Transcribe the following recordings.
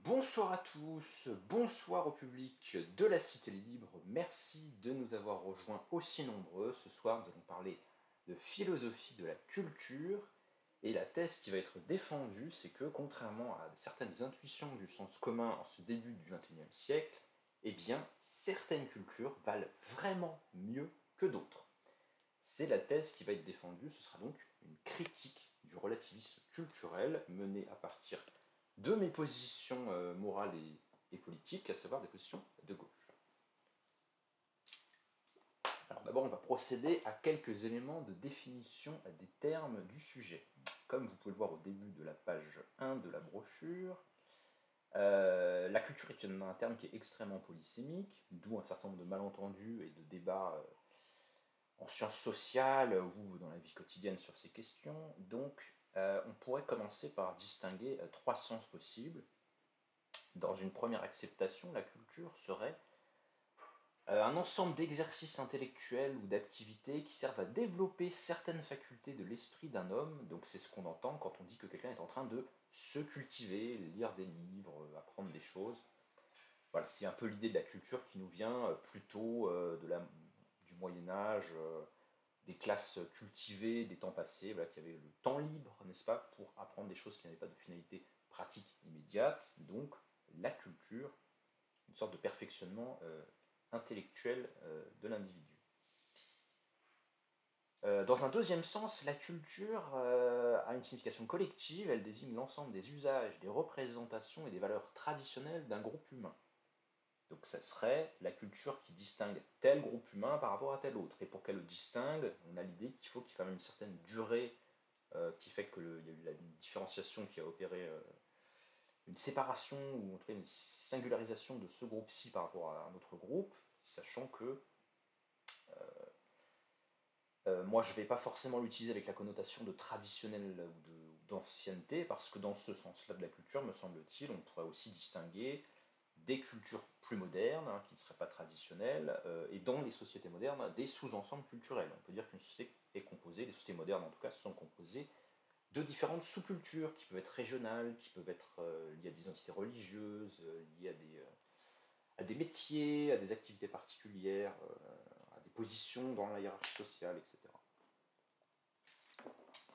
Bonsoir à tous, bonsoir au public de la Cité Libre, merci de nous avoir rejoints aussi nombreux. Ce soir, nous allons parler de philosophie de la culture, et la thèse qui va être défendue, c'est que, contrairement à certaines intuitions du sens commun en ce début du XXIe siècle, eh bien, certaines cultures valent vraiment mieux que d'autres. C'est la thèse qui va être défendue, ce sera donc une critique du relativisme culturel menée à partir de mes positions morales et politiques, à savoir des positions de gauche. Alors d'abord, on va procéder à quelques éléments de définition des termes du sujet. Comme vous pouvez le voir au début de la page 1 de la brochure, la culture est un terme qui est extrêmement polysémique, d'où un certain nombre de malentendus et de débats en sciences sociales ou dans la vie quotidienne sur ces questions. Donc, on pourrait commencer par distinguer trois sens possibles. Dans une première acceptation, la culture serait un ensemble d'exercices intellectuels ou d'activités qui servent à développer certaines facultés de l'esprit d'un homme. Donc c'est ce qu'on entend quand on dit que quelqu'un est en train de se cultiver, lire des livres, apprendre des choses. Voilà, c'est un peu l'idée de la culture qui nous vient plutôt du Moyen-Âge, des classes cultivées des temps passés, voilà, qui avaient le temps libre, n'est-ce pas, pour apprendre des choses qui n'avaient pas de finalité pratique immédiate. Donc la culture, une sorte de perfectionnement intellectuel de l'individu. Dans un deuxième sens, la culture a une signification collective, elle désigne l'ensemble des usages, des représentations et des valeurs traditionnelles d'un groupe humain. Donc ça serait la culture qui distingue tel groupe humain par rapport à tel autre. Et pour qu'elle le distingue, on a l'idée qu'il faut qu'il y ait quand même une certaine durée qui fait qu'il y a eu une différenciation qui a opéré, une séparation ou en tout cas une singularisation de ce groupe-ci par rapport à un autre groupe, sachant que moi je ne vais pas forcément l'utiliser avec la connotation de traditionnel ou d'ancienneté, parce que dans ce sens-là de la culture, me semble-t-il, on pourrait aussi distinguer des cultures plus modernes, hein, qui ne seraient pas traditionnelles, et dans les sociétés modernes, des sous-ensembles culturels. On peut dire qu'une société est composée, les sociétés modernes en tout cas, sont composées de différentes sous-cultures qui peuvent être régionales, qui peuvent être liées à des entités religieuses, liées à des métiers, à des activités particulières, à des positions dans la hiérarchie sociale, etc.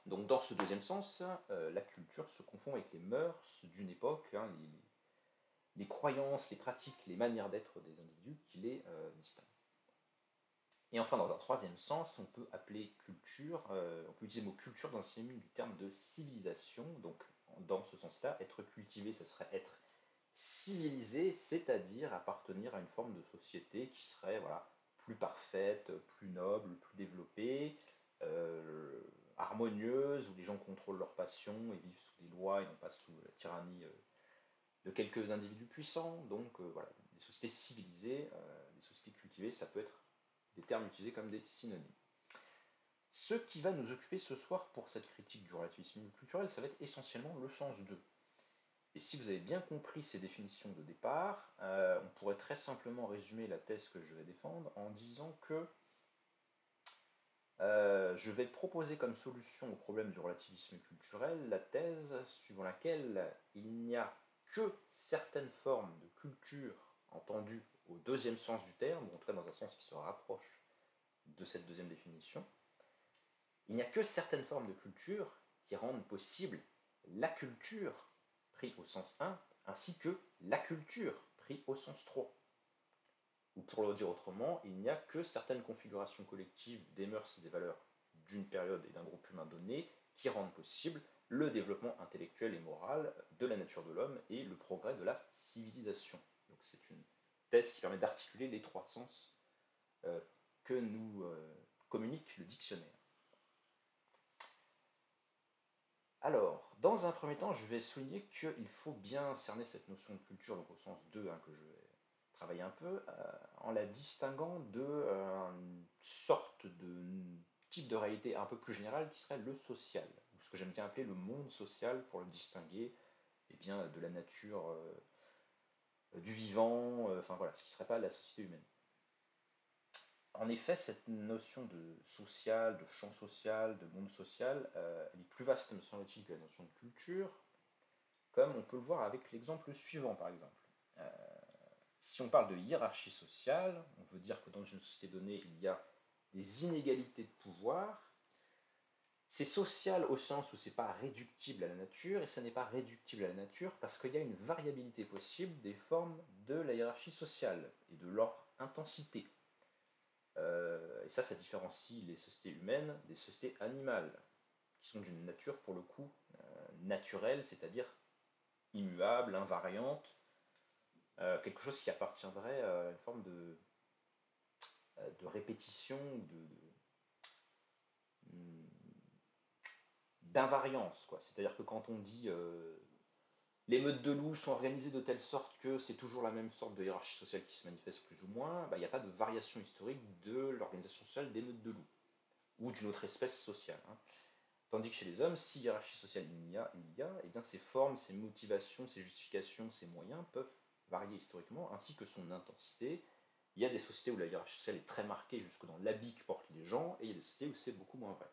Donc dans ce deuxième sens, la culture se confond avec les mœurs d'une époque, hein, les croyances, les pratiques, les manières d'être des individus qui les distinguent. Et enfin, dans un troisième sens, on peut appeler culture, on peut utiliser le mot culture dans le synonyme du terme de civilisation. Donc, dans ce sens-là, être cultivé, ce serait être civilisé, c'est-à-dire appartenir à une forme de société qui serait voilà, plus parfaite, plus noble, plus développée, harmonieuse, où les gens contrôlent leurs passions et vivent sous des lois et non pas sous la tyrannie de quelques individus puissants. Donc voilà, les sociétés civilisées, les sociétés cultivées, ça peut être des termes utilisés comme des synonymes. Ce qui va nous occuper ce soir pour cette critique du relativisme culturel, ça va être essentiellement le sens de. Et si vous avez bien compris ces définitions de départ, on pourrait très simplement résumer la thèse que je vais défendre en disant que je vais proposer comme solution au problème du relativisme culturel la thèse suivant laquelle il n'y a que certaines formes de culture entendues au deuxième sens du terme, ou en tout cas dans un sens qui se rapproche de cette deuxième définition. Il n'y a que certaines formes de culture qui rendent possible la culture, pris au sens 1, ainsi que la culture, pris au sens 3. Ou pour le dire autrement, il n'y a que certaines configurations collectives des mœurs et des valeurs d'une période et d'un groupe humain donné qui rendent possible le développement intellectuel et moral de la nature de l'homme et le progrès de la civilisation. Donc c'est une thèse qui permet d'articuler les trois sens que nous communique le dictionnaire. Alors, dans un premier temps, je vais souligner qu'il faut bien cerner cette notion de culture, donc au sens 2, hein, que je vais travailler un peu, en la distinguant de une sorte de type de réalité un peu plus générale qui serait le social, ou ce que j'aime bien appeler le monde social pour le distinguer bien, de la nature, du vivant, enfin voilà, ce qui ne serait pas la société humaine. En effet, cette notion de social, de champ social, de monde social, elle est plus vaste, me semble-t-il, que la notion de culture, comme comme on peut le voir avec l'exemple suivant par exemple. Si on parle de hiérarchie sociale, on veut dire que dans une société donnée, il y a des inégalités de pouvoir. C'est social au sens où c'est pas réductible à la nature, et ça n'est pas réductible à la nature parce qu'il y a une variabilité possible des formes de la hiérarchie sociale et de leur intensité. Et ça différencie les sociétés humaines des sociétés animales, qui sont d'une nature pour le coup naturelle, c'est-à-dire immuable, invariante, quelque chose qui appartiendrait à une forme de répétition, d'invariance, quoi. C'est-à-dire que quand on dit les meutes de loups sont organisées de telle sorte que c'est toujours la même sorte de hiérarchie sociale qui se manifeste plus ou moins, il n'y a pas de variation historique de l'organisation sociale des meutes de loups, ou d'une autre espèce sociale. Hein. Tandis que chez les hommes, si hiérarchie sociale eh bien ces formes, ces motivations, ces justifications, ces moyens peuvent varier historiquement, ainsi que son intensité. Il y a des sociétés où la hiérarchie sociale est très marquée jusque dans l'habit que portent les gens, et il y a des sociétés où c'est beaucoup moins vrai.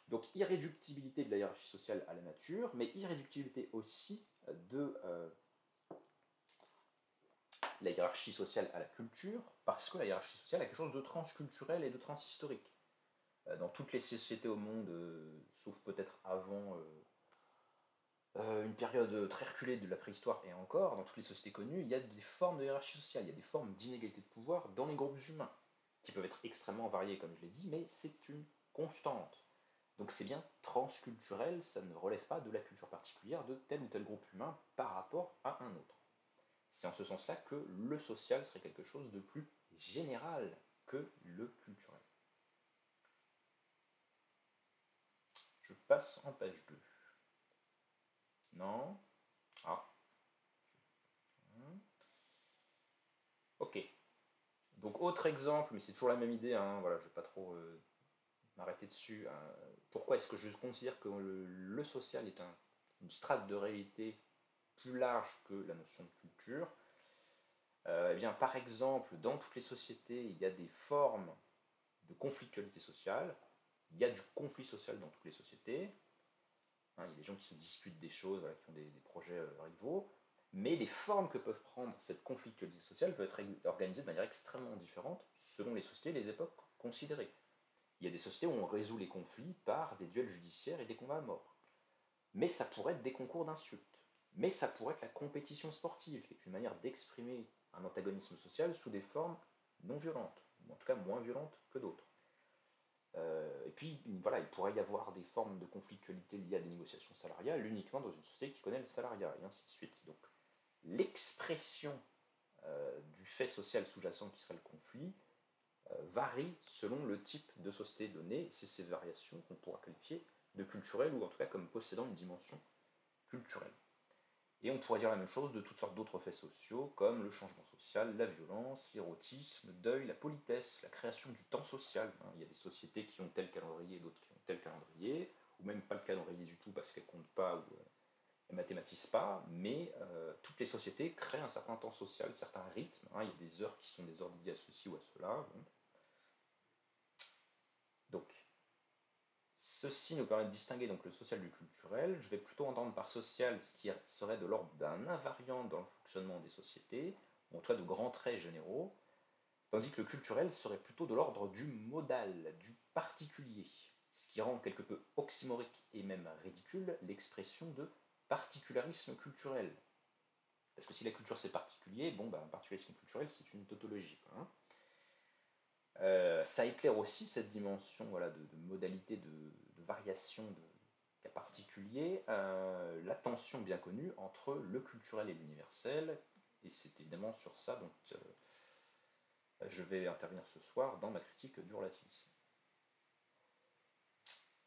Donc irréductibilité de la hiérarchie sociale à la nature, mais irréductibilité aussi de la hiérarchie sociale à la culture, parce que la hiérarchie sociale a quelque chose de transculturel et de transhistorique. Dans toutes les sociétés au monde, sauf peut-être avant une période très reculée de la préhistoire et encore, dans toutes les sociétés connues, il y a des formes de hiérarchie sociale, il y a des formes d'inégalité de pouvoir dans les groupes humains, qui peuvent être extrêmement variées comme je l'ai dit, mais c'est une constante. Donc c'est bien transculturel, ça ne relève pas de la culture particulière de tel ou tel groupe humain par rapport à un autre. C'est en ce sens-là que le social serait quelque chose de plus général que le culturel. Je passe en page 2. Non. Ah. Ok. Donc autre exemple, mais c'est toujours la même idée, hein, voilà, je ne vais pas trop m'arrêter dessus. Pourquoi est-ce que je considère que le social est une strate de réalité plus large que la notion de culture? Eh bien, par exemple, dans toutes les sociétés, il y a des formes de conflictualité sociale, il y a du conflit social dans toutes les sociétés, hein, il y a des gens qui se disputent des choses, voilà, qui ont des projets rivaux, mais les formes que peuvent prendre cette conflictualité sociale peuvent être organisées de manière extrêmement différente selon les sociétés et les époques considérées. Il y a des sociétés où on résout les conflits par des duels judiciaires et des combats à mort. Mais ça pourrait être des concours d'insultes. Mais ça pourrait être la compétition sportive, qui est une manière d'exprimer un antagonisme social sous des formes non violentes, ou en tout cas moins violentes que d'autres. Et puis, voilà, il pourrait y avoir des formes de conflictualité liées à des négociations salariales uniquement dans une société qui connaît le salariat, et ainsi de suite. Donc, l'expression du fait social sous-jacent qui serait le conflit varie selon le type de société donnée. C'est ces variations qu'on pourra qualifier de culturelles, ou en tout cas comme possédant une dimension culturelle. Et on pourrait dire la même chose de toutes sortes d'autres faits sociaux, comme le changement social, la violence, l'érotisme, le deuil, la politesse, la création du temps social. Il y a des sociétés qui ont tel calendrier et d'autres qui ont tel calendrier, ou même pas le calendrier du tout parce qu'elles ne comptent pas ou elles ne mathématisent pas, mais toutes les sociétés créent un certain temps social, certains rythmes. Il y a des heures qui sont des heures dédiées à ceci ou à cela. Bon. Donc, ceci nous permet de distinguer donc le social du culturel. Je vais plutôt entendre par social ce qui serait de l'ordre d'un invariant dans le fonctionnement des sociétés, ou en tout cas de grands traits généraux, tandis que le culturel serait plutôt de l'ordre du modal, du particulier, ce qui rend quelque peu oxymorique et même ridicule l'expression de particularisme culturel. Parce que si la culture c'est particulier, bon, un particularisme culturel c'est une tautologie. Hein. Ça éclaire aussi cette dimension voilà, de modalité de variation de cas particuliers, la tension bien connue entre le culturel et l'universel, et c'est évidemment sur ça dont je vais intervenir ce soir dans ma critique du relativisme.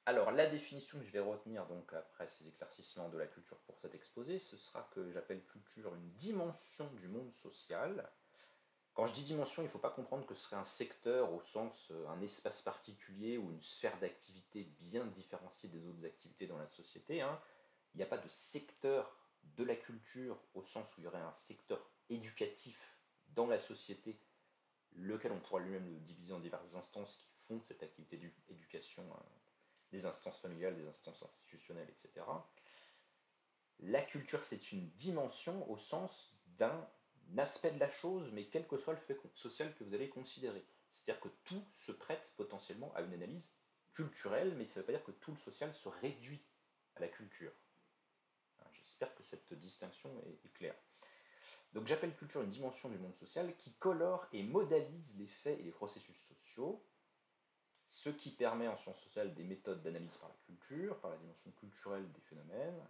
Alors la définition que je vais retenir donc après ces éclaircissements de la culture pour cet exposé, ce sera que j'appelle culture une dimension du monde social. Quand je dis dimension, il ne faut pas comprendre que ce serait un secteur au sens un espace particulier ou une sphère d'activité bien différenciée des autres activités dans la société. Hein. Il n'y a pas de secteur de la culture au sens où il y aurait un secteur éducatif dans la société, lequel on pourrait lui-même le diviser en diverses instances qui font cette activité d'éducation, des instances familiales, des instances institutionnelles, etc. La culture, c'est une dimension au sens d'un aspect de la chose, mais quel que soit le fait social que vous allez considérer. C'est-à-dire que tout se prête potentiellement à une analyse culturelle, mais ça ne veut pas dire que tout le social se réduit à la culture. J'espère que cette distinction est claire. Donc j'appelle culture une dimension du monde social qui colore et modalise les faits et les processus sociaux, ce qui permet en sciences sociales des méthodes d'analyse par la culture, par la dimension culturelle des phénomènes.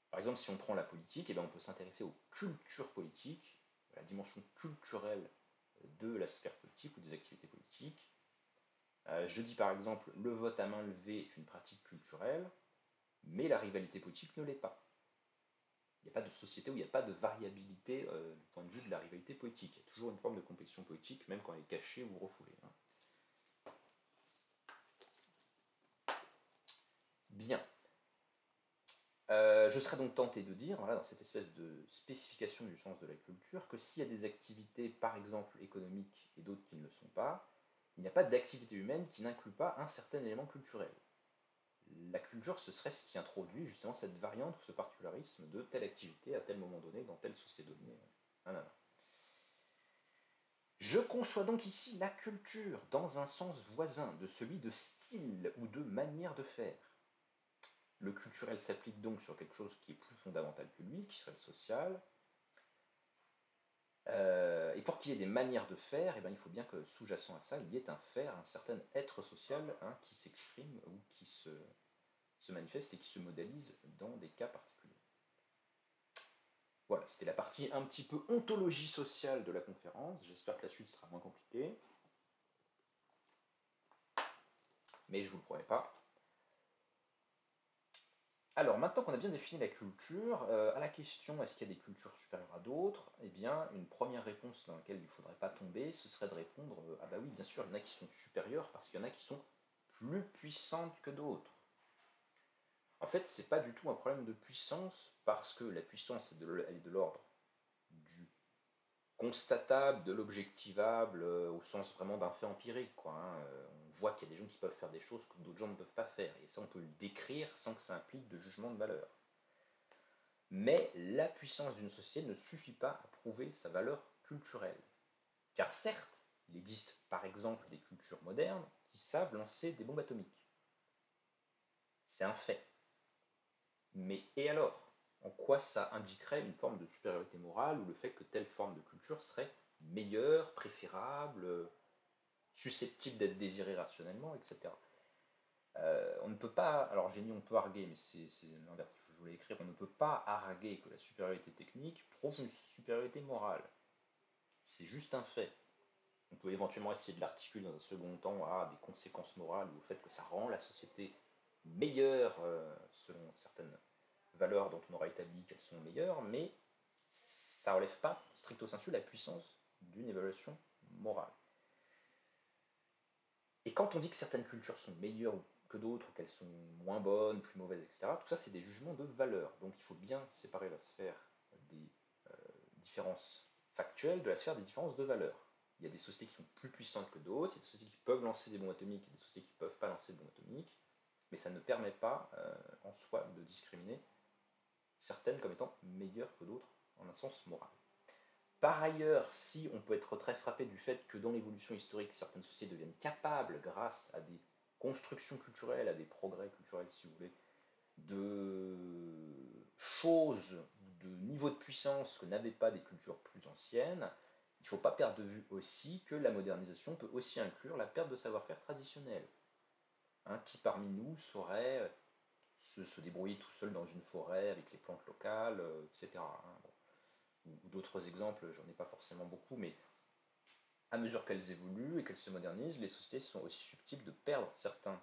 Par exemple, si on prend la politique, on peut s'intéresser aux cultures politiques, à la dimension culturelle de la sphère politique ou des activités politiques. Je dis par exemple, le vote à main levée est une pratique culturelle, mais la rivalité politique ne l'est pas. Il n'y a pas de société où il n'y a pas de variabilité du point de vue de la rivalité politique. Il y a toujours une forme de compétition politique, même quand elle est cachée ou refoulée. Bien. Je serais donc tenté de dire, voilà, dans cette espèce de spécification du sens de la culture, que s'il y a des activités, par exemple économiques, et d'autres qui ne le sont pas, il n'y a pas d'activité humaine qui n'inclut pas un certain élément culturel. La culture, ce serait ce qui introduit justement cette variante ou ce particularisme de telle activité à tel moment donné, dans telle société donnée. Je conçois donc ici la culture dans un sens voisin de celui de style ou de manière de faire. Le culturel s'applique donc sur quelque chose qui est plus fondamental que lui, qui serait le social. Et pour qu'il y ait des manières de faire, il faut bien que sous-jacent à ça, il y ait un faire, un certain être social qui s'exprime ou qui se manifeste et qui se modélise dans des cas particuliers. Voilà, c'était la partie un petit peu ontologie sociale de la conférence. J'espère que la suite sera moins compliquée. Mais je ne vous le promets pas. Alors, maintenant qu'on a bien défini la culture, à la question est-ce qu'il y a des cultures supérieures à d'autres, eh bien, une première réponse dans laquelle il ne faudrait pas tomber, ce serait de répondre ah bah oui, bien sûr, il y en a qui sont supérieures parce qu'il y en a qui sont plus puissantes que d'autres. En fait, c'est pas du tout un problème de puissance parce que la puissance, elle est de l'ordre du constatable, de l'objectivable, au sens vraiment d'un fait empirique. On voit qu'il y a des gens qui peuvent faire des choses que d'autres gens ne peuvent pas faire, et ça on peut le décrire sans que ça implique de jugement de valeur. Mais la puissance d'une société ne suffit pas à prouver sa valeur culturelle. Car certes, il existe par exemple des cultures modernes qui savent lancer des bombes atomiques. C'est un fait. Mais et alors ? En quoi ça indiquerait une forme de supériorité morale ou le fait que telle forme de culture serait meilleure, préférable, susceptible d'être désirée rationnellement, etc. On ne peut pas, alors j'ai mis on peut arguer, mais c'est l'inverse, je voulais écrire, on ne peut pas arguer que la supériorité technique prouve une supériorité morale. C'est juste un fait. On peut éventuellement essayer de l'articuler dans un second temps à des conséquences morales ou au fait que ça rend la société meilleure selon certaines valeurs dont on aura établi qu'elles sont meilleures, mais ça ne relève pas stricto sensu la puissance d'une évaluation morale. Et quand on dit que certaines cultures sont meilleures que d'autres, ou qu'elles sont moins bonnes, plus mauvaises, etc., tout ça c'est des jugements de valeur. Donc il faut bien séparer la sphère des différences factuelles de la sphère des différences de valeur. Il y a des sociétés qui sont plus puissantes que d'autres, il y a des sociétés qui peuvent lancer des bombes atomiques et des sociétés qui ne peuvent pas lancer de bombes atomiques, mais ça ne permet pas en soi de discriminer certaines comme étant meilleures que d'autres en un sens moral. Par ailleurs, si on peut être très frappé du fait que dans l'évolution historique, certaines sociétés deviennent capables, grâce à des constructions culturelles, à des progrès culturels si vous voulez, de choses, de niveaux de puissance que n'avaient pas des cultures plus anciennes, il ne faut pas perdre de vue aussi que la modernisation peut aussi inclure la perte de savoir-faire traditionnel. Qui parmi nous saurait se débrouiller tout seul dans une forêt avec les plantes locales, etc. Ou d'autres exemples, j'en ai pas forcément beaucoup, mais à mesure qu'elles évoluent et qu'elles se modernisent, les sociétés sont aussi susceptibles de perdre certains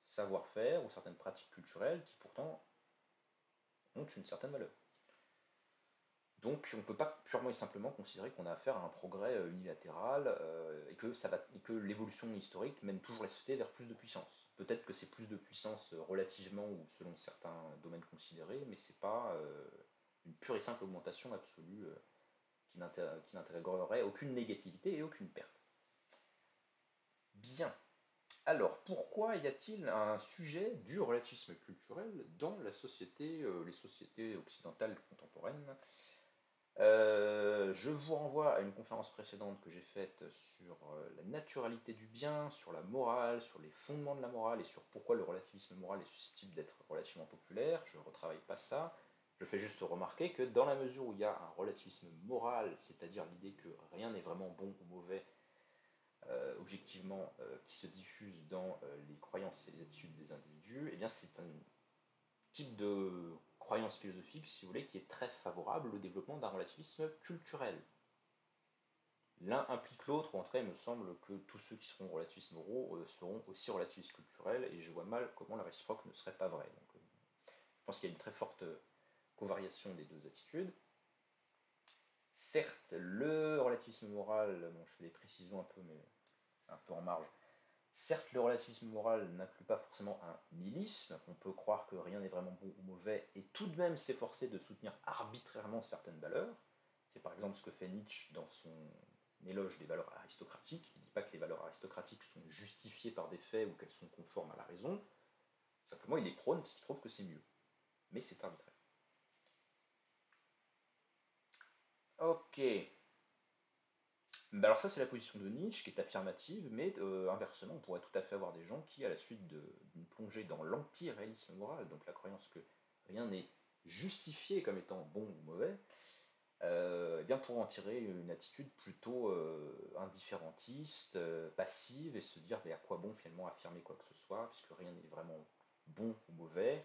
savoir-faire ou certaines pratiques culturelles qui pourtant ont une certaine valeur. Donc on ne peut pas purement et simplement considérer qu'on a affaire à un progrès unilatéral et que l'évolution historique mène toujours la société vers plus de puissance. Peut-être que c'est plus de puissance relativement ou selon certains domaines considérés, mais c'est pas une pure et simple augmentation absolue qui n'intégrerait aucune négativité et aucune perte. Bien. Alors, pourquoi y a-t-il un sujet du relativisme culturel dans la société, les sociétés occidentales contemporaines? Je vous renvoie à une conférence précédente que j'ai faite sur la naturalité du bien, sur la morale, sur les fondements de la morale et sur pourquoi le relativisme moral est susceptible d'être relativement populaire. Je ne retravaille pas ça. Je fais juste remarquer que dans la mesure où il y a un relativisme moral, c'est-à-dire l'idée que rien n'est vraiment bon ou mauvais, objectivement, qui se diffuse dans les croyances et les attitudes des individus, eh bien c'est un type de croyance philosophique, si vous voulez, qui est très favorable au développement d'un relativisme culturel. L'un implique l'autre, ou en tout cas il me semble que tous ceux qui seront relativistes moraux seront aussi relativistes culturels, et je vois mal comment la réciproque ne serait pas vraie. Donc, je pense qu'il y a une très forte covariation des deux attitudes. Certes, le relativisme moral, bon, je fais des précisions un peu, mais c'est un peu en marge. Certes, le relativisme moral n'inclut pas forcément un nihilisme, on peut croire que rien n'est vraiment bon ou mauvais, et tout de même s'efforcer de soutenir arbitrairement certaines valeurs. C'est par exemple ce que fait Nietzsche dans son éloge des valeurs aristocratiques. Il ne dit pas que les valeurs aristocratiques sont justifiées par des faits ou qu'elles sont conformes à la raison, simplement il les prône parce qu'il trouve que c'est mieux. Mais c'est arbitraire. Ok. Alors ça c'est la position de Nietzsche qui est affirmative, mais inversement on pourrait tout à fait avoir des gens qui, à la suite d'une plongée dans l'anti-réalisme moral, donc la croyance que rien n'est justifié comme étant bon ou mauvais, eh bien pourraient en tirer une attitude plutôt indifférentiste, passive, et se dire mais à quoi bon finalement affirmer quoi que ce soit, puisque rien n'est vraiment bon ou mauvais,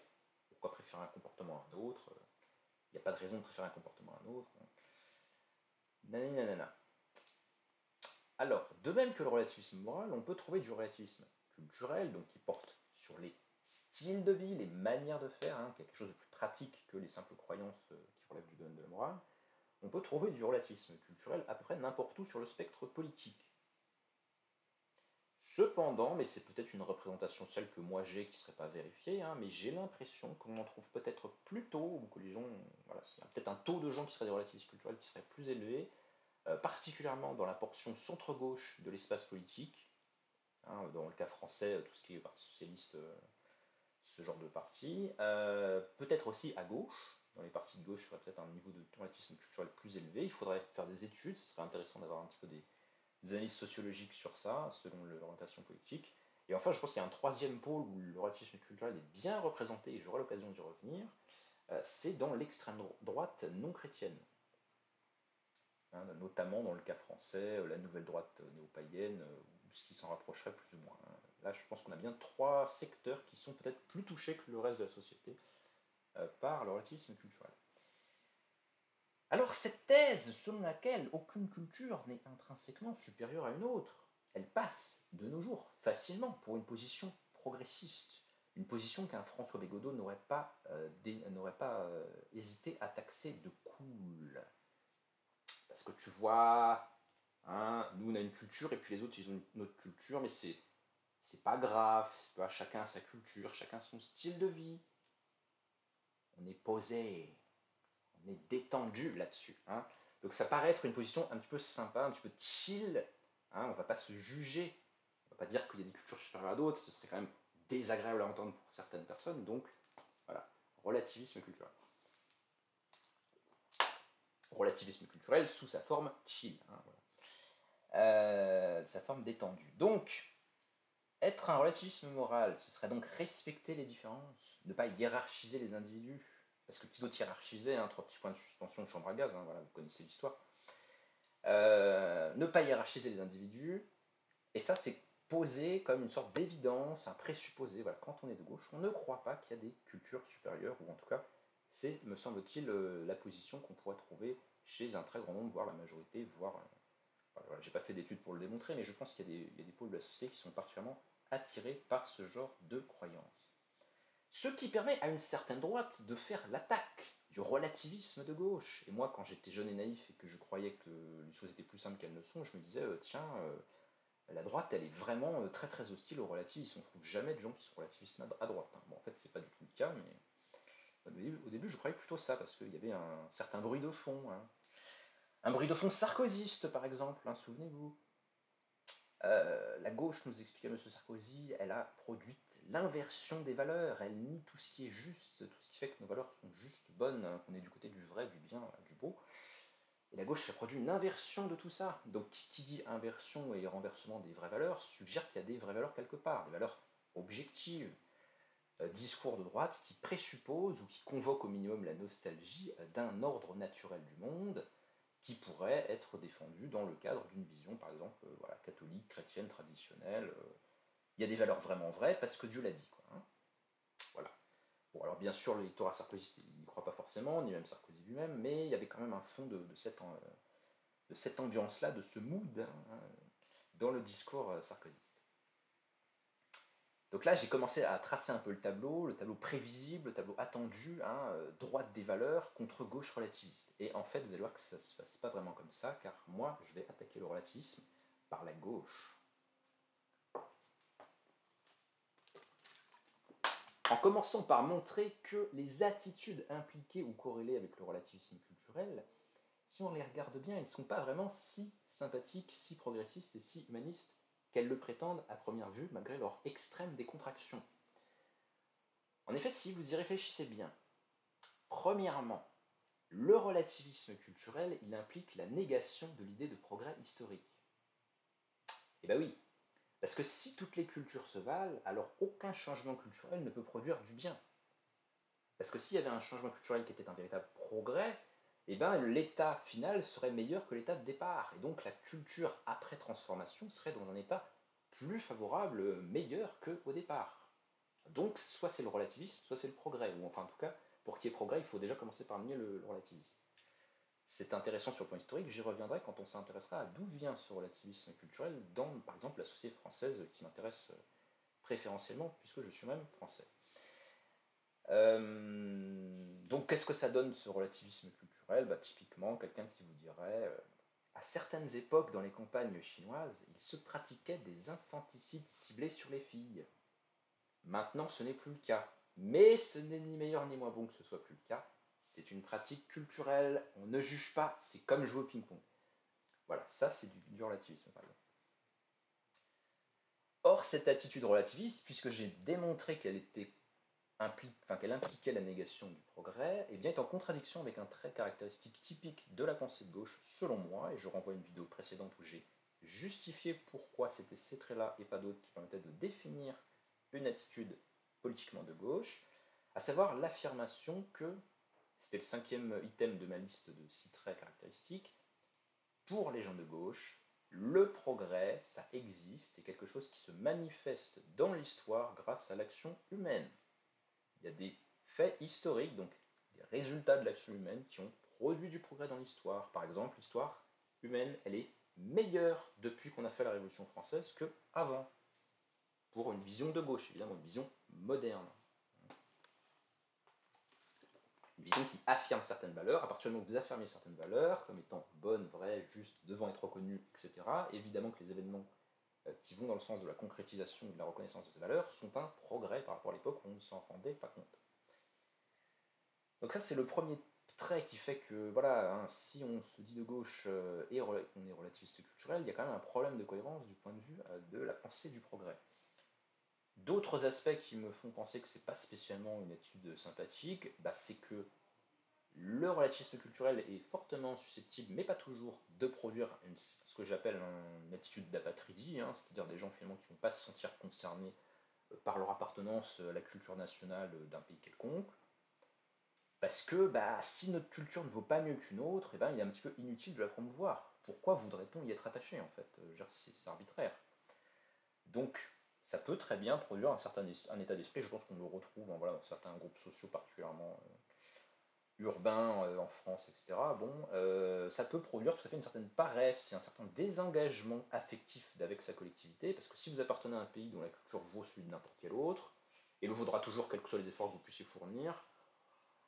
pourquoi préférer un comportement à un autre, il n'y a pas de raison de préférer un comportement à un autre. Nanana. Alors, de même que le relativisme moral, on peut trouver du relativisme culturel, donc qui porte sur les styles de vie, les manières de faire, quelque chose de plus pratique que les simples croyances qui relèvent du domaine de la morale. On peut trouver du relativisme culturel à peu près n'importe où sur le spectre politique. Cependant, mais c'est peut-être une représentation celle que moi j'ai qui ne serait pas vérifiée, mais j'ai l'impression qu'on en trouve peut-être plus tôt, ou que les gens, voilà, il y a peut-être un taux de gens qui seraient des relativistes culturels qui serait plus élevé, particulièrement dans la portion centre-gauche de l'espace politique, dans le cas français, tout ce qui est Parti Socialiste, ce genre de parti, peut-être aussi à gauche, dans les partis de gauche, il y aurait peut-être un niveau de relativisme culturel plus élevé, il faudrait faire des études, ce serait intéressant d'avoir un petit peu des analyses sociologiques sur ça, selon l'orientation politique. Et enfin, je pense qu'il y a un troisième pôle où le relativisme culturel est bien représenté, et j'aurai l'occasion d'y revenir, c'est dans l'extrême droite non chrétienne. Notamment dans le cas français, la nouvelle droite néo-païenne, ou ce qui s'en rapprocherait plus ou moins. Là, je pense qu'on a bien trois secteurs qui sont peut-être plus touchés que le reste de la société par le relativisme culturel. Alors cette thèse selon laquelle aucune culture n'est intrinsèquement supérieure à une autre, elle passe de nos jours facilement pour une position progressiste, une position qu'un François Bégodeau n'aurait pas hésité à taxer de cool. Parce que tu vois, nous on a une culture et puis les autres ils ont une autre culture, mais c'est pas grave, pas, chacun a sa culture, chacun son style de vie. On est posé, on est détendu là-dessus. Donc ça paraît être une position un petit peu sympa, un petit peu chill. On va pas se juger, on va pas dire qu'il y a des cultures supérieures à d'autres, ce serait quand même désagréable à entendre pour certaines personnes. Donc voilà, relativisme culturel. Relativisme culturel sous sa forme chill, sa forme détendue. Donc, être un relativisme moral, ce serait donc respecter les différences, ne pas hiérarchiser les individus, parce que qui d'autre hiérarchiser, 3 petits points de suspension de chambre à gaz, voilà, vous connaissez l'histoire. Ne pas hiérarchiser les individus, et ça c'est posé comme une sorte d'évidence, un présupposé, voilà, quand on est de gauche, on ne croit pas qu'il y a des cultures supérieures, ou en tout cas, c'est, me semble-t-il, la position qu'on pourrait trouver chez un très grand nombre, voire la majorité, voire... voilà, j'ai pas fait d'études pour le démontrer, mais je pense qu'il y a des pôles de la société qui sont particulièrement attirés par ce genre de croyances. Ce qui permet à une certaine droite de faire l'attaque du relativisme de gauche. Et moi, quand j'étais jeune et naïf et que je croyais que les choses étaient plus simples qu'elles ne sont, je me disais, tiens, la droite, elle est vraiment très très hostile au relativisme. On trouve jamais de gens qui sont relativistes à droite. Bon, en fait, c'est pas du tout le cas, mais au début, je croyais plutôt ça, parce qu'il y avait un certain bruit de fond. Un bruit de fond sarkozyste, par exemple, souvenez-vous. La gauche, nous expliquait M. Sarkozy, elle a produit l'inversion des valeurs, elle nie tout ce qui est juste, tout ce qui fait que nos valeurs sont justes, bonnes, hein, qu'on est du côté du vrai, du bien, du beau. Et la gauche a produit une inversion de tout ça. Donc qui dit inversion et renversement des vraies valeurs suggère qu'il y a des vraies valeurs quelque part, des valeurs objectives, discours de droite qui présupposent ou qui convoquent au minimum la nostalgie d'un ordre naturel du monde qui pourrait être défendu dans le cadre d'une vision, par exemple, voilà, catholique, chrétienne, traditionnelle. Il y a des valeurs vraiment vraies parce que Dieu l'a dit, quoi, hein. Voilà. Bon, alors bien sûr, l'électorat sarkozyste, il n'y croit pas forcément, ni même Sarkozy lui-même, mais il y avait quand même un fond de cette ambiance-là, de ce mood, hein, dans le discours sarkozyste. Donc là, j'ai commencé à tracer un peu le tableau prévisible, le tableau attendu, hein, droite des valeurs contre gauche relativiste. Et en fait, vous allez voir que ça ne se passe pas vraiment comme ça, car moi, je vais attaquer le relativisme par la gauche. En commençant par montrer que les attitudes impliquées ou corrélées avec le relativisme culturel, si on les regarde bien, elles ne sont pas vraiment si sympathiques, si progressistes et si humanistes qu'elles le prétendent à première vue, malgré leur extrême décontraction. En effet, si vous y réfléchissez bien, premièrement, le relativisme culturel, il implique la négation de l'idée de progrès historique. Eh bien oui, parce que si toutes les cultures se valent, alors aucun changement culturel ne peut produire du bien. Parce que s'il y avait un changement culturel qui était un véritable progrès, eh ben, l'état final serait meilleur que l'état de départ. Et donc la culture après transformation serait dans un état plus favorable, meilleur qu'au départ. Donc soit c'est le relativisme, soit c'est le progrès. Ou enfin en tout cas, pour qu'il y ait progrès, il faut déjà commencer par nier le relativisme. C'est intéressant sur le plan historique, j'y reviendrai quand on s'intéressera à d'où vient ce relativisme culturel dans, par exemple, la société française qui m'intéresse préférentiellement, puisque je suis même français. Donc qu'est-ce que ça donne ce relativisme culturel? Typiquement, quelqu'un qui vous dirait, à certaines époques dans les campagnes chinoises, il se pratiquait des infanticides ciblés sur les filles. Maintenant, ce n'est plus le cas. Mais ce n'est ni meilleur ni moins bon que ce soit plus le cas. C'est une pratique culturelle, on ne juge pas, c'est comme jouer au ping-pong. Voilà, ça c'est du relativisme par exemple. Or, cette attitude relativiste, puisque j'ai démontré qu'elle impliquait la négation du progrès, eh bien, est en contradiction avec un trait caractéristique typique de la pensée de gauche, selon moi, et je renvoie à une vidéo précédente où j'ai justifié pourquoi c'était ces traits-là et pas d'autres qui permettaient de définir une attitude politiquement de gauche, à savoir l'affirmation que, c'était le 5e item de ma liste de 6 traits caractéristiques, pour les gens de gauche, le progrès, ça existe, c'est quelque chose qui se manifeste dans l'histoire grâce à l'action humaine. Il y a des faits historiques, donc des résultats de l'action humaine qui ont produit du progrès dans l'histoire. Par exemple, l'histoire humaine, elle est meilleure depuis qu'on a fait la Révolution française qu'avant. Pour une vision de gauche, évidemment, une vision moderne. Une vision qui affirme certaines valeurs. À partir du moment où vous affirmez certaines valeurs, comme étant bonnes, vraies, justes, devant être reconnues, etc., évidemment que les événements qui vont dans le sens de la concrétisation et de la reconnaissance de ces valeurs sont un progrès par rapport à l'époque où on ne s'en rendait pas compte. Donc ça, c'est le premier trait qui fait que, voilà, hein, si on se dit de gauche et on est relativiste culturel, il y a quand même un problème de cohérence du point de vue de la pensée du progrès. D'autres aspects qui me font penser que c'est pas spécialement une attitude sympathique, c'est que le relativisme culturel est fortement susceptible, mais pas toujours, de produire ce que j'appelle une attitude d'apatridie, hein, c'est-à-dire des gens finalement qui ne vont pas se sentir concernés par leur appartenance à la culture nationale d'un pays quelconque. Parce que si notre culture ne vaut pas mieux qu'une autre, il est un petit peu inutile de la promouvoir. Pourquoi voudrait-on y être attaché en fait? C'est arbitraire. Donc ça peut très bien produire un état d'esprit, je pense qu'on le retrouve dans certains groupes sociaux particulièrement urbains en France, etc. Ça peut produire tout à fait une certaine paresse et un certain désengagement affectif avec sa collectivité, parce que si vous appartenez à un pays dont la culture vaut celui de n'importe quel autre, et le vaudra toujours quels que soient les efforts que vous puissiez fournir,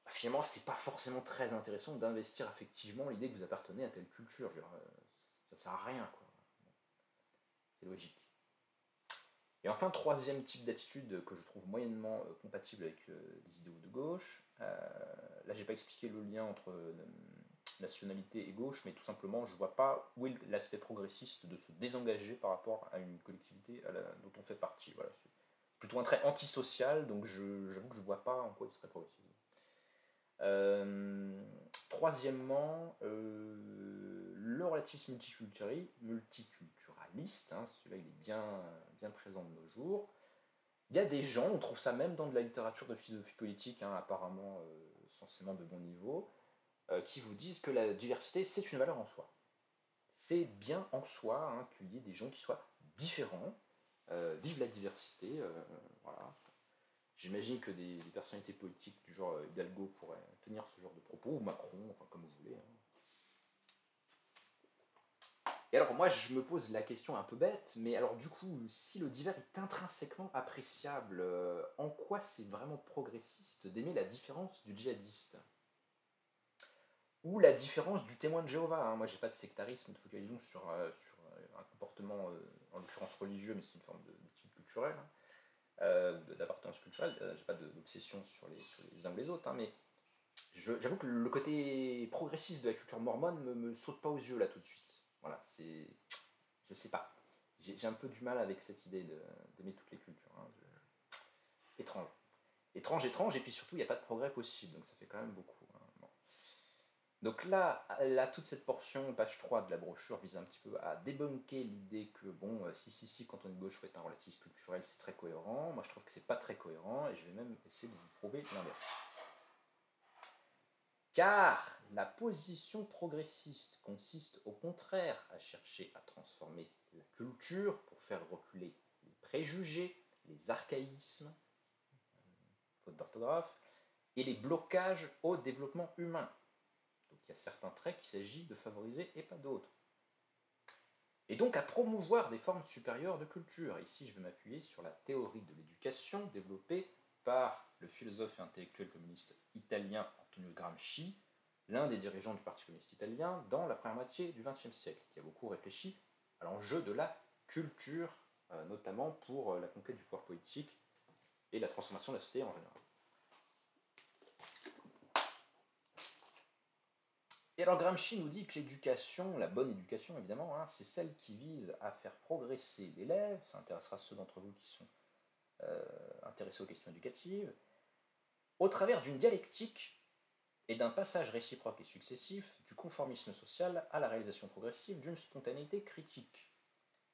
finalement, c'est pas forcément très intéressant d'investir effectivement l'idée que vous appartenez à telle culture. Ça sert à rien, quoi. C'est logique. Et enfin, troisième type d'attitude que je trouve moyennement compatible avec les idéaux de gauche. Là, j'ai pas expliqué le lien entre nationalité et gauche, mais tout simplement, je ne vois pas où est l'aspect progressiste de se désengager par rapport à une collectivité dont on fait partie. Voilà, c'est plutôt un trait antisocial, donc j'avoue que je ne vois pas en quoi il serait progressiste. Troisièmement, le relativisme multiculturaliste, hein, celui-là il est bien présent de nos jours. Il y a des gens, on trouve ça même dans de la littérature de philosophie politique, hein, apparemment censément de bon niveau, qui vous disent que la diversité, c'est une valeur en soi. C'est bien en soi, hein, qu'il y ait des gens qui soient différents, vive la diversité, voilà. J'imagine que des personnalités politiques du genre Hidalgo pourraient tenir ce genre de propos, ou Macron, enfin comme vous voulez. Hein. Et alors moi je me pose la question un peu bête, mais alors du coup, si le divers est intrinsèquement appréciable, en quoi c'est vraiment progressiste d'aimer la différence du djihadiste? Ou la différence du témoin de Jéhovah, hein. Moi j'ai pas de sectarisme, de focalisation sur un comportement, en l'occurrence religieux, mais c'est une forme d'étude culturelle, hein, d'appartenance culturelle, j'ai pas d'obsession sur les uns ou les autres, hein, mais j'avoue que le côté progressiste de la culture mormone me saute pas aux yeux là tout de suite. Voilà, c'est. Je sais pas. J'ai un peu du mal avec cette idée d'aimer toutes les cultures. Hein. Étrange. Étrange, et puis surtout, il n'y a pas de progrès possible, donc ça fait quand même beaucoup. Hein. Bon. Donc là, toute cette portion, page 3 de la brochure, vise un petit peu à débunker l'idée que, bon, si, quand on est de gauche, faut être un relativiste culturel, c'est très cohérent. Moi, je trouve que c'est pas très cohérent, et je vais même essayer de vous prouver l'inverse. Car la position progressiste consiste au contraire à chercher à transformer la culture pour faire reculer les préjugés, les archaïsmes, faute d'orthographe, et les blocages au développement humain. Donc il y a certains traits qu'il s'agit de favoriser et pas d'autres. Et donc à promouvoir des formes supérieures de culture. Ici je vais m'appuyer sur la théorie de l'éducation développée par le philosophe et intellectuel communiste italien Antonio Gramsci, l'un des dirigeants du Parti communiste italien dans la première moitié du XXe siècle, qui a beaucoup réfléchi à l'enjeu de la culture, notamment pour la conquête du pouvoir politique et la transformation de la société en général. Et alors Gramsci nous dit que l'éducation, la bonne éducation évidemment, hein, c'est celle qui vise à faire progresser l'élève, ça intéressera ceux d'entre vous qui sont intéressés aux questions éducatives, au travers d'une dialectique et d'un passage réciproque et successif du conformisme social à la réalisation progressive d'une spontanéité critique.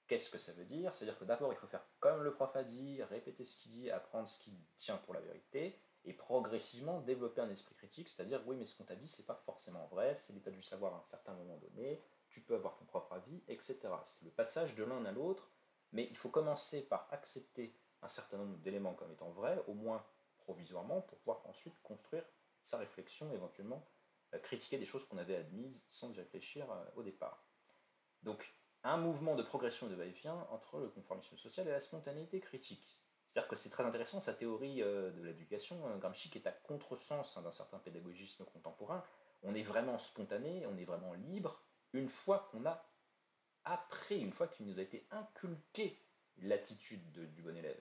Qu'est-ce que ça veut dire? C'est-à-dire que d'abord il faut faire comme le prof a dit, répéter ce qu'il dit, apprendre ce qu'il tient pour la vérité, et progressivement développer un esprit critique, c'est-à-dire oui mais ce qu'on t'a dit c'est pas forcément vrai, c'est l'état du savoir à un certain moment donné, tu peux avoir ton propre avis, etc. C'est le passage de l'un à l'autre, mais il faut commencer par accepter un certain nombre d'éléments comme étant vrais, au moins provisoirement, pour pouvoir ensuite construire sa réflexion, éventuellement critiquer des choses qu'on avait admises sans y réfléchir au départ. Donc un mouvement de progression et de va-et-vient entre le conformisme social et la spontanéité critique. C'est-à-dire que c'est très intéressant sa théorie de l'éducation, Gramsci qui est à contresens d'un certain pédagogisme contemporain. On est vraiment spontané, on est vraiment libre, une fois qu'on a appris, une fois qu'il nous a été inculqué l'attitude du bon élève.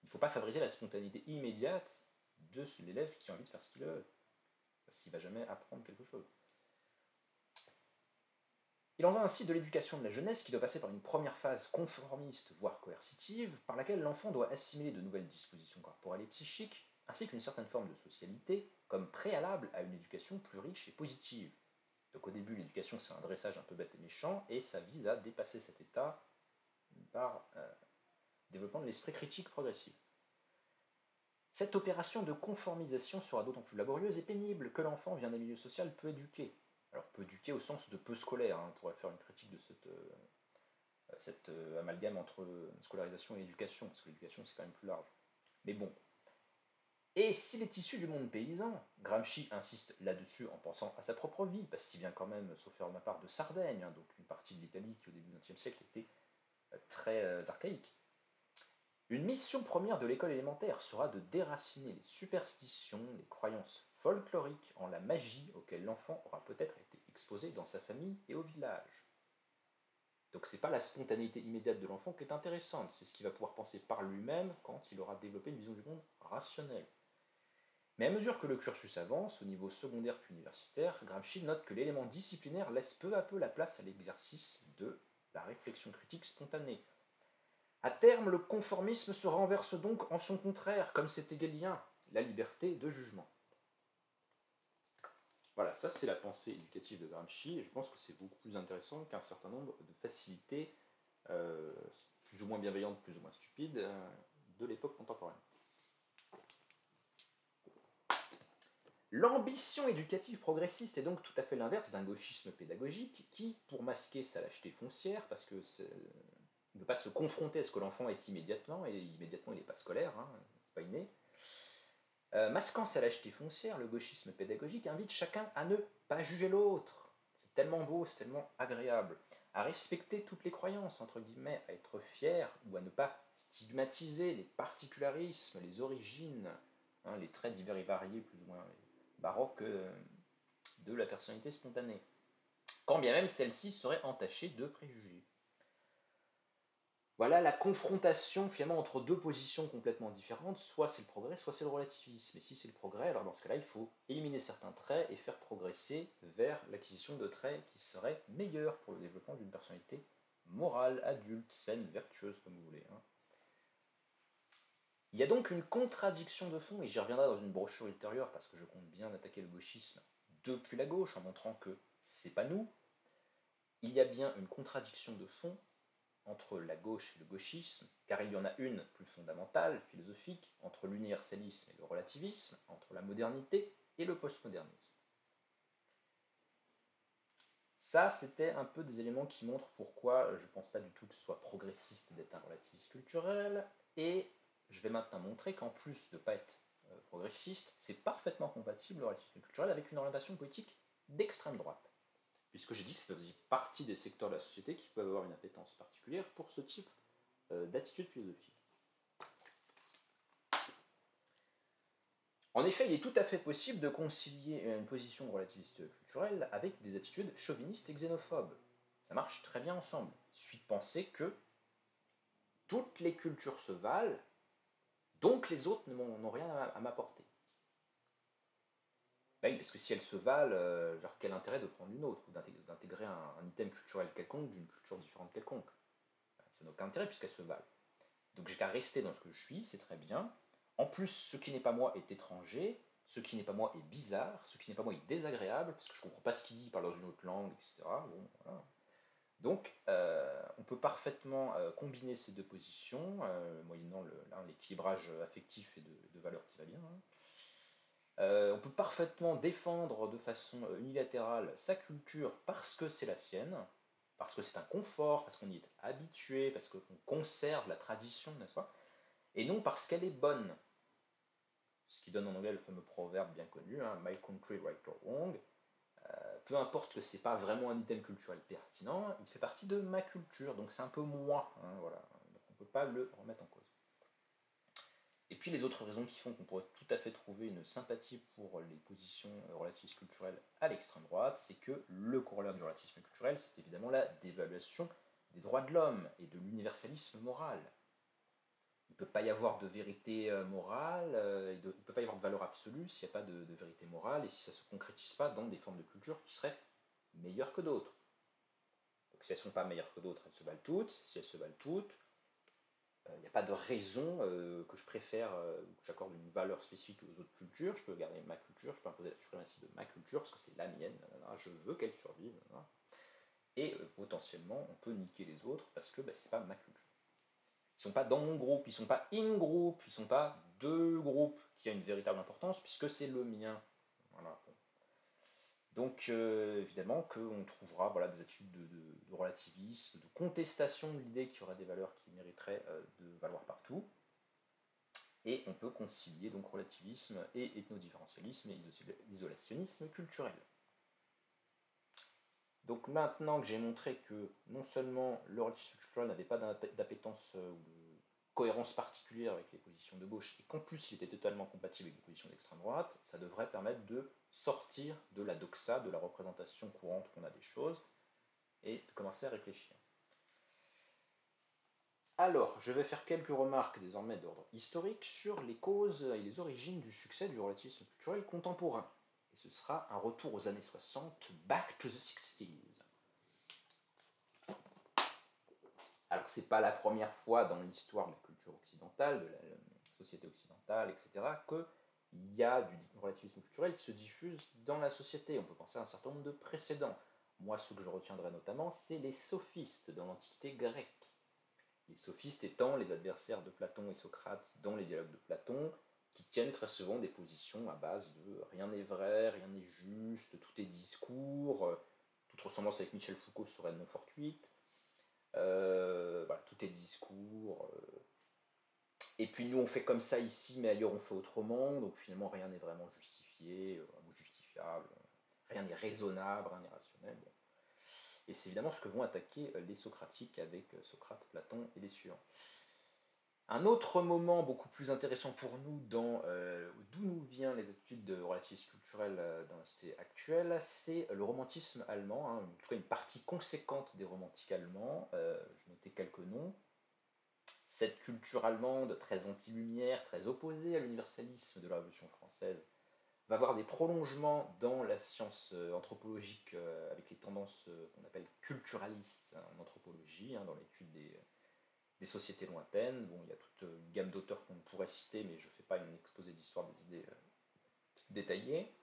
Il ne faut pas favoriser la spontanéité immédiate de l'élève qui a envie de faire ce qu'il veut, parce qu'il ne va jamais apprendre quelque chose. Il en va ainsi de l'éducation de la jeunesse qui doit passer par une première phase conformiste, voire coercitive, par laquelle l'enfant doit assimiler de nouvelles dispositions corporelles et psychiques, ainsi qu'une certaine forme de socialité, comme préalable à une éducation plus riche et positive. Donc au début, l'éducation c'est un dressage un peu bête et méchant, et ça vise à dépasser cet état par développement de l'esprit critique progressif. Cette opération de conformisation sera d'autant plus laborieuse et pénible que l'enfant vient d'un milieu social peu éduqué. Alors peu éduqué au sens de peu scolaire, hein, on pourrait faire une critique de cette amalgame entre scolarisation et éducation, parce que l'éducation c'est quand même plus large. Mais bon. Et s'il est issu du monde paysan, Gramsci insiste là-dessus en pensant à sa propre vie, parce qu'il vient quand même, sauf faire de ma part, de Sardaigne, hein, donc une partie de l'Italie qui au début du XXe siècle était très archaïque. Une mission première de l'école élémentaire sera de déraciner les superstitions, les croyances folkloriques en la magie auxquelles l'enfant aura peut-être été exposé dans sa famille et au village. Donc c'est pas la spontanéité immédiate de l'enfant qui est intéressante, c'est ce qu'il va pouvoir penser par lui-même quand il aura développé une vision du monde rationnelle. Mais à mesure que le cursus avance, au niveau secondaire puis universitaire, Gramsci note que l'élément disciplinaire laisse peu à peu la place à l'exercice de la réflexion critique spontanée. À terme, le conformisme se renverse donc en son contraire, comme c'est hegelien, la liberté de jugement. Voilà, ça c'est la pensée éducative de Gramsci, et je pense que c'est beaucoup plus intéressant qu'un certain nombre de facilités, plus ou moins bienveillantes, plus ou moins stupides, de l'époque contemporaine. L'ambition éducative progressiste est donc tout à fait l'inverse d'un gauchisme pédagogique qui, pour masquer sa lâcheté foncière, parce que ne veut pas se confronter à ce que l'enfant est immédiatement, et immédiatement il n'est pas scolaire, hein, c'est pas inné, masquant sa lâcheté foncière, le gauchisme pédagogique invite chacun à ne pas juger l'autre. C'est tellement beau, c'est tellement agréable. À respecter toutes les croyances, entre guillemets, à être fier ou à ne pas stigmatiser les particularismes, les origines, hein, les traits divers et variés, plus ou moins baroques de la personnalité spontanée. Quand bien même celle-ci serait entachée de préjugés. Voilà la confrontation finalement entre deux positions complètement différentes, soit c'est le progrès, soit c'est le relativisme. Et si c'est le progrès, alors dans ce cas-là, il faut éliminer certains traits et faire progresser vers l'acquisition de traits qui seraient meilleurs pour le développement d'une personnalité morale, adulte, saine, vertueuse, comme vous voulez. Hein. Il y a donc une contradiction de fond, et j'y reviendrai dans une brochure ultérieure parce que je compte bien attaquer le gauchisme depuis la gauche en montrant que c'est pas nous. Il y a bien une contradiction de fond entre la gauche et le gauchisme, car il y en a une plus fondamentale, philosophique, entre l'universalisme et le relativisme, entre la modernité et le postmodernisme. Ça, c'était un peu des éléments qui montrent pourquoi je ne pense pas du tout que ce soit progressiste d'être un relativiste culturel, et je vais maintenant montrer qu'en plus de ne pas être progressiste, c'est parfaitement compatible le relativisme culturel avec une orientation politique d'extrême droite. Puisque j'ai dit que ça faisait partie des secteurs de la société qui peuvent avoir une appétence particulière pour ce type d'attitude philosophique. En effet, il est tout à fait possible de concilier une position relativiste culturelle avec des attitudes chauvinistes et xénophobes. Ça marche très bien ensemble. Il suffit de penser que toutes les cultures se valent, donc les autres n'ont rien à m'apporter. Ben oui, parce que si elles se valent, genre, quel intérêt de prendre une autre, ou d'intégrer un item culturel quelconque d'une culture différente quelconque? Ça n'a aucun intérêt puisqu'elles se valent. Donc j'ai qu'à rester dans ce que je suis, c'est très bien. En plus, ce qui n'est pas moi est étranger, ce qui n'est pas moi est bizarre, ce qui n'est pas moi est désagréable, parce que je ne comprends pas ce qu'il dit, il parle dans une autre langue, etc. Bon, voilà. Donc on peut parfaitement combiner ces deux positions, moyennant l'équilibrage affectif et de valeurs qui va bien. Hein. On peut parfaitement défendre de façon unilatérale sa culture parce que c'est la sienne, parce que c'est un confort, parce qu'on y est habitué, parce qu'on conserve la tradition, n'est-ce pas? Et non parce qu'elle est bonne. Ce qui donne en anglais le fameux proverbe bien connu, hein, My country, right or wrong. Peu importe que c'est pas vraiment un item culturel pertinent, il fait partie de ma culture, donc c'est un peu moi. Hein, voilà. Donc on ne peut pas le remettre en cause. Et puis les autres raisons qui font qu'on pourrait tout à fait trouver une sympathie pour les positions relativistes culturelles à l'extrême droite, c'est que le corollaire du relativisme culturel, c'est évidemment la dévaluation des droits de l'homme et de l'universalisme moral. Il ne peut pas y avoir de vérité morale, il ne peut pas y avoir de valeur absolue s'il n'y a pas de vérité morale et si ça ne se concrétise pas dans des formes de culture qui seraient meilleures que d'autres. Donc si elles ne sont pas meilleures que d'autres, elles se valent toutes. Si elles se valent toutes, il n'y a pas de raison que je préfère, que j'accorde une valeur spécifique aux autres cultures. Je peux garder ma culture, je peux imposer la suprématie de ma culture parce que c'est la mienne, je veux qu'elle survive. Et potentiellement, on peut niquer les autres parce que c'est pas ma culture. Ils sont pas dans mon groupe, ils sont pas in group, ils sont pas deux groupes qui a une véritable importance puisque c'est le mien. Voilà. Donc évidemment qu'on trouvera voilà, des attitudes de relativisme, de contestation de l'idée qu'il y aurait des valeurs qui mériteraient de valoir partout. Et on peut concilier donc relativisme et ethnodifférentialisme et isolationnisme culturel. Donc maintenant que j'ai montré que non seulement le relativisme culturel n'avait pas d'appétence ou de cohérence particulière avec les positions de gauche, et qu'en plus il était totalement compatible avec les positions d'extrême droite, ça devrait permettre de sortir de la doxa, de la représentation courante qu'on a des choses, et de commencer à réfléchir. Alors, je vais faire quelques remarques désormais d'ordre historique sur les causes et les origines du succès du relativisme culturel contemporain. Et ce sera un retour aux années 60, back to the 60s. Alors, c'est pas la première fois dans l'histoire de la culture occidentale, de la société occidentale, etc., qu'il y a du relativisme culturel qui se diffuse dans la société. On peut penser à un certain nombre de précédents. Moi, ce que je retiendrai notamment, c'est les sophistes dans l'Antiquité grecque. Les sophistes étant les adversaires de Platon et Socrate dans les dialogues de Platon, qui tiennent très souvent des positions à base de rien n'est vrai, rien n'est juste, tout est discours, toute ressemblance avec Michel Foucault serait non fortuite, voilà, tout est discours. Et puis nous on fait comme ça ici, mais ailleurs on fait autrement, donc finalement rien n'est vraiment justifié, ou justifiable, rien n'est raisonnable, rien n'est rationnel. Bon. Et c'est évidemment ce que vont attaquer les socratiques avec Socrate, Platon et les suivants. Un autre moment beaucoup plus intéressant pour nous d'où nous viennent les études de relativisme culturel dans la société actuelle, c'est le romantisme allemand, hein, en tout cas une partie conséquente des romantiques allemands. Je notais quelques noms. Cette culture allemande, très anti-lumière, très opposée à l'universalisme de la Révolution française, va avoir des prolongements dans la science anthropologique avec les tendances qu'on appelle culturalistes en anthropologie, hein, dans l'étude des sociétés lointaines. Bon, il y a toute une gamme d'auteurs qu'on pourrait citer, mais je ne fais pas une exposé d'histoire des idées détaillées.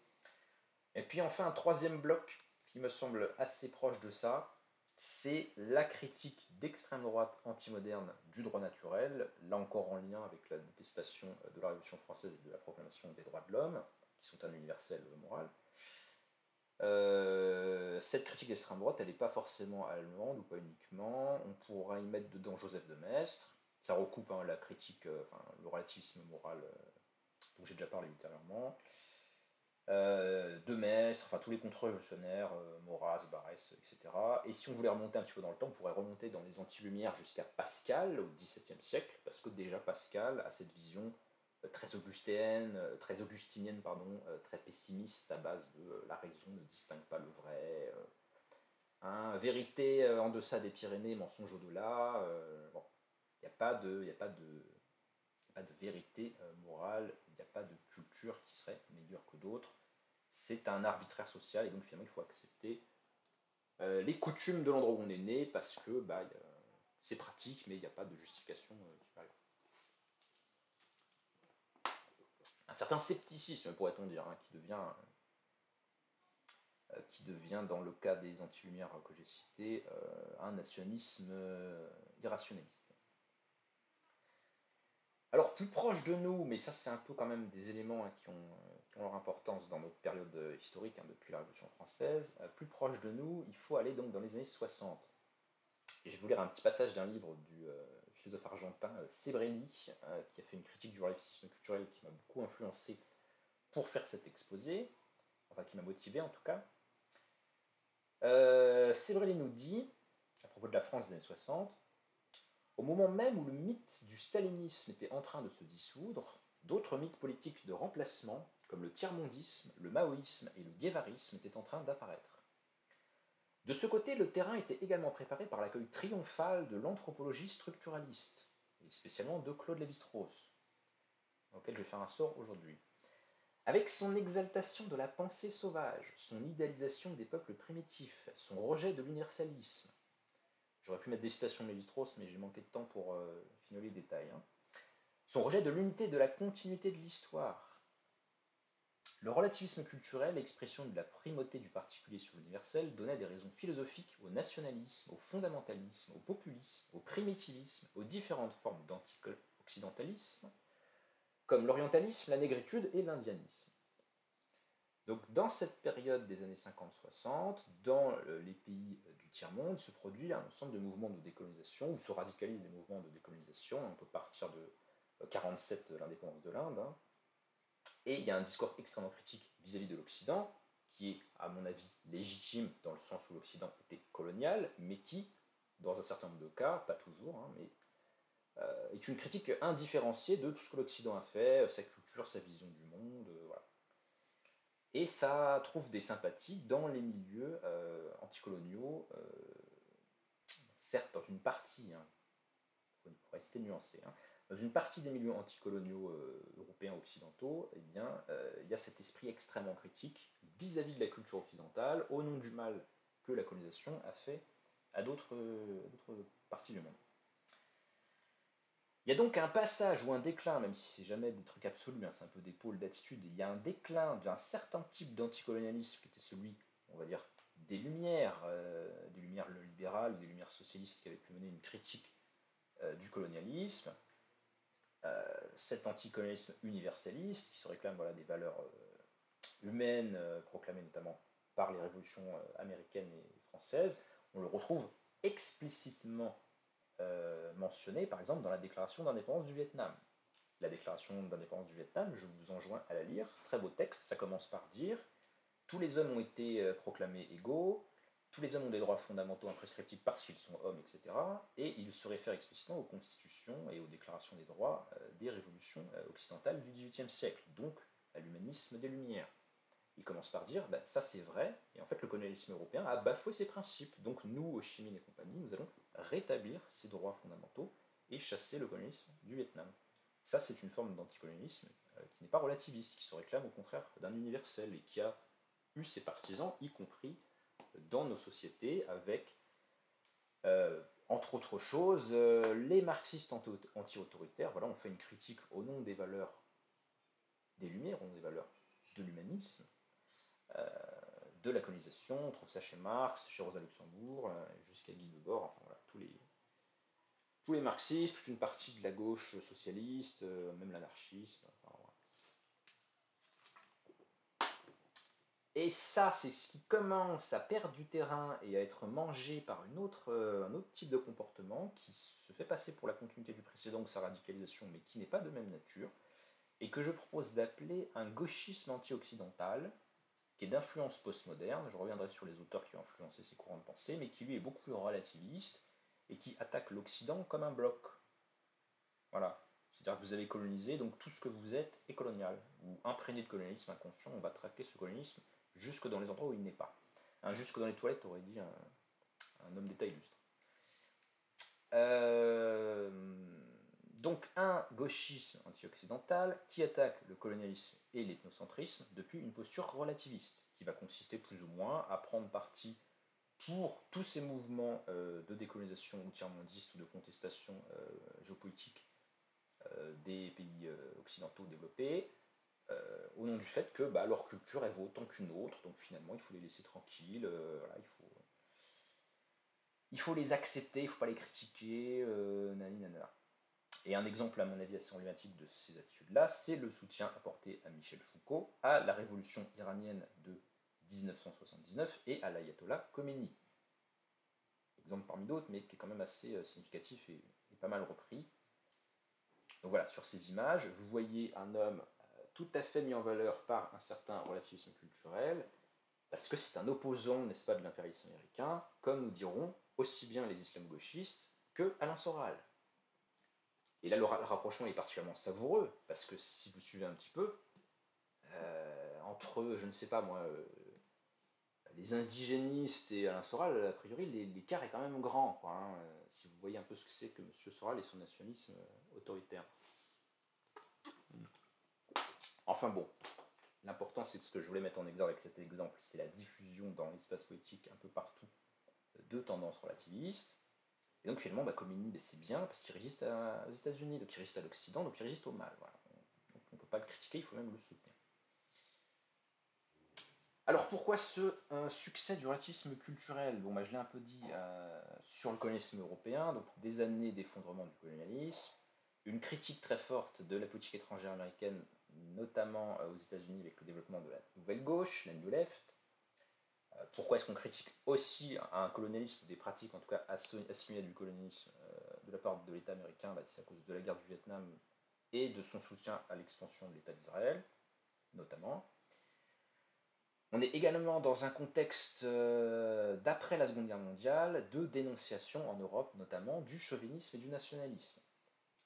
Et puis enfin, un troisième bloc qui me semble assez proche de ça, c'est la critique d'extrême droite antimoderne du droit naturel, là encore en lien avec la détestation de la Révolution française et de la proclamation des droits de l'homme, qui sont un universel moral. Cette critique d'extrême droite, elle n'est pas forcément allemande ou pas uniquement. On pourra y mettre dedans Joseph de Maistre. Ça recoupe la critique, le relativisme moral dont j'ai déjà parlé ultérieurement. De Maistre, enfin tous les contre-révolutionnaires, Maurras, Barrès, etc. Et si on voulait remonter un petit peu dans le temps, on pourrait remonter dans les anti-lumières jusqu'à Pascal au XVIIe siècle, parce que déjà Pascal a cette vision très augustinienne, très pessimiste à base de la raison ne distingue pas le vrai, vérité en deçà des Pyrénées, mensonge au-delà. Bon, il n'y a pas de, y a pas de, y a pas de vérité morale, il n'y a pas de culture qui serait meilleure que d'autres. C'est un arbitraire social et donc finalement il faut accepter les coutumes de l'endroit où on est né parce que c'est pratique mais il n'y a pas de justification supérieure. Un certain scepticisme pourrait-on dire, hein, qui devient dans le cas des anti-lumières que j'ai cités un nationalisme irrationnaliste. Alors plus proche de nous, mais ça c'est un peu quand même des éléments qui ont leur importance dans notre période historique, hein, depuis la Révolution française, plus proche de nous, il faut aller donc dans les années 60. Et je vais vous lire un petit passage d'un livre du philosophe argentin Sebrelli, qui a fait une critique du relativisme culturel qui m'a beaucoup influencé pour faire cet exposé, enfin qui m'a motivé en tout cas. Sebrelli nous dit, à propos de la France des années 60, au moment même où le mythe du stalinisme était en train de se dissoudre, d'autres mythes politiques de remplacement, comme le tiers-mondisme, le maoïsme et le guévarisme, étaient en train d'apparaître. De ce côté, le terrain était également préparé par l'accueil triomphal de l'anthropologie structuraliste, et spécialement de Claude Lévi-Strauss, auquel je vais faire un sort aujourd'hui. Avec son exaltation de la pensée sauvage, son idéalisation des peuples primitifs, son rejet de l'universalisme. J'aurais pu mettre des citations de Lévi-Strauss, mais j'ai manqué de temps pour finir les détails. Hein. Son rejet de l'unité, de la continuité de l'histoire. Le relativisme culturel, l'expression de la primauté du particulier sur l'universel, donnait des raisons philosophiques au nationalisme, au fondamentalisme, au populisme, au primitivisme, aux différentes formes d'anti-occidentalisme, comme l'orientalisme, la négritude et l'indianisme. Donc dans cette période des années 50-60, dans les pays du tiers-monde, se produit un ensemble de mouvements de décolonisation, où se radicalisent des mouvements de décolonisation. On peut partir de 1947, l'indépendance de l'Inde, hein. Et il y a un discours extrêmement critique vis-à-vis de l'Occident, qui est, à mon avis, légitime dans le sens où l'Occident était colonial, mais qui, dans un certain nombre de cas, pas toujours, hein, mais est une critique indifférenciée de tout ce que l'Occident a fait, sa culture, sa vision du monde, voilà. Et ça trouve des sympathies dans les milieux anticoloniaux, certes dans une partie, hein, faut rester nuancé. Hein. Dans une partie des milieux anticoloniaux européens occidentaux, eh bien, il y a cet esprit extrêmement critique vis-à-vis de la culture occidentale, au nom du mal que la colonisation a fait à d'autres parties du monde. Il y a donc un passage ou un déclin, même si c'est jamais des trucs absolus, hein, c'est un peu des pôles d'attitude, il y a un déclin d'un certain type d'anticolonialisme qui était celui, on va dire, des Lumières libérales, des Lumières socialistes qui avaient pu mener une critique du colonialisme, cet anticolonialisme universaliste qui se réclame des valeurs humaines proclamées notamment par les révolutions américaines et françaises, on le retrouve explicitement mentionné par exemple dans la déclaration d'indépendance du Vietnam. La déclaration d'indépendance du Vietnam, je vous enjoins à la lire, très beau texte, ça commence par dire « Tous les hommes ont été proclamés égaux, tous les hommes ont des droits fondamentaux imprescriptibles parce qu'ils sont hommes, etc. » Et il se réfère explicitement aux constitutions et aux déclarations des droits des révolutions occidentales du XVIIIe siècle, donc à l'humanisme des Lumières. Il commence par dire, ça c'est vrai, et en fait le colonialisme européen a bafoué ses principes, donc nous, Ho Chi Minh et compagnie, nous allons rétablir ces droits fondamentaux et chasser le colonialisme du Vietnam. Ça c'est une forme d'anticolonialisme qui n'est pas relativiste, qui se réclame au contraire d'un universel, et qui a eu ses partisans, y compris dans nos sociétés, avec, entre autres choses, les marxistes anti-autoritaires. Voilà, on fait une critique au nom des valeurs des Lumières, au nom des valeurs de l'humanisme, de la colonisation, on trouve ça chez Marx, chez Rosa Luxembourg, jusqu'à Guy Debord, enfin voilà, tous les marxistes, toute une partie de la gauche socialiste, même l'anarchisme, enfin, voilà. Et ça, c'est ce qui commence à perdre du terrain et à être mangé par un autre type de comportement qui se fait passer pour la continuité du précédent ou sa radicalisation, mais qui n'est pas de même nature, et que je propose d'appeler un gauchisme anti-occidental, qui est d'influence postmoderne, je reviendrai sur les auteurs qui ont influencé ces courants de pensée, mais qui lui est beaucoup plus relativiste, et qui attaque l'Occident comme un bloc. Voilà. C'est-à-dire que vous avez colonisé, donc tout ce que vous êtes est colonial, ou imprégné de colonialisme inconscient, on va traquer ce colonialisme jusque dans les endroits où il n'est pas. Hein, jusque dans les toilettes, aurait dit un homme d'État illustre. Donc un gauchisme anti-occidental qui attaque le colonialisme et l'ethnocentrisme depuis une posture relativiste, qui va consister plus ou moins à prendre parti pour tous ces mouvements de décolonisation ou tiers-mondistes ou de contestation géopolitique des pays occidentaux développés, au nom du fait que leur culture elle vaut autant qu'une autre, donc finalement il faut les laisser tranquilles, voilà, il faut les accepter, il ne faut pas les critiquer, nanana. Et un exemple, à mon avis, assez emblématique de ces attitudes-là, c'est le soutien apporté à Michel Foucault à la révolution iranienne de 1979 et à l'ayatollah Khomeini. Exemple parmi d'autres, mais qui est quand même assez significatif et pas mal repris. Donc voilà, sur ces images, vous voyez un homme tout à fait mis en valeur par un certain relativisme culturel, parce que c'est un opposant, n'est-ce pas, de l'impérialisme américain, comme nous diront aussi bien les islamo-gauchistes que Alain Soral. Et là, le rapprochement est particulièrement savoureux, parce que si vous suivez un petit peu, entre, je ne sais pas moi, les indigénistes et Alain Soral, a priori, l'écart est quand même grand, quoi, hein, si vous voyez un peu ce que c'est que M. Soral et son nationalisme autoritaire. Enfin bon, l'important, c'est que ce que je voulais mettre en exergue avec cet exemple, c'est la diffusion dans l'espace politique un peu partout de tendances relativistes. Et donc finalement, Khomeini, c'est bien parce qu'il résiste aux États-Unis, donc il résiste à l'Occident, donc il résiste au mal. Voilà. Donc on ne peut pas le critiquer, il faut même le soutenir. Alors pourquoi ce succès du relativisme culturel? Bon, je l'ai un peu dit sur le colonialisme européen, donc des années d'effondrement du colonialisme, une critique très forte de la politique étrangère américaine, notamment aux États-Unis avec le développement de la nouvelle gauche, la New Left. Pourquoi est-ce qu'on critique aussi un colonialisme, des pratiques en tout cas assimilées du colonialisme de la part de l'État américain? C'est à cause de la guerre du Vietnam et de son soutien à l'expansion de l'État d'Israël, notamment. On est également dans un contexte d'après la Seconde Guerre mondiale de dénonciation en Europe, notamment du chauvinisme et du nationalisme.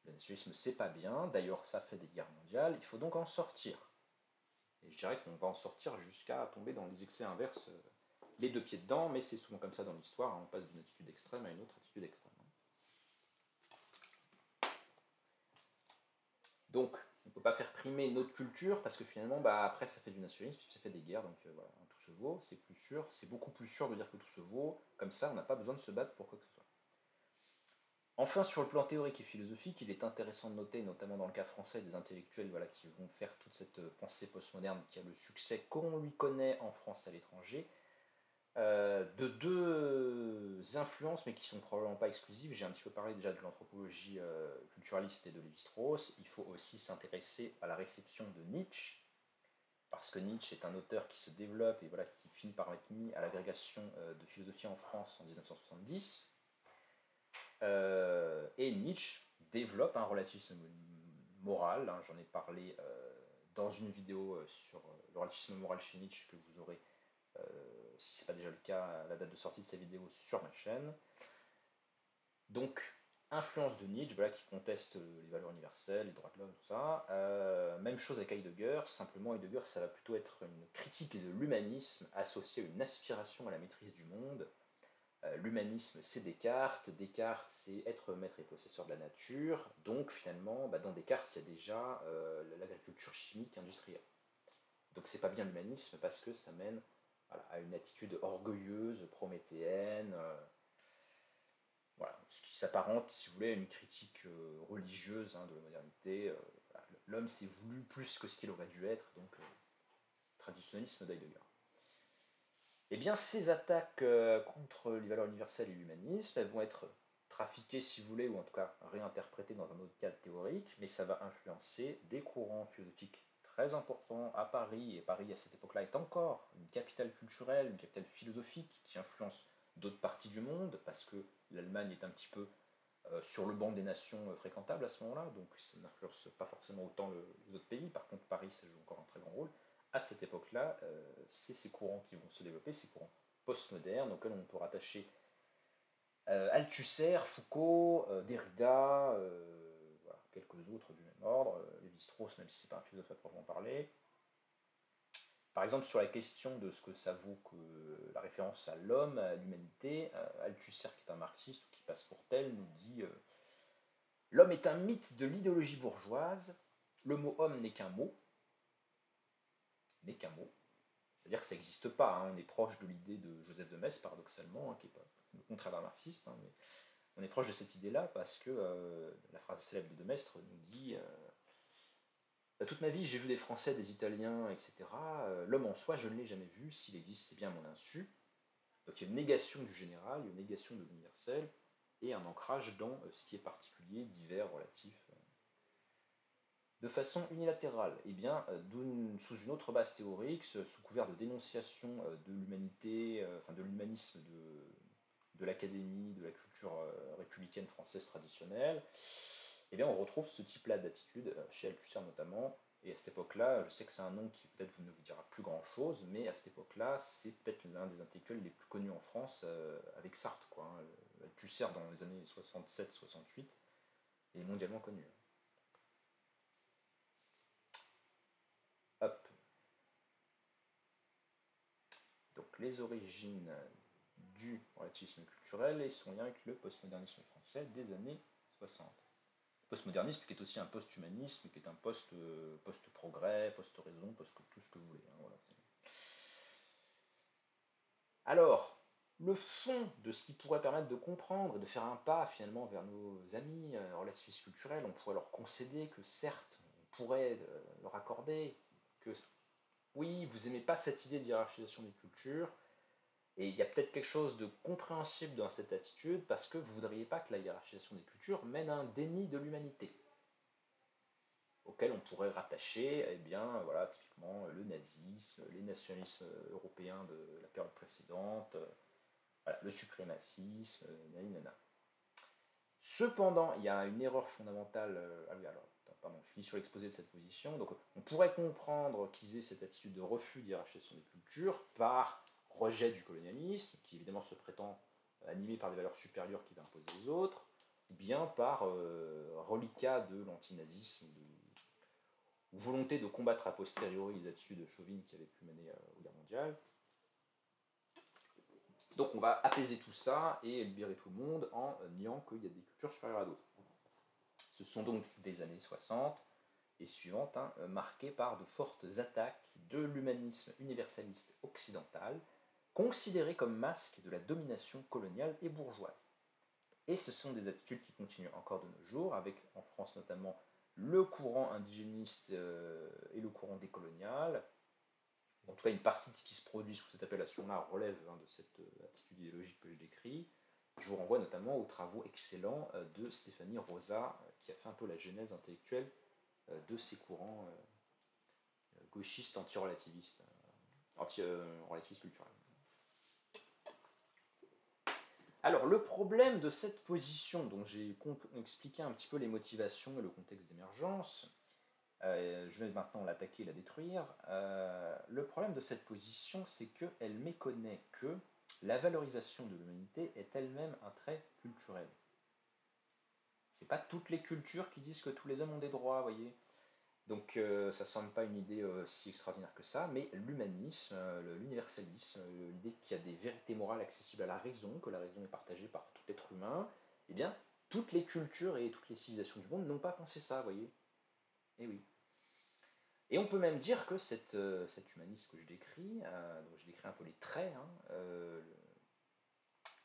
Le nationalisme, c'est pas bien, d'ailleurs ça fait des guerres mondiales, il faut donc en sortir. Et je dirais qu'on va en sortir jusqu'à tomber dans les excès inverses, les deux pieds dedans, mais c'est souvent comme ça dans l'histoire, hein, on passe d'une attitude extrême à une autre attitude extrême. Donc, on ne peut pas faire primer notre culture parce que finalement, bah, après, ça fait du nationalisme, ça fait des guerres, donc voilà, tout se vaut, c'est plus sûr, c'est beaucoup plus sûr de dire que tout se vaut, comme ça, on n'a pas besoin de se battre pour quoi que ce soit. Enfin, sur le plan théorique et philosophique, il est intéressant de noter, notamment dans le cas français, des intellectuels voilà, qui vont faire toute cette pensée postmoderne qui a le succès qu'on lui connaît en France et à l'étranger, de deux influences, mais qui sont probablement pas exclusives. J'ai un petit peu parlé déjà de l'anthropologie culturaliste et de Lévi-Strauss. Il faut aussi s'intéresser à la réception de Nietzsche, parce que Nietzsche est un auteur qui se développe et voilà, qui finit par être mis à l'agrégation de philosophie en France en 1970. Et Nietzsche développe un relativisme moral. Hein, j'en ai parlé dans une vidéo sur le relativisme moral chez Nietzsche que vous aurez, si ce n'est pas déjà le cas, à la date de sortie de ces vidéos sur ma chaîne. Donc, influence de Nietzsche, voilà, qui conteste les valeurs universelles, les droits de l'homme, tout ça. Même chose avec Heidegger, simplement Heidegger, ça va plutôt être une critique de l'humanisme associée à une aspiration à la maîtrise du monde. L'humanisme, c'est Descartes. Descartes, c'est être maître et possesseur de la nature. Donc, finalement, dans Descartes, il y a déjà l'agriculture chimique industrielle. Donc, c'est pas bien l'humanisme parce que ça mène à une attitude orgueilleuse, prométhéenne. Voilà, ce qui s'apparente, si vous voulez, à une critique religieuse de la modernité. Voilà, l'homme s'est voulu plus que ce qu'il aurait dû être, donc traditionnalisme d'Heidegger. Eh bien, ces attaques contre les valeurs universelles et l'humanisme, elles vont être trafiquées, si vous voulez, ou en tout cas réinterprétées dans un autre cadre théorique, mais ça va influencer des courants philosophiques très importants à Paris, et Paris à cette époque-là est encore une capitale culturelle, une capitale philosophique qui influence d'autres parties du monde, parce que l'Allemagne est un petit peu sur le banc des nations fréquentables à ce moment-là, donc ça n'influence pas forcément autant les autres pays. Par contre, Paris, ça joue encore un très grand rôle. À cette époque-là, c'est ces courants qui vont se développer, ces courants postmodernes auxquels on peut rattacher Althusser, Foucault, Derrida, voilà, quelques autres du même ordre, Lévi-Strauss, même si c'est pas un philosophe à proprement parler. Par exemple, sur la question de ce que ça vaut que la référence à l'homme, à l'humanité, Althusser, qui est un marxiste ou qui passe pour tel, nous dit l'homme est un mythe de l'idéologie bourgeoise, le mot homme n'est qu'un mot, c'est-à-dire que ça n'existe pas, hein. On est proche de l'idée de Joseph de Metz, paradoxalement, hein, qui n'est pas le contraire d'un marxiste, hein, mais on est proche de cette idée-là parce que la phrase célèbre de Demestre nous dit toute ma vie j'ai vu des Français, des Italiens, etc. L'homme en soi, je ne l'ai jamais vu, s'il existe, c'est bien mon insu. Donc il y a une négation du général, une négation de l'universel, et un ancrage dans ce qui est particulier, divers, relatif. De façon unilatérale, eh bien, sous une autre base théorique, sous couvert de dénonciation de l'humanité, enfin de l'humanisme de l'académie, de la culture républicaine française traditionnelle, eh bien, on retrouve ce type-là d'attitude, chez Althusser notamment, et à cette époque-là, je sais que c'est un nom qui peut-être ne vous dira plus grand-chose, mais à cette époque-là, c'est peut-être l'un des intellectuels les plus connus en France, avec Sartre, quoi. Hein. Althusser, dans les années 67-68, est mondialement connu. Hop. Donc les origines du relativisme culturel et son lien avec le postmodernisme français des années 60. Postmodernisme qui est aussi un post-humanisme, qui est un post-progrès, post-raison, tout ce que vous voulez. Hein, voilà. Alors, le fond de ce qui pourrait permettre de comprendre, de faire un pas finalement vers nos amis relativistes culturels, on pourrait leur concéder que certes, on pourrait leur accorder que oui, vous n'aimez pas cette idée de hiérarchisation des cultures, et il y a peut-être quelque chose de compréhensible dans cette attitude parce que vous ne voudriez pas que la hiérarchisation des cultures mène à un déni de l'humanité, auquel on pourrait rattacher, eh bien, voilà, typiquement le nazisme, les nationalismes européens de la période précédente, voilà, le suprémacisme, nanana. Cependant, il y a une erreur fondamentale. Ah oui, alors, pardon, je finis sur l'exposé de cette position. Donc, on pourrait comprendre qu'ils aient cette attitude de refus de hiérarchisation des cultures par rejet du colonialisme, qui évidemment se prétend animé par des valeurs supérieures qui va imposer aux autres, ou bien par reliquat de l'antinazisme, ou volonté de combattre a posteriori les attitudes chauvines qui avaient pu mener aux guerres mondiales. Donc on va apaiser tout ça et libérer tout le monde en niant qu'il y a des cultures supérieures à d'autres. Ce sont donc des années 60, et suivantes, marquées par de fortes attaques de l'humanisme universaliste occidental, considéré comme masque de la domination coloniale et bourgeoise. Et ce sont des attitudes qui continuent encore de nos jours, avec en France notamment le courant indigéniste et le courant décolonial. En tout cas, une partie de ce qui se produit sous cette appellation-là relève de cette attitude idéologique que je décris. Je vous renvoie notamment aux travaux excellents de Stéphanie Rosa, qui a fait un peu la genèse intellectuelle de ces courants gauchistes anti-relativistes, anti-relativistes culturels. Alors, le problème de cette position, dont j'ai expliqué un petit peu les motivations et le contexte d'émergence, je vais maintenant l'attaquer et la détruire. Le problème de cette position, c'est qu'elle méconnaît que la valorisation de l'humanité est elle-même un trait culturel. C'est pas toutes les cultures qui disent que tous les hommes ont des droits, vous voyez. Donc ça semble pas une idée si extraordinaire que ça, mais l'humanisme, l'universalisme, l'idée qu'il y a des vérités morales accessibles à la raison, que la raison est partagée par tout être humain, eh bien, toutes les cultures et toutes les civilisations du monde n'ont pas pensé ça, vous voyez. Eh oui. Et on peut même dire que cet humanisme que je décris, dont je décris un peu les traits,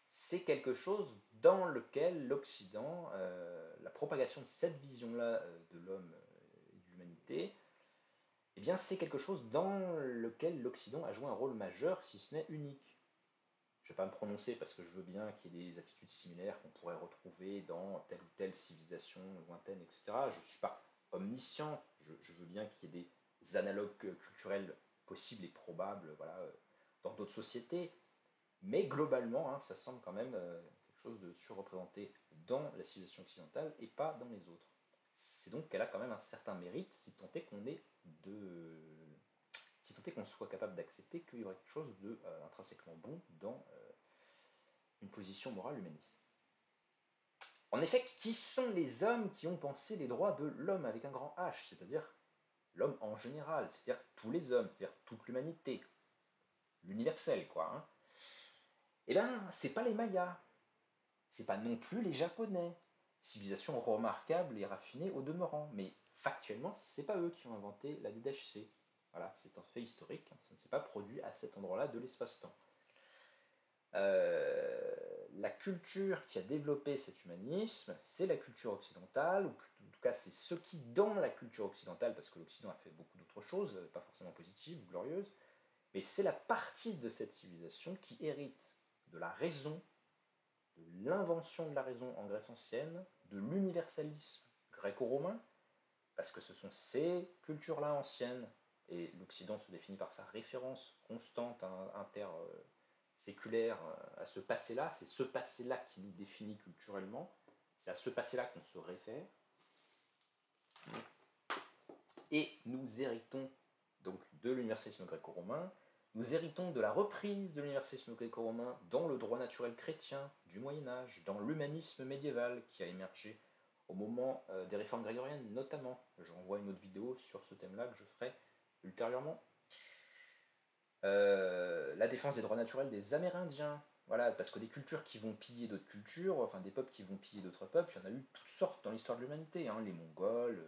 c'est quelque chose dans lequel l'Occident, la propagation de cette vision-là de l'homme et de l'humanité, eh bien c'est quelque chose dans lequel l'Occident a joué un rôle majeur, si ce n'est unique. Je ne vais pas me prononcer parce que je veux bien qu'il y ait des attitudes similaires qu'on pourrait retrouver dans telle ou telle civilisation lointaine, etc. Je ne suis pas omniscient, je veux bien qu'il y ait des analogues culturels possibles et probables dans d'autres sociétés, mais globalement, ça semble quand même quelque chose de surreprésenté dans la civilisation occidentale et pas dans les autres. C'est donc qu'elle a quand même un certain mérite, si tant est qu'on soit capable d'accepter qu'il y aurait quelque chose d'intrinsèquement bon dans une position morale humaniste. En effet, qui sont les hommes qui ont pensé les droits de l'homme avec un grand H, c'est-à-dire l'homme en général, c'est-à-dire tous les hommes, c'est-à-dire toute l'humanité, l'universel, quoi. Eh bien, c'est pas les Mayas, c'est pas non plus les Japonais, civilisation remarquable et raffinée au demeurant, mais factuellement, c'est pas eux qui ont inventé la DHC. Voilà, c'est un fait historique, ça ne s'est pas produit à cet endroit-là de l'espace-temps. La culture qui a développé cet humanisme, c'est la culture occidentale, ou en tout cas c'est ce qui, dans la culture occidentale, parce que l'Occident a fait beaucoup d'autres choses, pas forcément positives ou glorieuses, mais c'est la partie de cette civilisation qui hérite de la raison, de l'invention de la raison en Grèce ancienne, de l'universalisme gréco-romain, parce que ce sont ces cultures-là anciennes, et l'Occident se définit par sa référence constante, séculaire à ce passé-là, c'est ce passé-là qui nous définit culturellement, c'est à ce passé-là qu'on se réfère, et nous héritons donc de l'universalisme gréco-romain, nous héritons de la reprise de l'universalisme gréco-romain dans le droit naturel chrétien du Moyen-Âge, dans l'humanisme médiéval qui a émergé au moment des réformes grégoriennes notamment. Je renvoie une autre vidéo sur ce thème-là que je ferai ultérieurement. La défense des droits naturels des Amérindiens, voilà, parce que des cultures qui vont piller d'autres cultures, enfin des peuples qui vont piller d'autres peuples, il y en a eu toutes sortes dans l'histoire de l'humanité, les Mongols,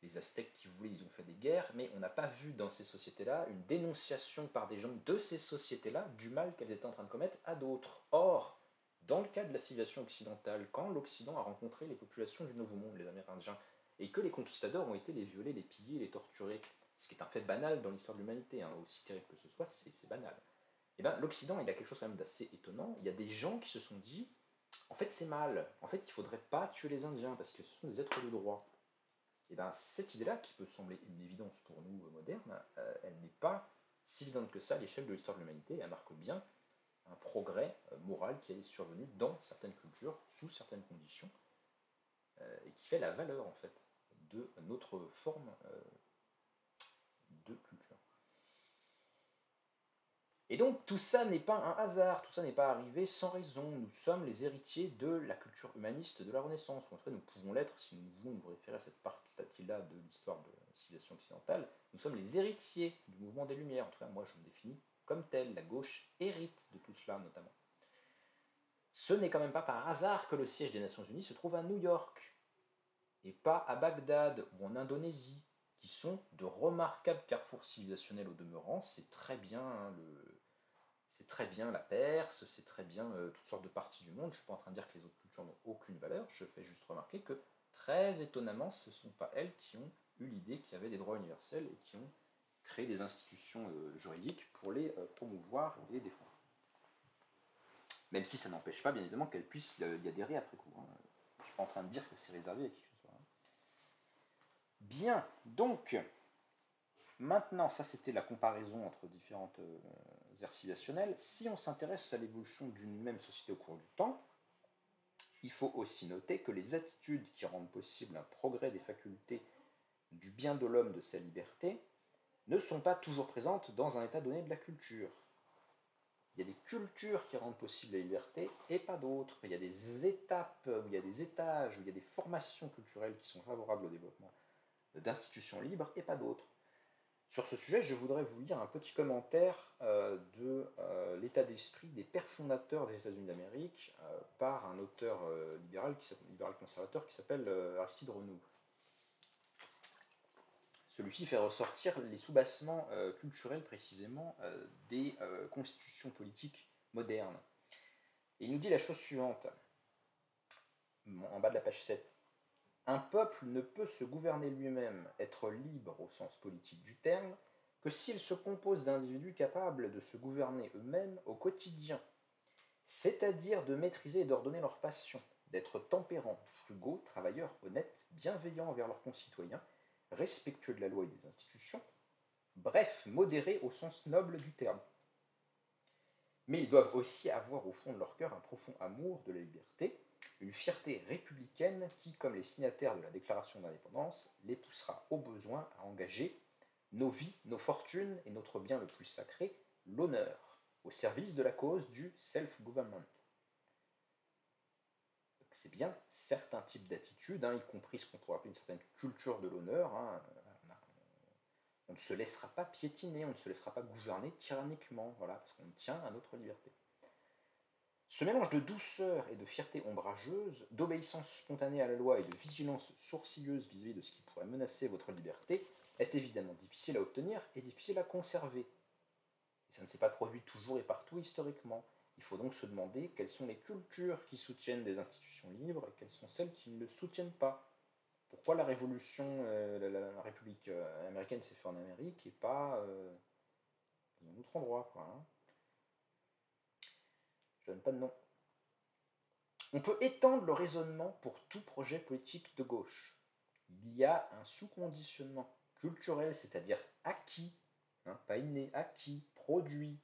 les Aztèques qui voulaient, ils ont fait des guerres, mais on n'a pas vu dans ces sociétés-là une dénonciation par des gens de ces sociétés-là du mal qu'elles étaient en train de commettre à d'autres. Or, dans le cas de la civilisation occidentale, quand l'Occident a rencontré les populations du Nouveau Monde, les Amérindiens, et que les conquistadors ont été les violer, les piller, les torturer, ce qui est un fait banal dans l'histoire de l'humanité, aussi terrible que ce soit, c'est banal. Et bien l'Occident, il a quelque chose quand même d'assez étonnant. Il y a des gens qui se sont dit, en fait c'est mal, en fait il ne faudrait pas tuer les Indiens, parce que ce sont des êtres de droit. Et bien cette idée-là, qui peut sembler une évidence pour nous modernes, elle n'est pas si évidente que ça à l'échelle de l'histoire de l'humanité, elle marque bien un progrès moral qui est survenu dans certaines cultures, sous certaines conditions, et qui fait la valeur en fait de notre forme de culture. Et donc tout ça n'est pas un hasard, tout ça n'est pas arrivé sans raison. Nous sommes les héritiers de la culture humaniste de la Renaissance, ou en tout cas nous pouvons l'être si nous voulons nous référer à cette partie-là de l'histoire de la civilisation occidentale. Nous sommes les héritiers du mouvement des Lumières, en tout cas moi je me définis comme tel, la gauche hérite de tout cela notamment. Ce n'est quand même pas par hasard que le siège des Nations Unies se trouve à New York. et pas à Bagdad ou en Indonésie, qui sont de remarquables carrefours civilisationnels au demeurant. C'est très bien c'est très bien la Perse, c'est très bien toutes sortes de parties du monde. Je ne suis pas en train de dire que les autres cultures n'ont aucune valeur, je fais juste remarquer que, très étonnamment, ce ne sont pas elles qui ont eu l'idée qu'il y avait des droits universels et qui ont créé des institutions juridiques pour les promouvoir et les défendre. Même si ça n'empêche pas, bien évidemment, qu'elles puissent y adhérer après coup. Hein. Je ne suis pas en train de dire que c'est réservé à qui que ce soit. Bien, donc, maintenant, ça c'était la comparaison entre différentes aires civilisationnelles. Si on s'intéresse à l'évolution d'une même société au cours du temps, il faut aussi noter que les attitudes qui rendent possible un progrès des facultés du bien de l'homme, de sa liberté, ne sont pas toujours présentes dans un état donné de la culture. Il y a des cultures qui rendent possible la liberté et pas d'autres. Il y a des étapes, il y a des étages, il y a des formations culturelles qui sont favorables au développement d'institutions libres et pas d'autres. Sur ce sujet, je voudrais vous lire un petit commentaire de l'état d'esprit des pères fondateurs des États-Unis d'Amérique par un auteur libéral conservateur qui s'appelle Aristide Renouf. Celui-ci fait ressortir les soubassements culturels précisément des constitutions politiques modernes. Et il nous dit la chose suivante, en bas de la page 7. Un peuple ne peut se gouverner lui-même, être libre au sens politique du terme, que s'il se compose d'individus capables de se gouverner eux-mêmes au quotidien, c'est-à-dire de maîtriser et d'ordonner leurs passions, d'être tempérants, frugaux, travailleurs, honnêtes, bienveillants envers leurs concitoyens, respectueux de la loi et des institutions, bref, modérés au sens noble du terme. Mais ils doivent aussi avoir au fond de leur cœur un profond amour de la liberté, une fierté républicaine qui, comme les signataires de la Déclaration d'indépendance, les poussera au besoin à engager nos vies, nos fortunes et notre bien le plus sacré, l'honneur, au service de la cause du self-government. C'est bien certains types d'attitudes, y compris ce qu'on pourrait appeler une certaine culture de l'honneur. On ne se laissera pas piétiner, on ne se laissera pas gouverner tyranniquement, voilà, parce qu'on tient à notre liberté. Ce mélange de douceur et de fierté ombrageuse, d'obéissance spontanée à la loi et de vigilance sourcilleuse vis-à-vis de ce qui pourrait menacer votre liberté est évidemment difficile à obtenir et difficile à conserver. Et ça ne s'est pas produit toujours et partout historiquement. Il faut donc se demander quelles sont les cultures qui soutiennent des institutions libres et quelles sont celles qui ne le soutiennent pas. Pourquoi la révolution, la République américaine s'est faite en Amérique et pas dans un autre endroit, quoi. Je donne pas de nom. On peut étendre le raisonnement pour tout projet politique de gauche. Il y a un sous-conditionnement culturel, c'est-à-dire acquis, pas inné, acquis, produit,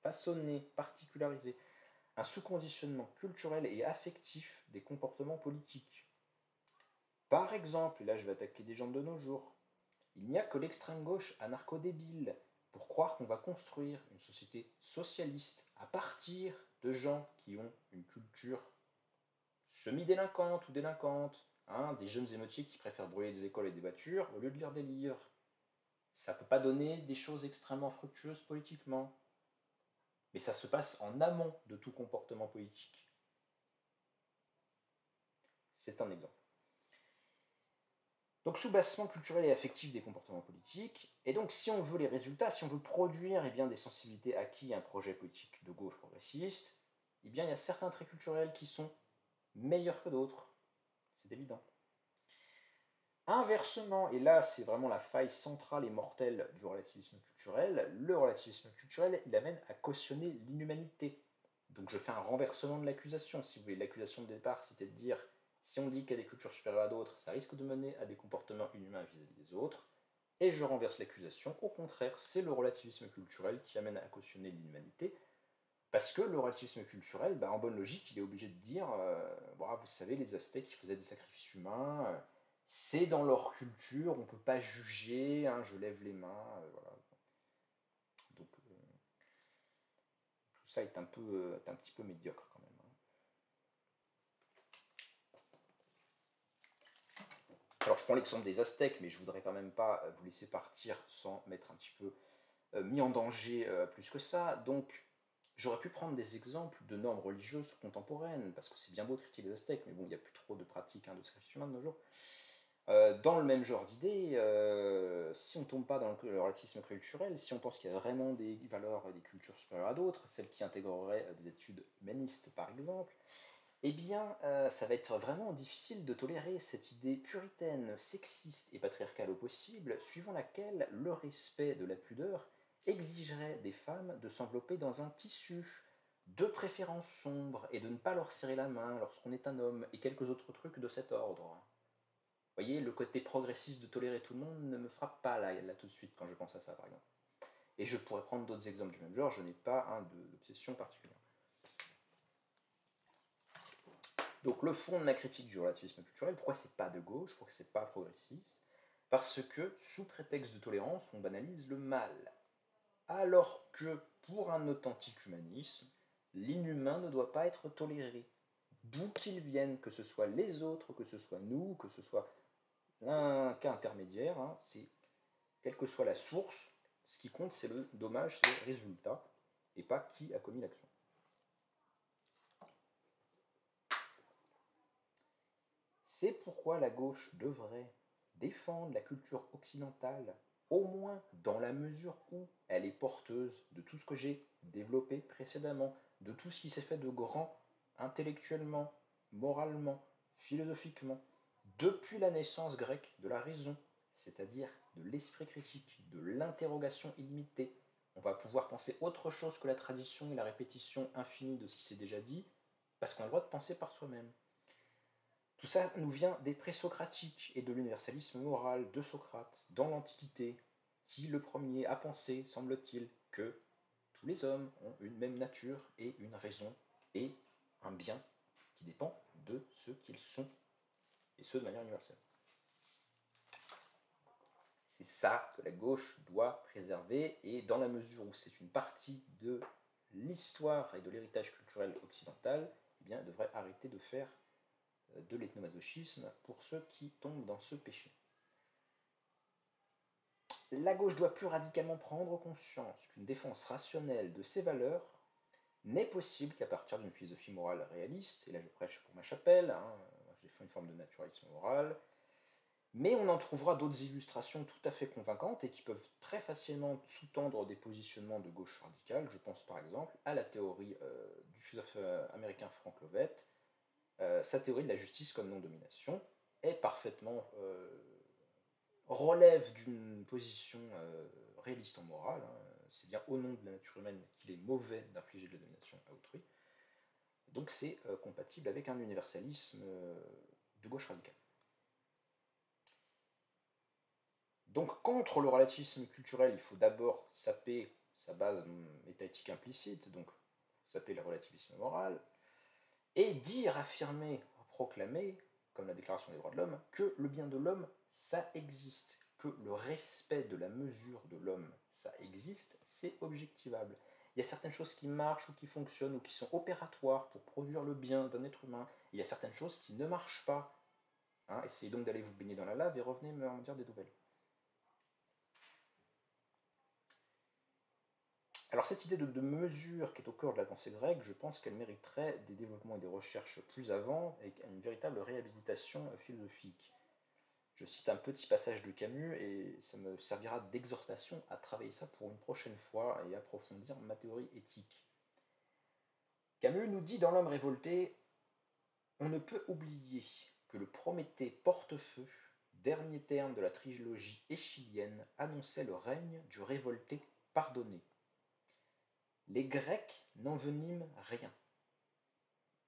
façonné, particularisé. Un sous-conditionnement culturel et affectif des comportements politiques. Par exemple, et là je vais attaquer des gens de nos jours, il n'y a que l'extrême gauche anarcho-débile pour croire qu'on va construire une société socialiste à partir de gens qui ont une culture semi-délinquante ou délinquante, des jeunes émeutiers qui préfèrent brûler des écoles et des voitures au lieu de lire des livres. Ça ne peut pas donner des choses extrêmement fructueuses politiquement. Mais ça se passe en amont de tout comportement politique. C'est un exemple. Donc soubassement culturel et affectif des comportements politiques, et donc si on veut les résultats, si on veut produire des sensibilités acquises à un projet politique de gauche progressiste, il y a certains traits culturels qui sont meilleurs que d'autres, c'est évident. Inversement, et là c'est vraiment la faille centrale et mortelle du relativisme culturel, le relativisme culturel il amène à cautionner l'inhumanité. Donc je fais un renversement de l'accusation, si vous voulez, l'accusation de départ c'était de dire si on dit qu'il y a des cultures supérieures à d'autres, ça risque de mener à des comportements inhumains vis-à-vis des autres, et je renverse l'accusation, au contraire c'est le relativisme culturel qui amène à cautionner l'inhumanité, parce que le relativisme culturel, en bonne logique, il est obligé de dire, vous savez, les Aztèques qui faisaient des sacrifices humains, c'est dans leur culture, on ne peut pas juger, je lève les mains, voilà. Donc tout ça est un petit peu médiocre quand même. Alors je prends l'exemple des Aztèques, mais je voudrais quand même pas vous laisser partir sans m'être un petit peu mis en danger plus que ça. Donc j'aurais pu prendre des exemples de normes religieuses contemporaines, parce que c'est bien beau de critiquer les Aztèques, mais bon, il n'y a plus trop de pratiques de sacrifice humain de nos jours. Dans le même genre d'idée, si on ne tombe pas dans le relativisme culturel, si on pense qu'il y a vraiment des valeurs et des cultures supérieures à d'autres, celles qui intégreraient des études humanistes par exemple, eh bien, ça va être vraiment difficile de tolérer cette idée puritaine, sexiste et patriarcale au possible, suivant laquelle le respect de la pudeur exigerait des femmes de s'envelopper dans un tissu, de préférence sombre, et de ne pas leur serrer la main lorsqu'on est un homme, et quelques autres trucs de cet ordre. Vous voyez, le côté progressiste de tolérer tout le monde ne me frappe pas là tout de suite quand je pense à ça, par exemple. Et je pourrais prendre d'autres exemples du même genre, je n'ai pas d'obsession particulière. Donc le fond de ma critique du relativisme culturel, pourquoi c'est pas de gauche, pourquoi c'est pas progressiste? Parce que, sous prétexte de tolérance, on banalise le mal. Alors que, pour un authentique humanisme, l'inhumain ne doit pas être toléré. D'où qu'il vienne, que ce soit les autres, que ce soit nous, que ce soit un cas intermédiaire, hein, c'est quelle que soit la source, ce qui compte c'est le dommage, c'est le résultat, et pas qui a commis l'action. C'est pourquoi la gauche devrait défendre la culture occidentale, au moins dans la mesure où elle est porteuse de tout ce que j'ai développé précédemment, de tout ce qui s'est fait de grand intellectuellement, moralement, philosophiquement, depuis la naissance grecque de la raison, c'est-à-dire de l'esprit critique, de l'interrogation illimitée. On va pouvoir penser autre chose que la tradition et la répétition infinie de ce qui s'est déjà dit, parce qu'on a le droit de penser par soi-même. Tout ça nous vient des présocratiques et de l'universalisme moral de Socrate dans l'Antiquité, qui le premier a pensé, semble-t-il, que tous les hommes ont une même nature et une raison et un bien qui dépend de ce qu'ils sont, et ce de manière universelle. C'est ça que la gauche doit préserver, et dans la mesure où c'est une partie de l'histoire et de l'héritage culturel occidental, eh bien, elle devrait arrêter de faire de l'ethnomasochisme pour ceux qui tombent dans ce péché. La gauche doit plus radicalement prendre conscience qu'une défense rationnelle de ses valeurs n'est possible qu'à partir d'une philosophie morale réaliste, et là je prêche pour ma chapelle, hein, j'ai fait une forme de naturalisme moral, mais on en trouvera d'autres illustrations tout à fait convaincantes et qui peuvent très facilement sous-tendre des positionnements de gauche radicale. Je pense par exemple à la théorie du philosophe américain Frank Lovett. Sa théorie de la justice comme non-domination est parfaitement relève d'une position réaliste en morale. Hein. C'est bien au nom de la nature humaine qu'il est mauvais d'infliger de la domination à autrui. Donc c'est compatible avec un universalisme de gauche radicale. Donc contre le relativisme culturel, il faut d'abord saper sa base métaéthique implicite, donc saper le relativisme moral, et dire, affirmer, proclamer, comme la Déclaration des droits de l'homme, que le bien de l'homme, ça existe, que le respect de la mesure de l'homme, ça existe, c'est objectivable. Il y a certaines choses qui marchent ou qui fonctionnent ou qui sont opératoires pour produire le bien d'un être humain. Il y a certaines choses qui ne marchent pas. Hein, essayez donc d'aller vous baigner dans la lave et revenez me dire des nouvelles. Alors cette idée de mesure qui est au cœur de la pensée grecque, je pense qu'elle mériterait des développements et des recherches plus avant et une véritable réhabilitation philosophique. Je cite un petit passage de Camus et ça me servira d'exhortation à travailler ça pour une prochaine fois et approfondir ma théorie éthique. Camus nous dit dans L'homme révolté, on ne peut oublier que le Prométhée porte-feu, dernier terme de la trilogie échyllienne, annonçait le règne du révolté pardonné. Les Grecs n'enveniment rien.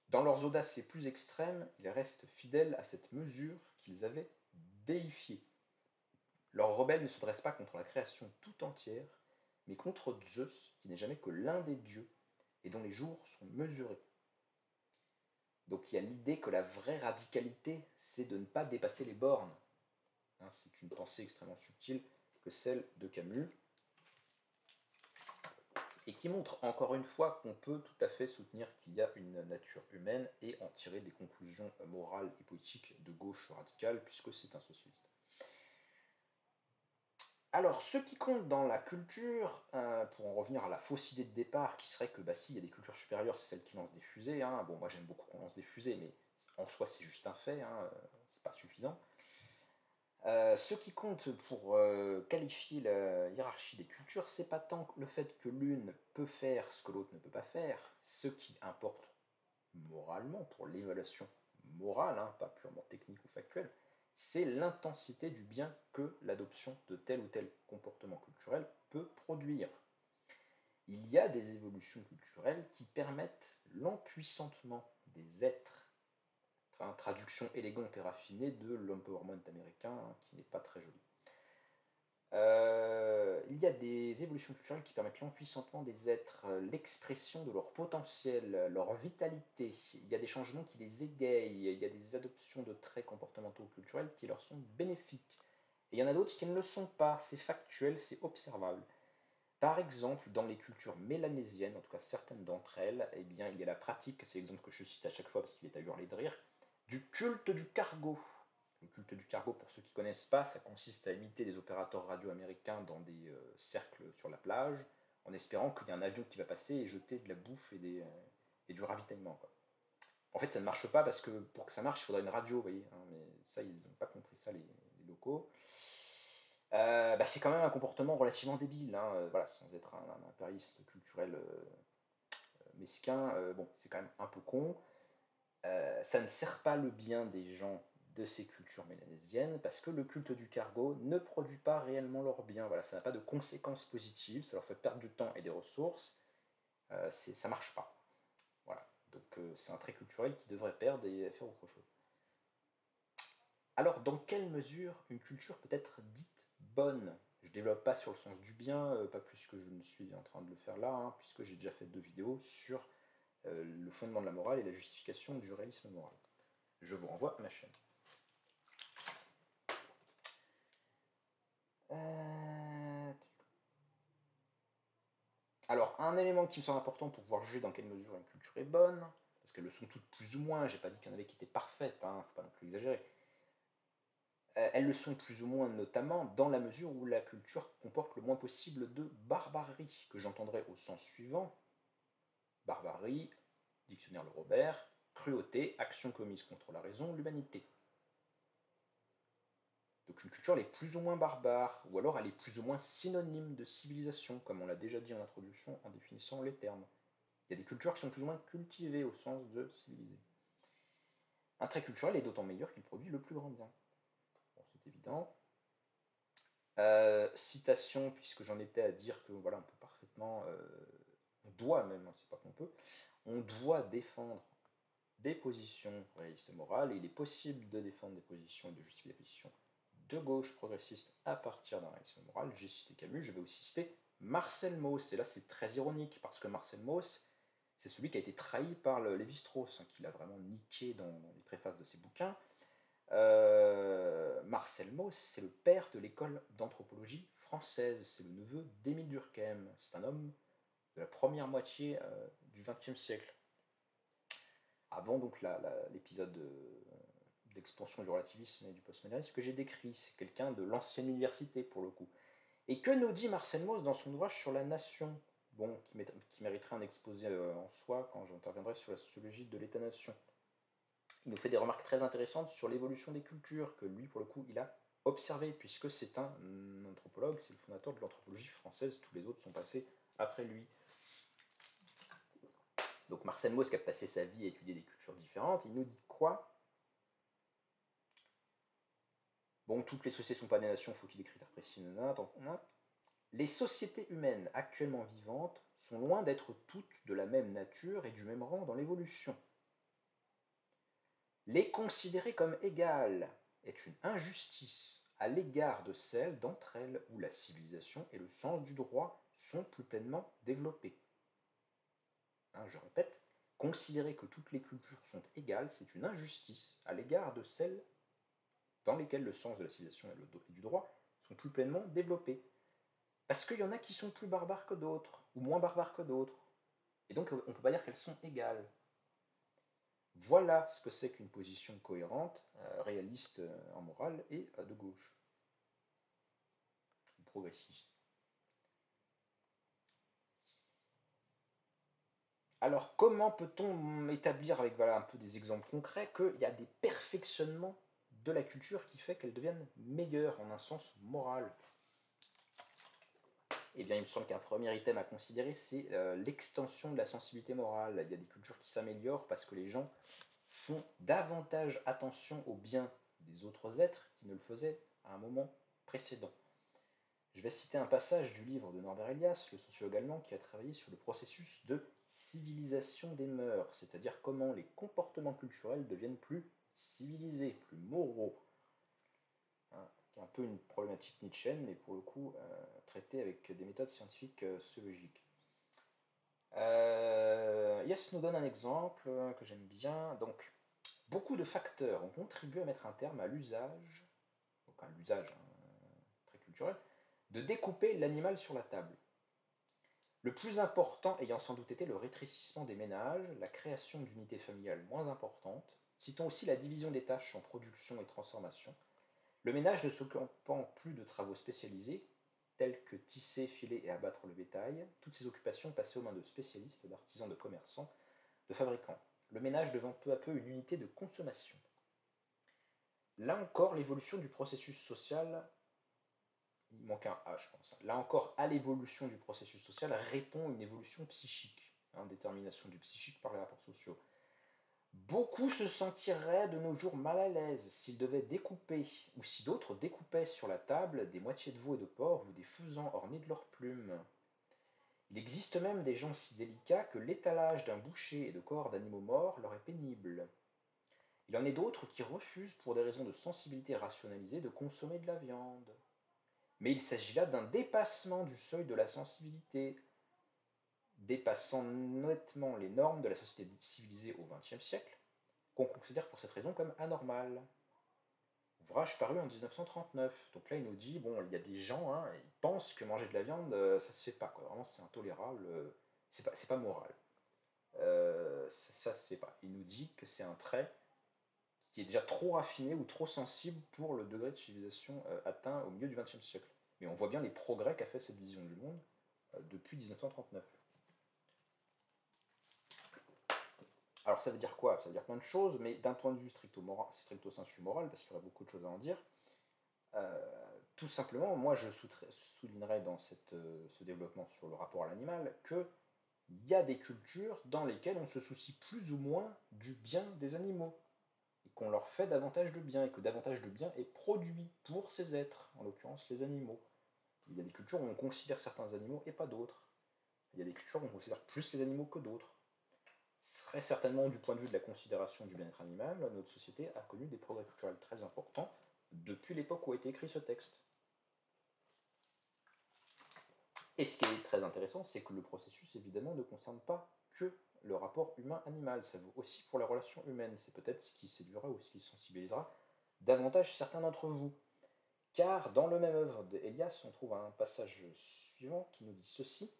Dans leurs audaces les plus extrêmes, ils restent fidèles à cette mesure qu'ils avaient déifiée. Leur rebelle ne se dresse pas contre la création tout entière, mais contre Zeus, qui n'est jamais que l'un des dieux, et dont les jours sont mesurés. Donc il y a l'idée que la vraie radicalité, c'est de ne pas dépasser les bornes. Hein, c'est une pensée extrêmement subtile que celle de Camus, et qui montre encore une fois qu'on peut tout à fait soutenir qu'il y a une nature humaine et en tirer des conclusions morales et politiques de gauche radicale, puisque c'est un socialiste. Alors, ce qui compte dans la culture, pour en revenir à la fausse idée de départ, qui serait que si, il y a des cultures supérieures, c'est celles qui lancent des fusées. Hein. Bon, moi j'aime beaucoup qu'on lance des fusées, mais en soi c'est juste un fait, hein, c'est pas suffisant. Ce qui compte pour qualifier la hiérarchie des cultures, c'est pas tant le fait que l'une peut faire ce que l'autre ne peut pas faire, ce qui importe moralement, pour l'évaluation morale, hein, pas purement technique ou factuelle, c'est l'intensité du bien que l'adoption de tel ou tel comportement culturel peut produire. Il y a des évolutions culturelles qui permettent l'empuissantement des êtres. Traduction élégante et raffinée de l'empowerment américain, hein, qui n'est pas très joli. Il y a des évolutions culturelles qui permettent l'empuissantement des êtres, l'expression de leur potentiel, leur vitalité. Il y a des changements qui les égayent, il y a des adoptions de traits comportementaux ou culturels qui leur sont bénéfiques. Et il y en a d'autres qui ne le sont pas, c'est factuel, c'est observable. Par exemple, dans les cultures mélanésiennes, en tout cas certaines d'entre elles, eh bien, il y a la pratique, c'est l'exemple que je cite à chaque fois parce qu'il est à hurler de rire, du culte du cargo. Le culte du cargo, pour ceux qui ne connaissent pas, ça consiste à imiter des opérateurs radio américains dans des cercles sur la plage, en espérant qu'il y a un avion qui va passer et jeter de la bouffe et du ravitaillement, quoi. En fait, ça ne marche pas parce que pour que ça marche, il faudrait une radio, vous voyez, hein, mais ça, ils n'ont pas compris ça, les locaux. C'est quand même un comportement relativement débile, hein, voilà, sans être un impérialiste culturel mexicain, bon, c'est quand même un peu con. Ça ne sert pas le bien des gens de ces cultures mélanésiennes parce que le culte du cargo ne produit pas réellement leur bien. Voilà, ça n'a pas de conséquences positives, ça leur fait perdre du temps et des ressources. Ça marche pas. Voilà. Donc c'est un trait culturel qui devrait perdre et faire autre chose. Alors, dans quelle mesure une culture peut être dite bonne? Je ne développe pas sur le sens du bien, pas plus que je ne suis en train de le faire là, hein, puisque j'ai déjà fait 2 vidéos sur le fondement de la morale et la justification du réalisme moral. Je vous renvoie à ma chaîne. Alors, un élément qui me semble important pour pouvoir juger dans quelle mesure une culture est bonne, parce qu'elles le sont toutes plus ou moins, j'ai pas dit qu'il y en avait qui étaient parfaites, hein, faut pas non plus exagérer. Elles le sont plus ou moins notamment dans la mesure où la culture comporte le moins possible de barbarie, que j'entendrai au sens suivant. Barbarie, dictionnaire Le Robert, cruauté, action commise contre la raison, l'humanité. Donc une culture elle est plus ou moins barbare, ou alors elle est plus ou moins synonyme de civilisation, comme on l'a déjà dit en introduction en définissant les termes. Il y a des cultures qui sont plus ou moins cultivées au sens de civilisé. Un trait culturel est d'autant meilleur qu'il produit le plus grand bien. Bon, c'est évident. Citation, puisque j'en étais à dire que voilà, on peut parfaitement, on doit même, hein, c'est pas qu'on peut, on doit défendre des positions réalistes et morales, et il est possible de défendre des positions et de justifier des positions de gauche progressiste à partir d'un réalisme moral. J'ai cité Camus, je vais aussi citer Marcel Mauss, et là c'est très ironique, parce que Marcel Mauss, c'est celui qui a été trahi par le Lévi-Strauss, hein, qui l'a vraiment niqué dans les préfaces de ses bouquins. Marcel Mauss, c'est le père de l'école d'anthropologie française, c'est le neveu d'Émile Durkheim, c'est un homme de la première moitié du XXe siècle. Avant donc l'épisode d'expansion du relativisme et du postmodernisme que j'ai décrit, c'est quelqu'un de l'ancienne université pour le coup. Et que nous dit Marcel Mauss dans son ouvrage sur la nation, bon, qui mériterait un exposé en soi quand j'interviendrai sur la sociologie de l'État-nation. Il nous fait des remarques très intéressantes sur l'évolution des cultures, que lui, pour le coup, il a observé, puisque c'est un anthropologue, c'est le fondateur de l'anthropologie française, tous les autres sont passés après lui. Donc Marcel Mauss, qui a passé sa vie à étudier des cultures différentes, il nous dit quoi? Bon, toutes les sociétés ne sont pas des nations, il faut qu'il y ait des critères précis. Les sociétés humaines actuellement vivantes sont loin d'être toutes de la même nature et du même rang dans l'évolution. Les considérer comme égales est une injustice à l'égard de celles d'entre elles où la civilisation et le sens du droit sont plus pleinement développés. Hein, je répète, considérer que toutes les cultures sont égales, c'est une injustice à l'égard de celles dans lesquelles le sens de la civilisation et du droit sont plus pleinement développés. Parce qu'il y en a qui sont plus barbares que d'autres, ou moins barbares que d'autres. Et donc on ne peut pas dire qu'elles sont égales. Voilà ce que c'est qu'une position cohérente, réaliste en morale et de gauche, progressiste. Alors comment peut-on établir avec un peu des exemples concrets qu'il y a des perfectionnements de la culture qui fait qu'elles deviennent meilleures en un sens moral? Eh bien, il me semble qu'un premier item à considérer, c'est l'extension de la sensibilité morale. Il y a des cultures qui s'améliorent parce que les gens font davantage attention au bien des autres êtres qui ne le faisaient à un moment précédent. Je vais citer un passage du livre de Norbert Elias, le sociologue allemand, qui a travaillé sur le processus de civilisation des mœurs, c'est-à-dire comment les comportements culturels deviennent plus civilisés, plus moraux. Hein, qui est un peu une problématique nietzschéenne, mais pour le coup traitée avec des méthodes scientifiques sociologiques. Yes nous donne un exemple que j'aime bien. Donc, beaucoup de facteurs ont contribué à mettre un terme à l'usage, donc à l'usage très culturel, de découper l'animal sur la table. Le plus important ayant sans doute été le rétrécissement des ménages, la création d'unités familiales moins importantes, citons aussi la division des tâches en production et transformation, le ménage ne s'occupant plus de travaux spécialisés, tels que tisser, filer et abattre le bétail, toutes ces occupations passaient aux mains de spécialistes, d'artisans, de commerçants, de fabricants. Le ménage devint peu à peu une unité de consommation. Là encore, l'évolution du processus social, il manque un A je pense, là encore, à l'évolution du processus social répond une évolution psychique, détermination du psychique par les rapports sociaux. Beaucoup se sentiraient de nos jours mal à l'aise s'ils devaient découper, ou si d'autres découpaient sur la table des moitiés de veau et de porc ou des faisans ornés de leurs plumes. Il existe même des gens si délicats que l'étalage d'un boucher et de corps d'animaux morts leur est pénible. Il en est d'autres qui refusent, pour des raisons de sensibilité rationalisée, de consommer de la viande. Mais il s'agit là d'un dépassement du seuil de la sensibilité, dépassant nettement les normes de la société civilisée au XXe siècle, qu'on considère pour cette raison comme anormal. Ouvrage paru en 1939. Donc là, il nous dit, bon, il y a des gens, ils pensent que manger de la viande, ça se fait pas, quoi. Vraiment, c'est intolérable, c'est pas moral. Ça se fait pas. Il nous dit que c'est un trait qui est déjà trop raffiné ou trop sensible pour le degré de civilisation atteint au milieu du XXe siècle. Mais on voit bien les progrès qu'a fait cette vision du monde depuis 1939. Alors ça veut dire quoi? Ça veut dire plein de choses, mais d'un point de vue stricto sensu moral, parce qu'il y aurait beaucoup de choses à en dire, tout simplement, moi je soulignerais dans ce développement sur le rapport à l'animal qu'il y a des cultures dans lesquelles on se soucie plus ou moins du bien des animaux, et qu'on leur fait davantage de bien, et que davantage de bien est produit pour ces êtres, en l'occurrence les animaux. Il y a des cultures où on considère certains animaux et pas d'autres. Il y a des cultures où on considère plus les animaux que d'autres. Très certainement, du point de vue de la considération du bien-être animal, notre société a connu des progrès culturels très importants depuis l'époque où a été écrit ce texte. Et ce qui est très intéressant, c'est que le processus, évidemment, ne concerne pas que le rapport humain-animal. Ça vaut aussi pour les relations humaines. C'est peut-être ce qui séduira ou ce qui sensibilisera davantage certains d'entre vous. Car dans le même œuvre d'Elias, on trouve un passage suivant qui nous dit ceci.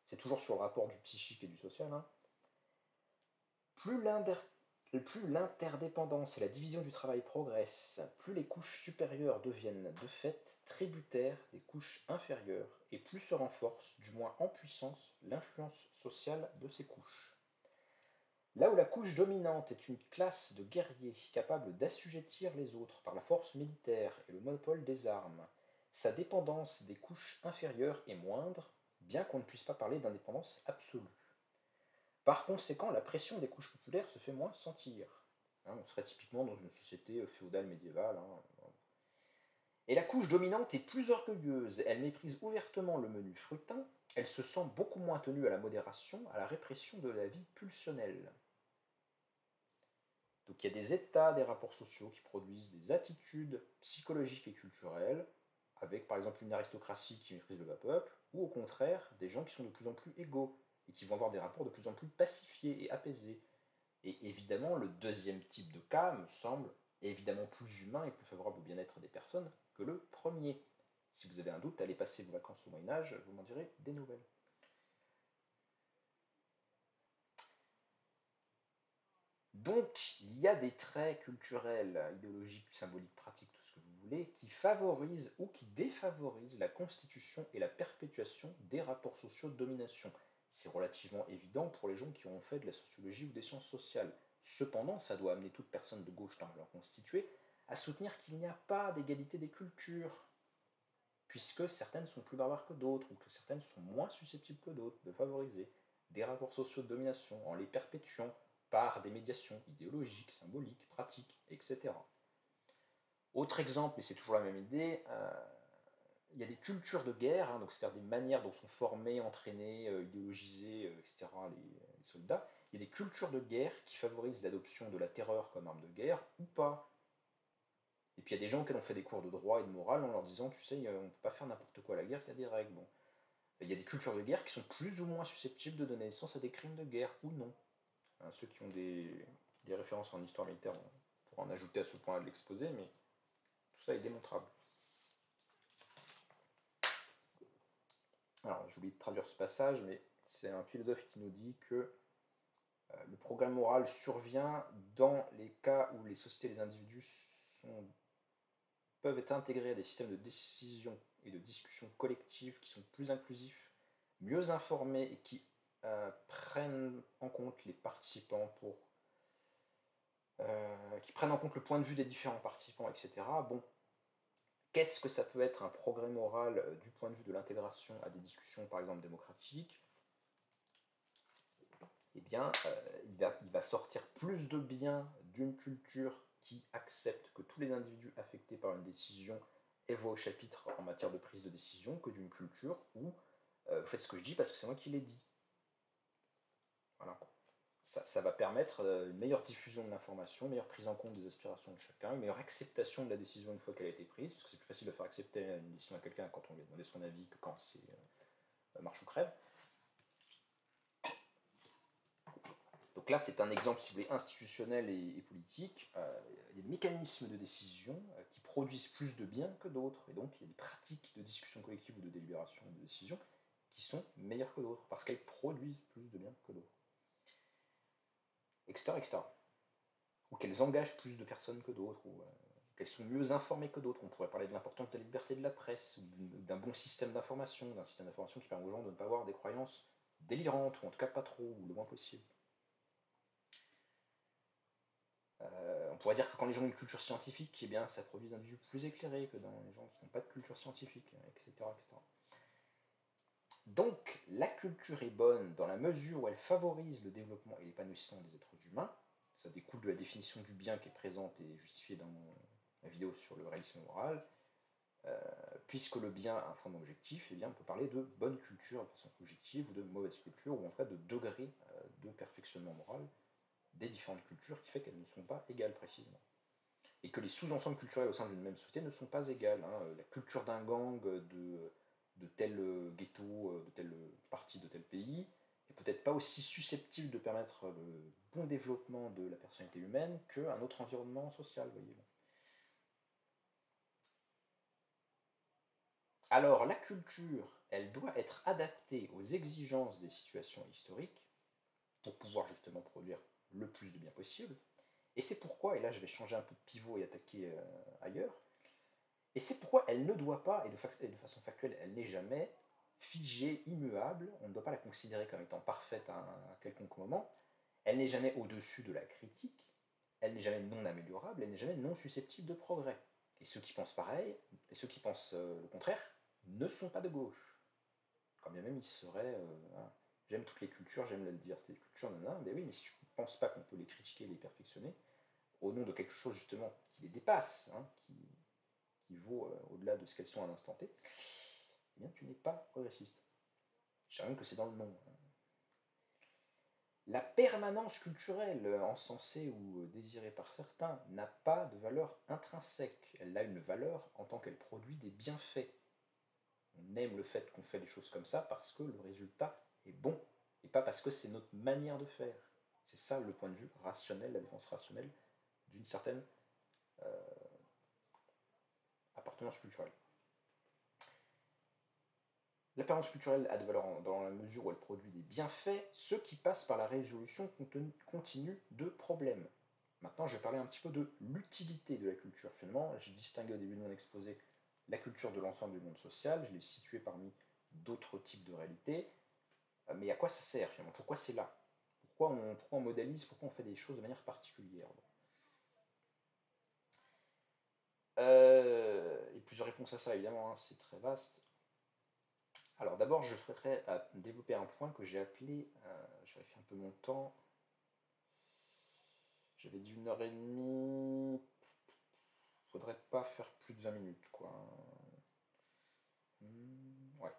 C'est toujours sur le rapport du psychique et du social. Plus l'interdépendance et la division du travail progressent, plus les couches supérieures deviennent de fait tributaires des couches inférieures, et plus se renforce, du moins en puissance, l'influence sociale de ces couches. Là où la couche dominante est une classe de guerriers capable d'assujettir les autres par la force militaire et le monopole des armes, sa dépendance des couches inférieures est moindre, bien qu'on ne puisse pas parler d'indépendance absolue. Par conséquent, la pression des couches populaires se fait moins sentir. On serait typiquement dans une société féodale médiévale. Et la couche dominante est plus orgueilleuse, elle méprise ouvertement le menu frutin, elle se sent beaucoup moins tenue à la modération, à la répression de la vie pulsionnelle. Donc il y a des états, des rapports sociaux qui produisent des attitudes psychologiques et culturelles, avec par exemple une aristocratie qui méprise le bas peuple, ou au contraire des gens qui sont de plus en plus égaux, et qui vont avoir des rapports de plus en plus pacifiés et apaisés. Et évidemment, le deuxième type de cas me semble évidemment plus humain et plus favorable au bien-être des personnes que le premier. Si vous avez un doute, allez passer vos vacances au Moyen-Âge, vous m'en direz des nouvelles. Donc, il y a des traits culturels, idéologiques, symboliques, pratiques, tout ce que vous voulez, qui favorisent ou qui défavorisent la constitution et la perpétuation des rapports sociaux de domination. C'est relativement évident pour les gens qui ont fait de la sociologie ou des sciences sociales. Cependant, ça doit amener toute personne de gauche d'un valeur constituée à soutenir qu'il n'y a pas d'égalité des cultures, puisque certaines sont plus barbares que d'autres, ou que certaines sont moins susceptibles que d'autres de favoriser des rapports sociaux de domination en les perpétuant par des médiations idéologiques, symboliques, pratiques, etc. Autre exemple, mais c'est toujours la même idée, il y a des cultures de guerre, hein, donc c'est-à-dire des manières dont sont formés, entraînés, idéologisés, etc. les soldats. Il y a des cultures de guerre qui favorisent l'adoption de la terreur comme arme de guerre ou pas. Et puis il y a des gens auxquels on fait des cours de droit et de morale en leur disant, tu sais, on ne peut pas faire n'importe quoi à la guerre, il y a des règles. Bon. Il y a des cultures de guerre qui sont plus ou moins susceptibles de donner naissance à des crimes de guerre ou non. Hein, ceux qui ont des références en histoire militaire pourront en ajouter à ce point de l'exposé, mais tout ça est démontrable. Alors, j'ai oublié de traduire ce passage, mais c'est un philosophe qui nous dit que le progrès moral survient dans les cas où les sociétés et les individus peuvent être intégrés à des systèmes de décision et de discussion collective qui sont plus inclusifs, mieux informés et qui prennent en compte les participants qui prennent en compte le point de vue des différents participants, etc. Bon, qu'est-ce que ça peut être un progrès moral du point de vue de l'intégration à des discussions, par exemple, démocratiques? Eh bien, il va sortir plus de bien d'une culture qui accepte que tous les individus affectés par une décision aient voix au chapitre en matière de prise de décision que d'une culture où vous faites ce que je dis parce que c'est moi qui l'ai dit. Voilà. Ça va permettre une meilleure diffusion de l'information, une meilleure prise en compte des aspirations de chacun, une meilleure acceptation de la décision une fois qu'elle a été prise, parce que c'est plus facile de faire accepter une décision à quelqu'un quand on lui a demandé son avis que quand c'est marche ou crève. Donc là, c'est un exemple ciblé institutionnel et politique. Il y a des mécanismes de décision qui produisent plus de bien que d'autres, et donc il y a des pratiques de discussion collective ou de délibération de décision qui sont meilleures que d'autres, parce qu'elles produisent plus de bien que d'autres. Etc., etc. Ou qu'elles engagent plus de personnes que d'autres, ou qu'elles sont mieux informées que d'autres. On pourrait parler de l'importance de la liberté de la presse, ou d'un bon système d'information, d'un système d'information qui permet aux gens de ne pas avoir des croyances délirantes, ou en tout cas pas trop, ou le moins possible. On pourrait dire que quand les gens ont une culture scientifique, eh bien, ça produit des individus plus éclairés que dans les gens qui n'ont pas de culture scientifique, etc., etc. Donc, la culture est bonne dans la mesure où elle favorise le développement et l'épanouissement des êtres humains. Ça découle de la définition du bien qui est présente et justifiée dans ma vidéo sur le réalisme moral. Puisque le bien a un fondement objectif, eh bien, on peut parler de bonne culture de façon objective ou de mauvaise culture, ou en tout cas de degré de perfectionnement moral des différentes cultures qui fait qu'elles ne sont pas égales précisément. Et que les sous-ensembles culturels au sein d'une même société ne sont pas égales. Hein. La culture d'un gang de tel ghetto, de telle partie de tel pays, est peut-être pas aussi susceptible de permettre le bon développement de la personnalité humaine qu'un autre environnement social, voyez. Alors, la culture, elle doit être adaptée aux exigences des situations historiques pour pouvoir justement produire le plus de bien possible. Et c'est pourquoi, et là je vais changer un peu de pivot et attaquer ailleurs, et c'est pourquoi elle ne doit pas, et de façon factuelle, elle n'est jamais figée, immuable, on ne doit pas la considérer comme étant parfaite à un quelconque moment, elle n'est jamais au-dessus de la critique, elle n'est jamais non améliorable, elle n'est jamais non susceptible de progrès. Et ceux qui pensent pareil, et ceux qui pensent le contraire, ne sont pas de gauche. Quand bien même ils seraient... Voilà. J'aime toutes les cultures, j'aime la diversité des cultures, mais oui, mais si tu ne penses pas qu'on peut les critiquer et les perfectionner, au nom de quelque chose justement qui les dépasse, hein, qui vaut au-delà de ce qu'elles sont à l'instant T, eh bien tu n'es pas progressiste. Je sais même que c'est dans le nom. La permanence culturelle, encensée ou désirée par certains, n'a pas de valeur intrinsèque. Elle a une valeur en tant qu'elle produit des bienfaits. On aime le fait qu'on fait des choses comme ça parce que le résultat est bon, et pas parce que c'est notre manière de faire. C'est ça le point de vue rationnel, la défense rationnelle d'une certaine appartenance culturelle. L'apparence culturelle a de valeur dans la mesure où elle produit des bienfaits, ce qui passe par la résolution continue de problèmes. Maintenant, je vais parler un petit peu de l'utilité de la culture. Finalement, j'ai distingué au début de mon exposé la culture de l'ensemble du monde social, je l'ai située parmi d'autres types de réalités. Mais à quoi ça sert finalement? Pourquoi c'est là? Pourquoi pourquoi on modélise, pourquoi on fait des choses de manière particulière. Et plusieurs réponses à ça, évidemment, hein, c'est très vaste. Alors d'abord, je souhaiterais développer un point que j'ai appelé, je vérifie un peu mon temps, j'avais dit 1h30, faudrait pas faire plus de 20 minutes, quoi. Ouais.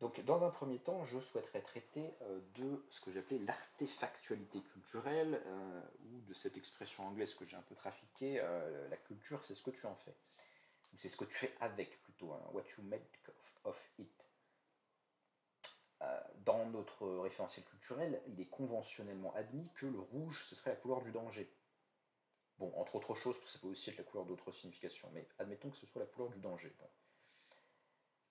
Donc dans un premier temps, je souhaiterais traiter de ce que j'appelais l'artefactualité culturelle, ou de cette expression anglaise que j'ai un peu trafiquée, la culture c'est ce que tu en fais. Ou c'est ce que tu fais avec plutôt, hein, what you make of it. Dans notre référentiel culturel, il est conventionnellement admis que le rouge, ce serait la couleur du danger. Bon, entre autres choses, ça peut aussi être la couleur d'autres significations, mais admettons que ce soit la couleur du danger. Bon.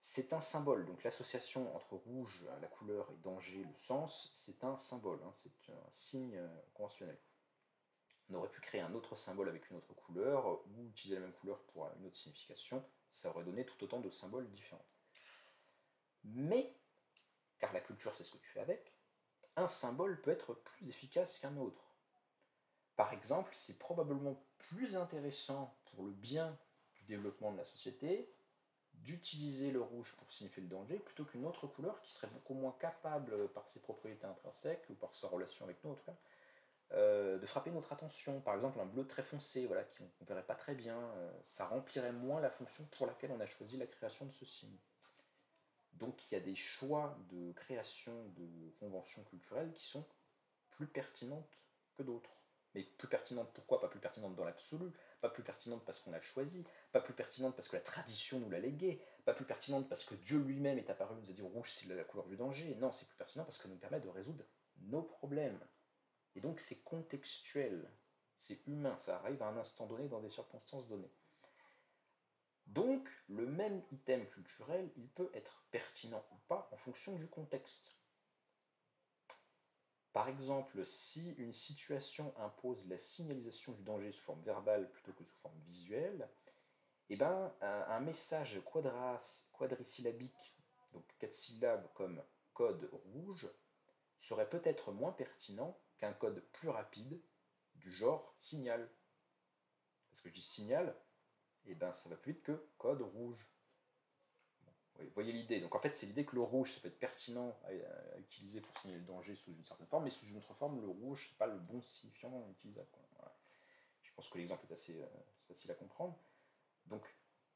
C'est un symbole, donc l'association entre rouge, la couleur, et danger, le sens, c'est un symbole, hein, c'est un signe conventionnel. On aurait pu créer un autre symbole avec une autre couleur, ou utiliser la même couleur pour une autre signification, ça aurait donné tout autant de symboles différents. Mais, car la culture c'est ce que tu fais avec, un symbole peut être plus efficace qu'un autre. Par exemple, c'est probablement plus intéressant pour le bien du développement de la société d'utiliser le rouge pour signifier le danger plutôt qu'une autre couleur qui serait beaucoup moins capable, par ses propriétés intrinsèques ou par sa relation avec nous en tout cas, de frapper notre attention. Par exemple, un bleu très foncé, voilà, qu'on ne verrait pas très bien, ça remplirait moins la fonction pour laquelle on a choisi la création de ce signe. Donc il y a des choix de création de conventions culturelles qui sont plus pertinentes que d'autres. Mais plus pertinentes pourquoi? Pas plus pertinentes dans l'absolu, pas plus pertinentes parce qu'on l'a choisi, pas plus pertinentes parce que la tradition nous l'a légué, pas plus pertinentes parce que Dieu lui-même est apparu et nous a dit rouge c'est la couleur du danger. Non, c'est plus pertinent parce que ça nous permet de résoudre nos problèmes. Et donc c'est contextuel, c'est humain, ça arrive à un instant donné dans des circonstances données. Donc le même item culturel, il peut être pertinent ou pas en fonction du contexte. Par exemple, si une situation impose la signalisation du danger sous forme verbale plutôt que sous forme visuelle, eh ben, un message quadrisyllabique, donc 4 syllabes comme code rouge, serait peut-être moins pertinent qu'un code plus rapide du genre signal. Parce que je dis signal, eh ben, ça va plus vite que code rouge. Vous voyez l'idée. Donc en fait, c'est l'idée que le rouge, ça peut être pertinent à utiliser pour signaler le danger sous une certaine forme, mais sous une autre forme, le rouge, c'est pas le bon signifiant utilisable. Voilà. Je pense que l'exemple est assez facile à comprendre. Donc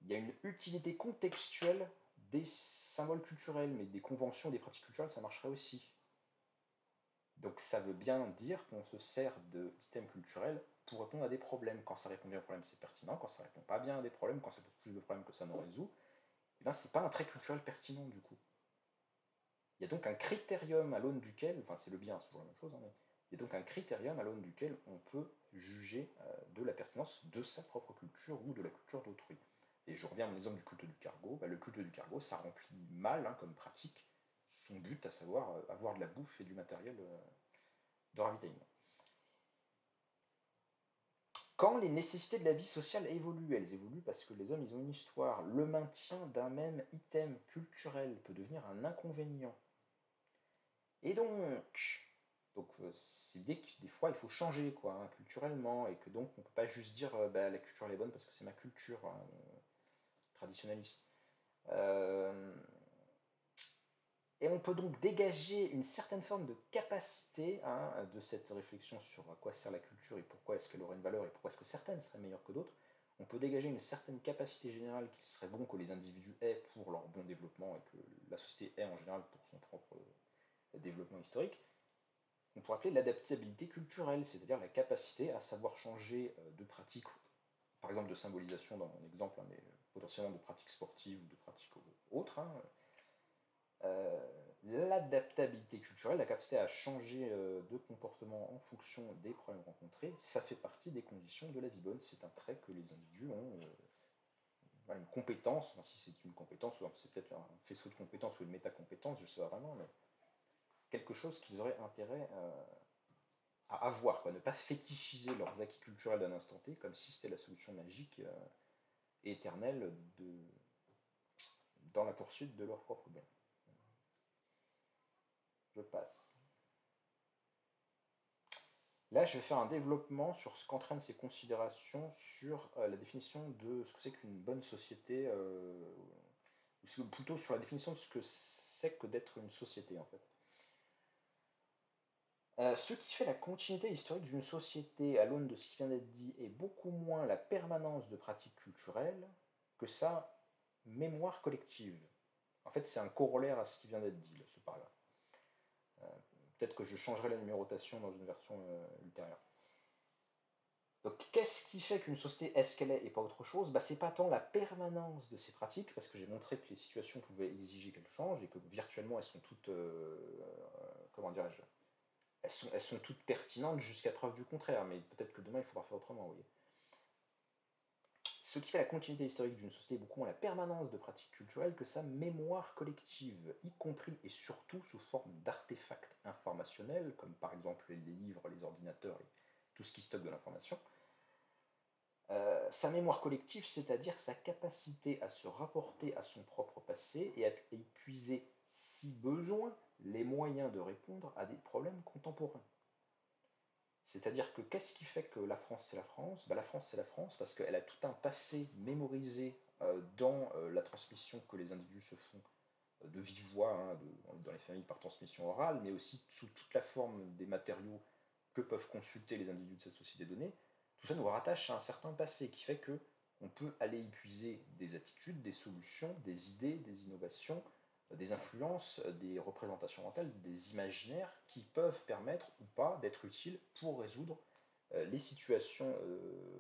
il y a une utilité contextuelle des symboles culturels, mais des conventions, des pratiques culturelles, ça marcherait aussi. Donc ça veut bien dire qu'on se sert de systèmes culturels pour répondre à des problèmes. Quand ça répond bien aux problèmes, c'est pertinent. Quand ça répond pas bien à des problèmes, quand ça pose plus de problèmes que ça n'en résout, eh ben, c'est pas un trait culturel pertinent du coup. Il y a donc un critérium à l'aune duquel, enfin c'est le bien, c'est toujours la même chose, hein, mais il y a donc un critérium à l'aune duquel on peut juger de la pertinence de sa propre culture ou de la culture d'autrui. Et je reviens à mon exemple du culte du cargo. Le culte du cargo, ça remplit mal, hein, comme pratique, son but, à savoir avoir de la bouffe et du matériel de ravitaillement. Quand les nécessités de la vie sociale évoluent, elles évoluent parce que les hommes, ils ont une histoire. Le maintien d'un même item culturel peut devenir un inconvénient. Et donc c'est l'idée que des fois il faut changer quoi, hein, culturellement, et que donc on ne peut pas juste dire bah, la culture elle est bonne parce que c'est ma culture, hein, traditionnaliste. Et on peut donc dégager une certaine forme de capacité, hein, de cette réflexion sur à quoi sert la culture et pourquoi est-ce qu'elle aurait une valeur et pourquoi est-ce que certaines seraient meilleures que d'autres. On peut dégager une certaine capacité générale qu'il serait bon que les individus aient pour leur bon développement et que la société ait en général pour son propre développement historique. On pourrait appeler l'adaptabilité culturelle, c'est-à-dire la capacité à savoir changer de pratique, par exemple de symbolisation dans mon exemple, hein, mais potentiellement de pratiques sportives ou de pratiques autres. Hein. L'adaptabilité culturelle, la capacité à changer de comportement en fonction des problèmes rencontrés, ça fait partie des conditions de la vie bonne. C'est un trait que les individus ont, une compétence, enfin, si c'est une compétence, ou c'est peut-être un faisceau de compétences ou une métacompétence, je ne sais pas vraiment, mais quelque chose qu'ils auraient intérêt à avoir, quoi. Ne pas fétichiser leurs acquis culturels d'un instant T comme si c'était la solution magique et éternelle dans la poursuite de leur propre bien. Je passe. Là, je vais faire un développement sur ce qu'entraînent ces considérations sur la définition de ce que c'est qu'une bonne société, ou plutôt sur la définition de ce que c'est que d'être une société, en fait. Ce qui fait la continuité historique d'une société à l'aune de ce qui vient d'être dit est beaucoup moins la permanence de pratiques culturelles que sa mémoire collective. En fait, c'est un corollaire à ce qui vient d'être dit, là, ce paragraphe. Peut-être que je changerai la numérotation dans une version ultérieure. Donc, qu'est-ce qui fait qu'une société est ce qu'elle est et pas autre chose? Bah, c'est pas tant la permanence de ces pratiques, parce que j'ai montré que les situations pouvaient exiger qu'elles changent et que virtuellement elles sont toutes, comment dirais-je, elles sont toutes pertinentes jusqu'à preuve du contraire, mais peut-être que demain il faudra faire autrement, vous voyez. Ce qui fait la continuité historique d'une société est beaucoup moins la permanence de pratiques culturelles que sa mémoire collective, y compris et surtout sous forme d'artefacts informationnels, comme par exemple les livres, les ordinateurs et tout ce qui stocke de l'information. Sa mémoire collective, c'est-à-dire sa capacité à se rapporter à son propre passé et à y puiser, si besoin, les moyens de répondre à des problèmes contemporains. C'est-à-dire que qu'est-ce qui fait que la France c'est la France? La France c'est la France parce qu'elle a tout un passé mémorisé dans la transmission que les individus se font de vive voix, hein, dans les familles par transmission orale, mais aussi sous toute la forme des matériaux que peuvent consulter les individus de cette société donnée. Tout ça nous rattache à un certain passé qui fait que on peut aller y puiser des attitudes, des solutions, des idées, des innovations, des influences, des représentations mentales, des imaginaires qui peuvent permettre ou pas d'être utiles pour résoudre les situations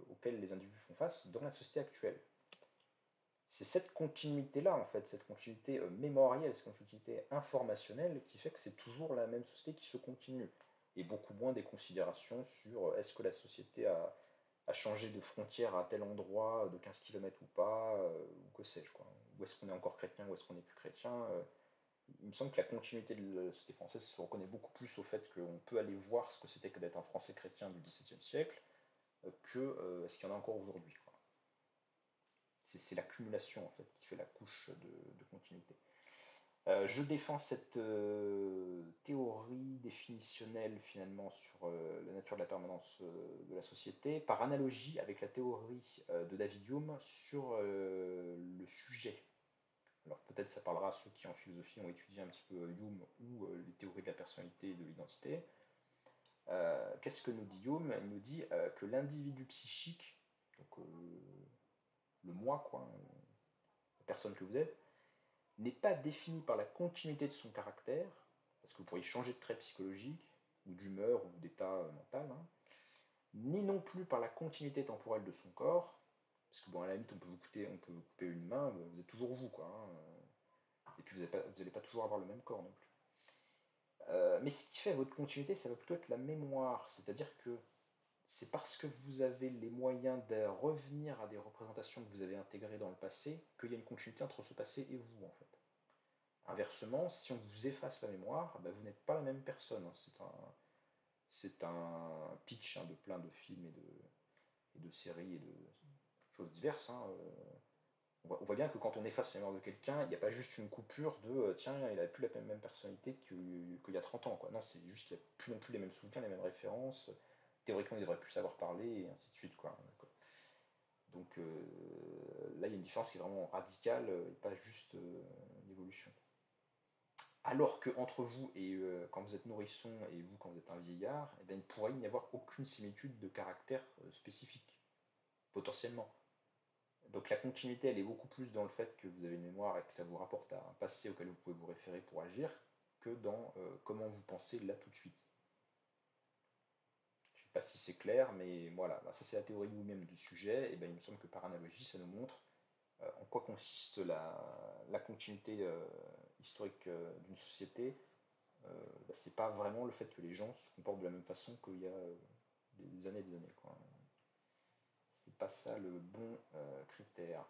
auxquelles les individus font face dans la société actuelle. C'est cette continuité-là, en fait, cette continuité mémorielle, cette continuité informationnelle qui fait que c'est toujours la même société qui se continue. Et beaucoup moins des considérations sur est-ce que la société a changé de frontière à tel endroit de 15 km ou pas, ou que sais-je, quoi. Où est-ce qu'on est encore chrétien, où est-ce qu'on n'est plus chrétien. Il me semble que la continuité de la société française se reconnaît beaucoup plus au fait qu'on peut aller voir ce que c'était que d'être un Français chrétien du XVIIe siècle que est-ce qu'il y en a encore aujourd'hui, quoi. C'est l'accumulation en fait qui fait la couche de continuité. Je défends cette théorie définitionnelle finalement sur la nature de la permanence de la société par analogie avec la théorie de David Hume sur le sujet. Alors peut-être ça parlera à ceux qui en philosophie ont étudié un petit peu Hume ou les théories de la personnalité et de l'identité. Qu'est-ce que nous dit Hume? Il nous dit que l'individu psychique, donc le moi, quoi, la personne que vous êtes, n'est pas défini par la continuité de son caractère, parce que vous pourriez changer de trait psychologique, ou d'humeur, ou d'état mental, hein, ni non plus par la continuité temporelle de son corps, parce que bon, à la limite, on peut vous couper une main, vous êtes toujours vous, quoi, hein, et puis vous n'allez pas toujours avoir le même corps non plus. Mais ce qui fait votre continuité, ça va plutôt être la mémoire, c'est-à-dire que c'est parce que vous avez les moyens de revenir à des représentations que vous avez intégrées dans le passé qu'il y a une continuité entre ce passé et vous, en fait. Inversement, si on vous efface la mémoire, vous n'êtes pas la même personne. C'est un pitch de plein de films et de séries et de choses diverses. On voit bien que quand on efface la mémoire de quelqu'un, il n'y a pas juste une coupure de tiens, il n'a plus la même personnalité qu'il y a 30 ans, quoi. Non, c'est juste qu'il n'y a plus non plus les mêmes souvenirs, les mêmes références. Théoriquement, il ne devrait plus savoir parler, et ainsi de suite, quoi. Donc là, il y a une différence qui est vraiment radicale et pas juste une évolution. Alors que entre vous et quand vous êtes nourrisson et vous quand vous êtes un vieillard, il ne pourrait n'y avoir aucune similitude de caractère spécifique, potentiellement. Donc la continuité, elle est beaucoup plus dans le fait que vous avez une mémoire et que ça vous rapporte à un passé auquel vous pouvez vous référer pour agir, que dans comment vous pensez là tout de suite. Je ne sais pas si c'est clair, mais voilà, ça c'est la théorie vous-même du sujet, et il me semble que par analogie, ça nous montre en quoi consiste la continuité historique d'une société. C'est pas vraiment le fait que les gens se comportent de la même façon qu'il y a des années et des années, quoi. C'est pas ça le bon critère.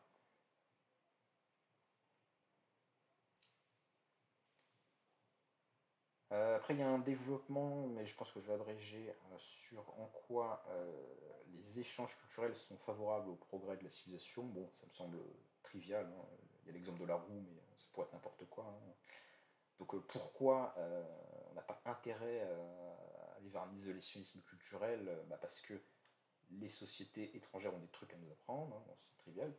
Après, il y a un développement, mais je pense que je vais abréger, sur en quoi les échanges culturels sont favorables au progrès de la civilisation. Bon, ça me semble trivial, hein. Il y a l'exemple de la roue, mais ça pourrait être n'importe quoi, hein. Donc pourquoi on n'a pas intérêt à aller aller vers un isolationnisme culturel, parce que les sociétés étrangères ont des trucs à nous apprendre, hein, bon, c'est trivial.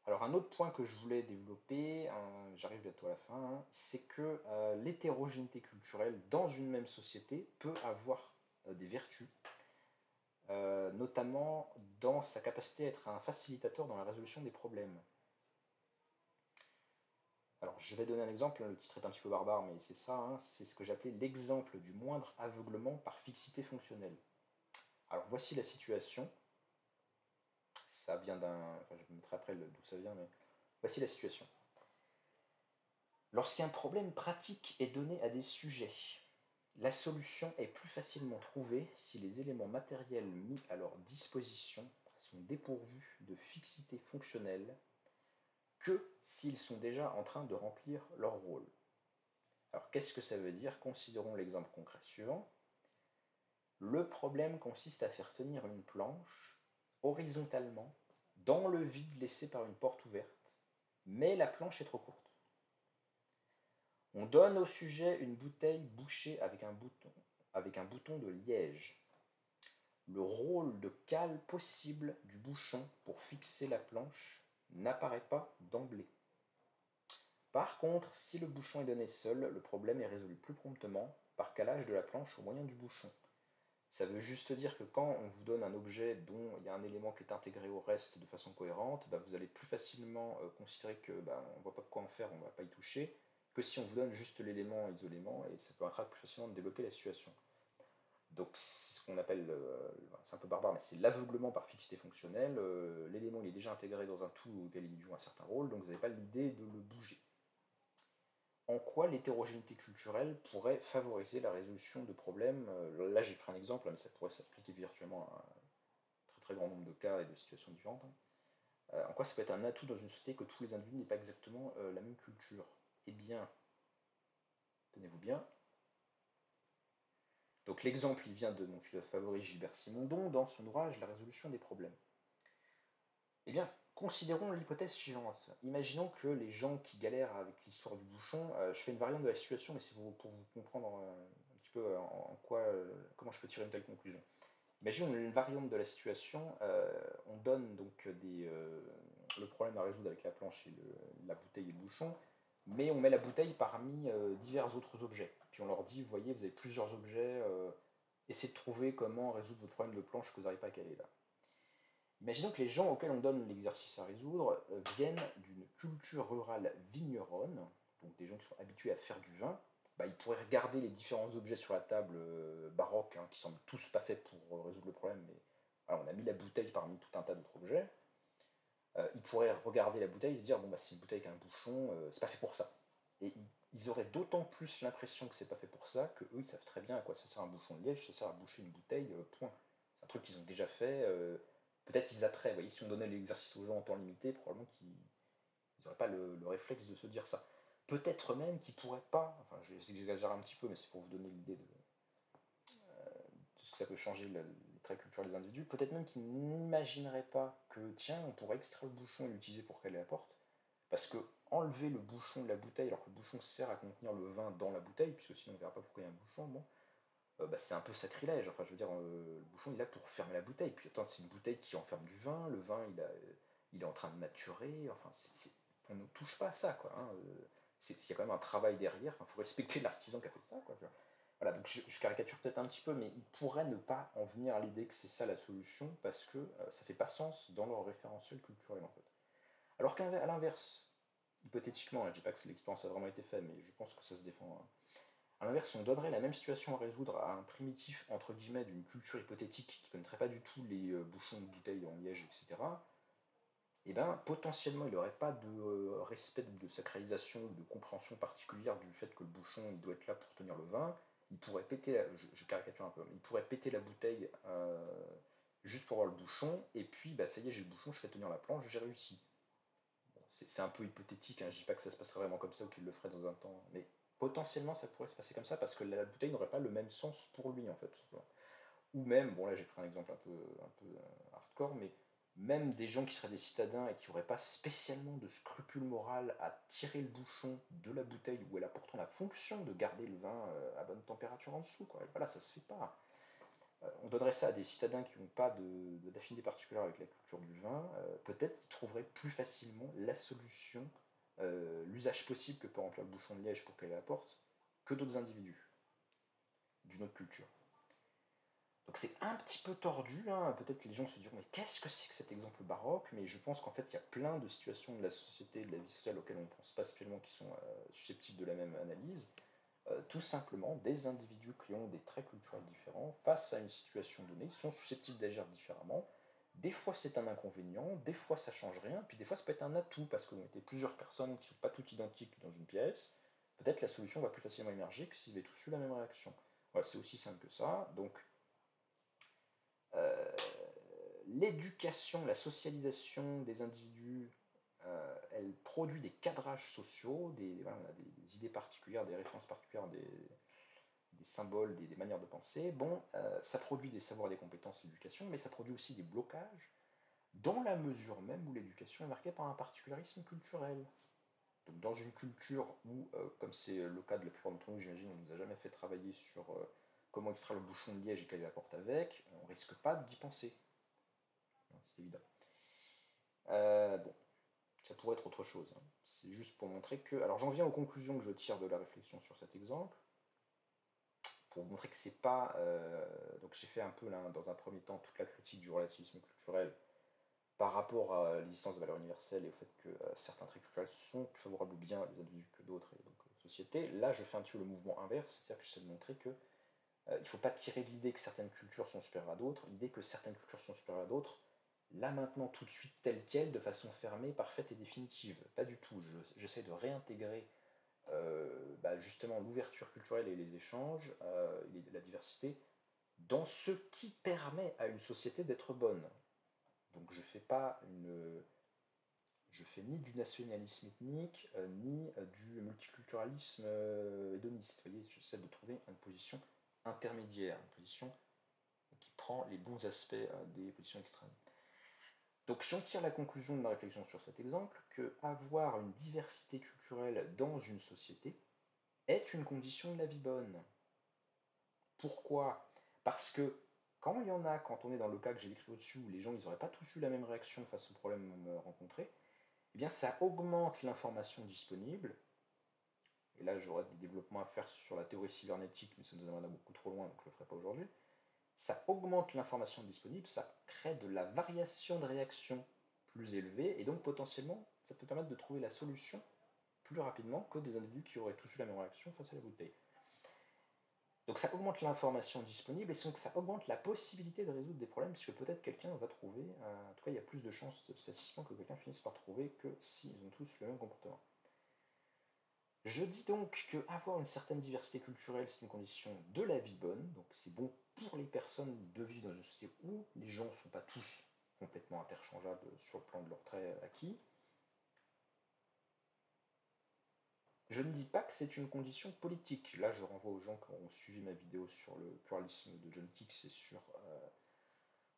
Alors un autre point que je voulais développer, j'arrive bientôt à la fin, hein, c'est que l'hétérogénéité culturelle dans une même société peut avoir des vertus, notamment dans sa capacité à être un facilitateur dans la résolution des problèmes. Alors je vais donner un exemple, le titre est un petit peu barbare, mais c'est ça, hein, c'est ce que j'appelais l'exemple du moindre aveuglement par fixité fonctionnelle. Alors voici la situation, ça vient d'un... Enfin je mettrai après d'où ça vient, mais voici la situation. Lorsqu'un problème pratique est donné à des sujets, la solution est plus facilement trouvée si les éléments matériels mis à leur disposition sont dépourvus de fixité fonctionnelle que s'ils sont déjà en train de remplir leur rôle. Alors qu'est-ce que ça veut dire? Considérons l'exemple concret suivant. Le problème consiste à faire tenir une planche horizontalement dans le vide laissé par une porte ouverte, mais la planche est trop courte. On donne au sujet une bouteille bouchée avec un bouton de liège. Le rôle de cale possible du bouchon pour fixer la planche n'apparaît pas d'emblée. Par contre, si le bouchon est donné seul, le problème est résolu plus promptement par calage de la planche au moyen du bouchon. Ça veut juste dire que quand on vous donne un objet dont il y a un élément qui est intégré au reste de façon cohérente, vous allez plus facilement considérer que on ne voit pas quoi en faire, on ne va pas y toucher, que si on vous donne juste l'élément isolément, et ça permettra plus facilement de débloquer la situation. Donc c'est ce qu'on appelle, c'est un peu barbare, mais c'est l'aveuglement par fixité fonctionnelle. L'élément il est déjà intégré dans un tout auquel il joue un certain rôle, donc vous n'avez pas l'idée de le bouger. En quoi l'hétérogénéité culturelle pourrait favoriser la résolution de problèmes? Là j'ai pris un exemple, mais ça pourrait s'appliquer virtuellement à un très très grand nombre de cas et de situations différentes. En quoi ça peut être un atout dans une société que tous les individus n'aient pas exactement la même culture? Eh bien, tenez-vous bien. Donc l'exemple il vient de mon philosophe favori Gilbert Simondon dans son ouvrage La résolution des problèmes. Eh bien, considérons l'hypothèse suivante. Imaginons que les gens qui galèrent avec l'histoire du bouchon, je fais une variante de la situation, mais c'est pour vous comprendre un petit peu comment je peux tirer une telle conclusion. Imaginons une variante de la situation, on donne donc le problème à résoudre avec la planche et la bouteille et le bouchon, mais on met la bouteille parmi divers autres objets. Puis on leur dit, vous voyez, vous avez plusieurs objets, essayez de trouver comment résoudre votre problème de planche que vous n'arrivez pas à caler là. Imaginons que les gens auxquels on donne l'exercice à résoudre viennent d'une culture rurale vigneronne, donc des gens qui sont habitués à faire du vin. Ils pourraient regarder les différents objets sur la table baroque, hein, qui semblent tous pas faits pour résoudre le problème, mais voilà, on a mis la bouteille parmi tout un tas d'autres objets. Ils pourraient regarder la bouteille et se dire, bon, c'est une bouteille avec un bouchon, c'est pas fait pour ça. Et ils auraient d'autant plus l'impression que c'est pas fait pour ça, que eux ils savent très bien à quoi ça sert un bouchon de liège, ça sert à boucher une bouteille, point. C'est un truc qu'ils ont déjà fait. Peut-être ils apprennent, vous voyez, si on donnait l'exercice aux gens en temps limité, probablement qu'ils n'auraient pas le réflexe de se dire ça. Peut-être même qu'ils pourraient pas, enfin j'exagère un petit peu, mais c'est pour vous donner l'idée de ce que ça peut changer les traits culturels des individus, peut-être même qu'ils n'imagineraient pas que, tiens, on pourrait extraire le bouchon et l'utiliser pour caler la porte, parce que enlever le bouchon de la bouteille, alors que le bouchon sert à contenir le vin dans la bouteille, puisque sinon on ne verra pas pourquoi il y a un bouchon, bon, c'est un peu sacrilège. Enfin, je veux dire, le bouchon il est là pour fermer la bouteille. Puis attends, c'est une bouteille qui enferme du vin. Le vin il est en train de maturer. Enfin, on ne touche pas à ça, quoi. Hein. Il y a quand même un travail derrière. Enfin, faut respecter l'artisan qui a fait ça, quoi. Voilà, donc je caricature peut-être un petit peu, mais il pourrait ne pas en venir à l'idée que c'est ça la solution parce que ça fait pas sens dans leur référentiel culturel en fait. Alors qu'à l'inverse, hypothétiquement, je ne dis pas que l'expérience a vraiment été faite, mais je pense que ça se défend. Hein. A l'inverse, si on donnerait la même situation à résoudre à un primitif, entre guillemets, d'une culture hypothétique qui ne connaîtrait pas du tout les bouchons de bouteilles en liège, etc., eh ben, potentiellement, il n'aurait pas de respect de sacralisation, de compréhension particulière du fait que le bouchon il doit être là pour tenir le vin. Il pourrait péter, je caricature un peu, mais il pourrait péter la bouteille juste pour avoir le bouchon, et puis, ça y est, j'ai le bouchon, je fais tenir la planche, j'ai réussi. Bon, c'est un peu hypothétique, hein, je dis pas que ça se passerait vraiment comme ça ou qu'il le ferait dans un temps, mais potentiellement ça pourrait se passer comme ça parce que la bouteille n'aurait pas le même sens pour lui en fait. Ou même, bon là j'ai pris un exemple un peu hardcore, mais même des gens qui seraient des citadins et qui n'auraient pas spécialement de scrupule moral à tirer le bouchon de la bouteille où elle a pourtant la fonction de garder le vin à bonne température en dessous, quoi. Et voilà, ça se fait pas. On donnerait ça à des citadins qui n'ont pas d'affinité particulière avec la culture du vin, peut-être qu'ils trouveraient plus facilement la solution, l'usage possible que peut remplir le bouchon de liège pour qu'elle apporte, que d'autres individus d'une autre culture. Donc c'est un petit peu tordu, hein. Peut-être que les gens se diront mais qu'est-ce que c'est que cet exemple baroque, mais je pense qu'en fait il y a plein de situations de la société, de la vie sociale auxquelles on ne pense pas spécialement qui sont susceptibles de la même analyse. Tout simplement, des individus qui ont des traits culturels différents, face à une situation donnée, sont susceptibles d'agir différemment. Des fois c'est un inconvénient, des fois ça change rien, puis des fois ça peut être un atout, parce qu'on était plusieurs personnes qui ne sont pas toutes identiques dans une pièce, peut-être la solution va plus facilement émerger que s'ils avaient tous eu la même réaction. Voilà, c'est aussi simple que ça. Donc l'éducation, la socialisation des individus, elle produit des cadrages sociaux, voilà, on a des idées particulières, des références particulières, des symboles, des manières de penser. Bon, ça produit des savoirs, des compétences, l'éducation, mais ça produit aussi des blocages, dans la mesure même où l'éducation est marquée par un particularisme culturel. Donc dans une culture où, comme c'est le cas de la plupart d'entre nous, j'imagine, on ne nous a jamais fait travailler sur comment extraire le bouchon de liège et quelle apporte avec, on risque pas d'y penser. C'est évident. Bon, ça pourrait être autre chose. Hein. C'est juste pour montrer que... Alors j'en viens aux conclusions que je tire de la réflexion sur cet exemple. Pour vous montrer que c'est pas... donc j'ai fait un peu, là, dans un premier temps, toute la critique du relativisme culturel par rapport à l'existence de valeurs universelles et au fait que certains traits culturels sont plus favorables au bien des individus que d'autres et donc aux sociétés. Là, je fais un petit peu le mouvement inverse, c'est-à-dire que j'essaie de montrer que il ne faut pas tirer de l'idée que certaines cultures sont supérieures à d'autres, l'idée que certaines cultures sont supérieures à d'autres, là maintenant, tout de suite, telle quelle, de façon fermée, parfaite et définitive. Pas du tout. J'essaie de réintégrer justement l'ouverture culturelle et les échanges, la diversité, dans ce qui permet à une société d'être bonne. Donc je fais pas je fais ni du nationalisme ethnique, ni du multiculturalisme hédoniste. Vous voyez, j'essaie de trouver une position intermédiaire, une position qui prend les bons aspects des positions extrêmes. Donc j'en tire la conclusion de ma réflexion sur cet exemple que avoir une diversité culturelle dans une société est une condition de la vie bonne. Pourquoi? Parce que quand il y en a, quand on est dans le cas que j'ai décrit au-dessus, où les gens ils n'auraient pas tous eu la même réaction face au problème rencontré, eh bien ça augmente l'information disponible. Et là j'aurais des développements à faire sur la théorie cybernétique, mais ça nous amènera beaucoup trop loin, donc je ne le ferai pas aujourd'hui. Ça augmente l'information disponible, ça crée de la variation de réaction plus élevée, et donc potentiellement ça peut permettre de trouver la solution plus rapidement que des individus qui auraient tous eu la même réaction face à la bouteille. Donc ça augmente l'information disponible, et donc ça augmente la possibilité de résoudre des problèmes, puisque peut-être quelqu'un va trouver, en tout cas il y a plus de chances statistiquement que quelqu'un finisse par trouver que s'ils ont tous le même comportement. Je dis donc que avoir une certaine diversité culturelle, c'est une condition de la vie bonne, donc c'est bon pour les personnes de vivre dans une société où les gens ne sont pas tous complètement interchangeables sur le plan de leurs traits acquis. Je ne dis pas que c'est une condition politique. Là, je renvoie aux gens qui ont suivi ma vidéo sur le pluralisme de John Kix et sur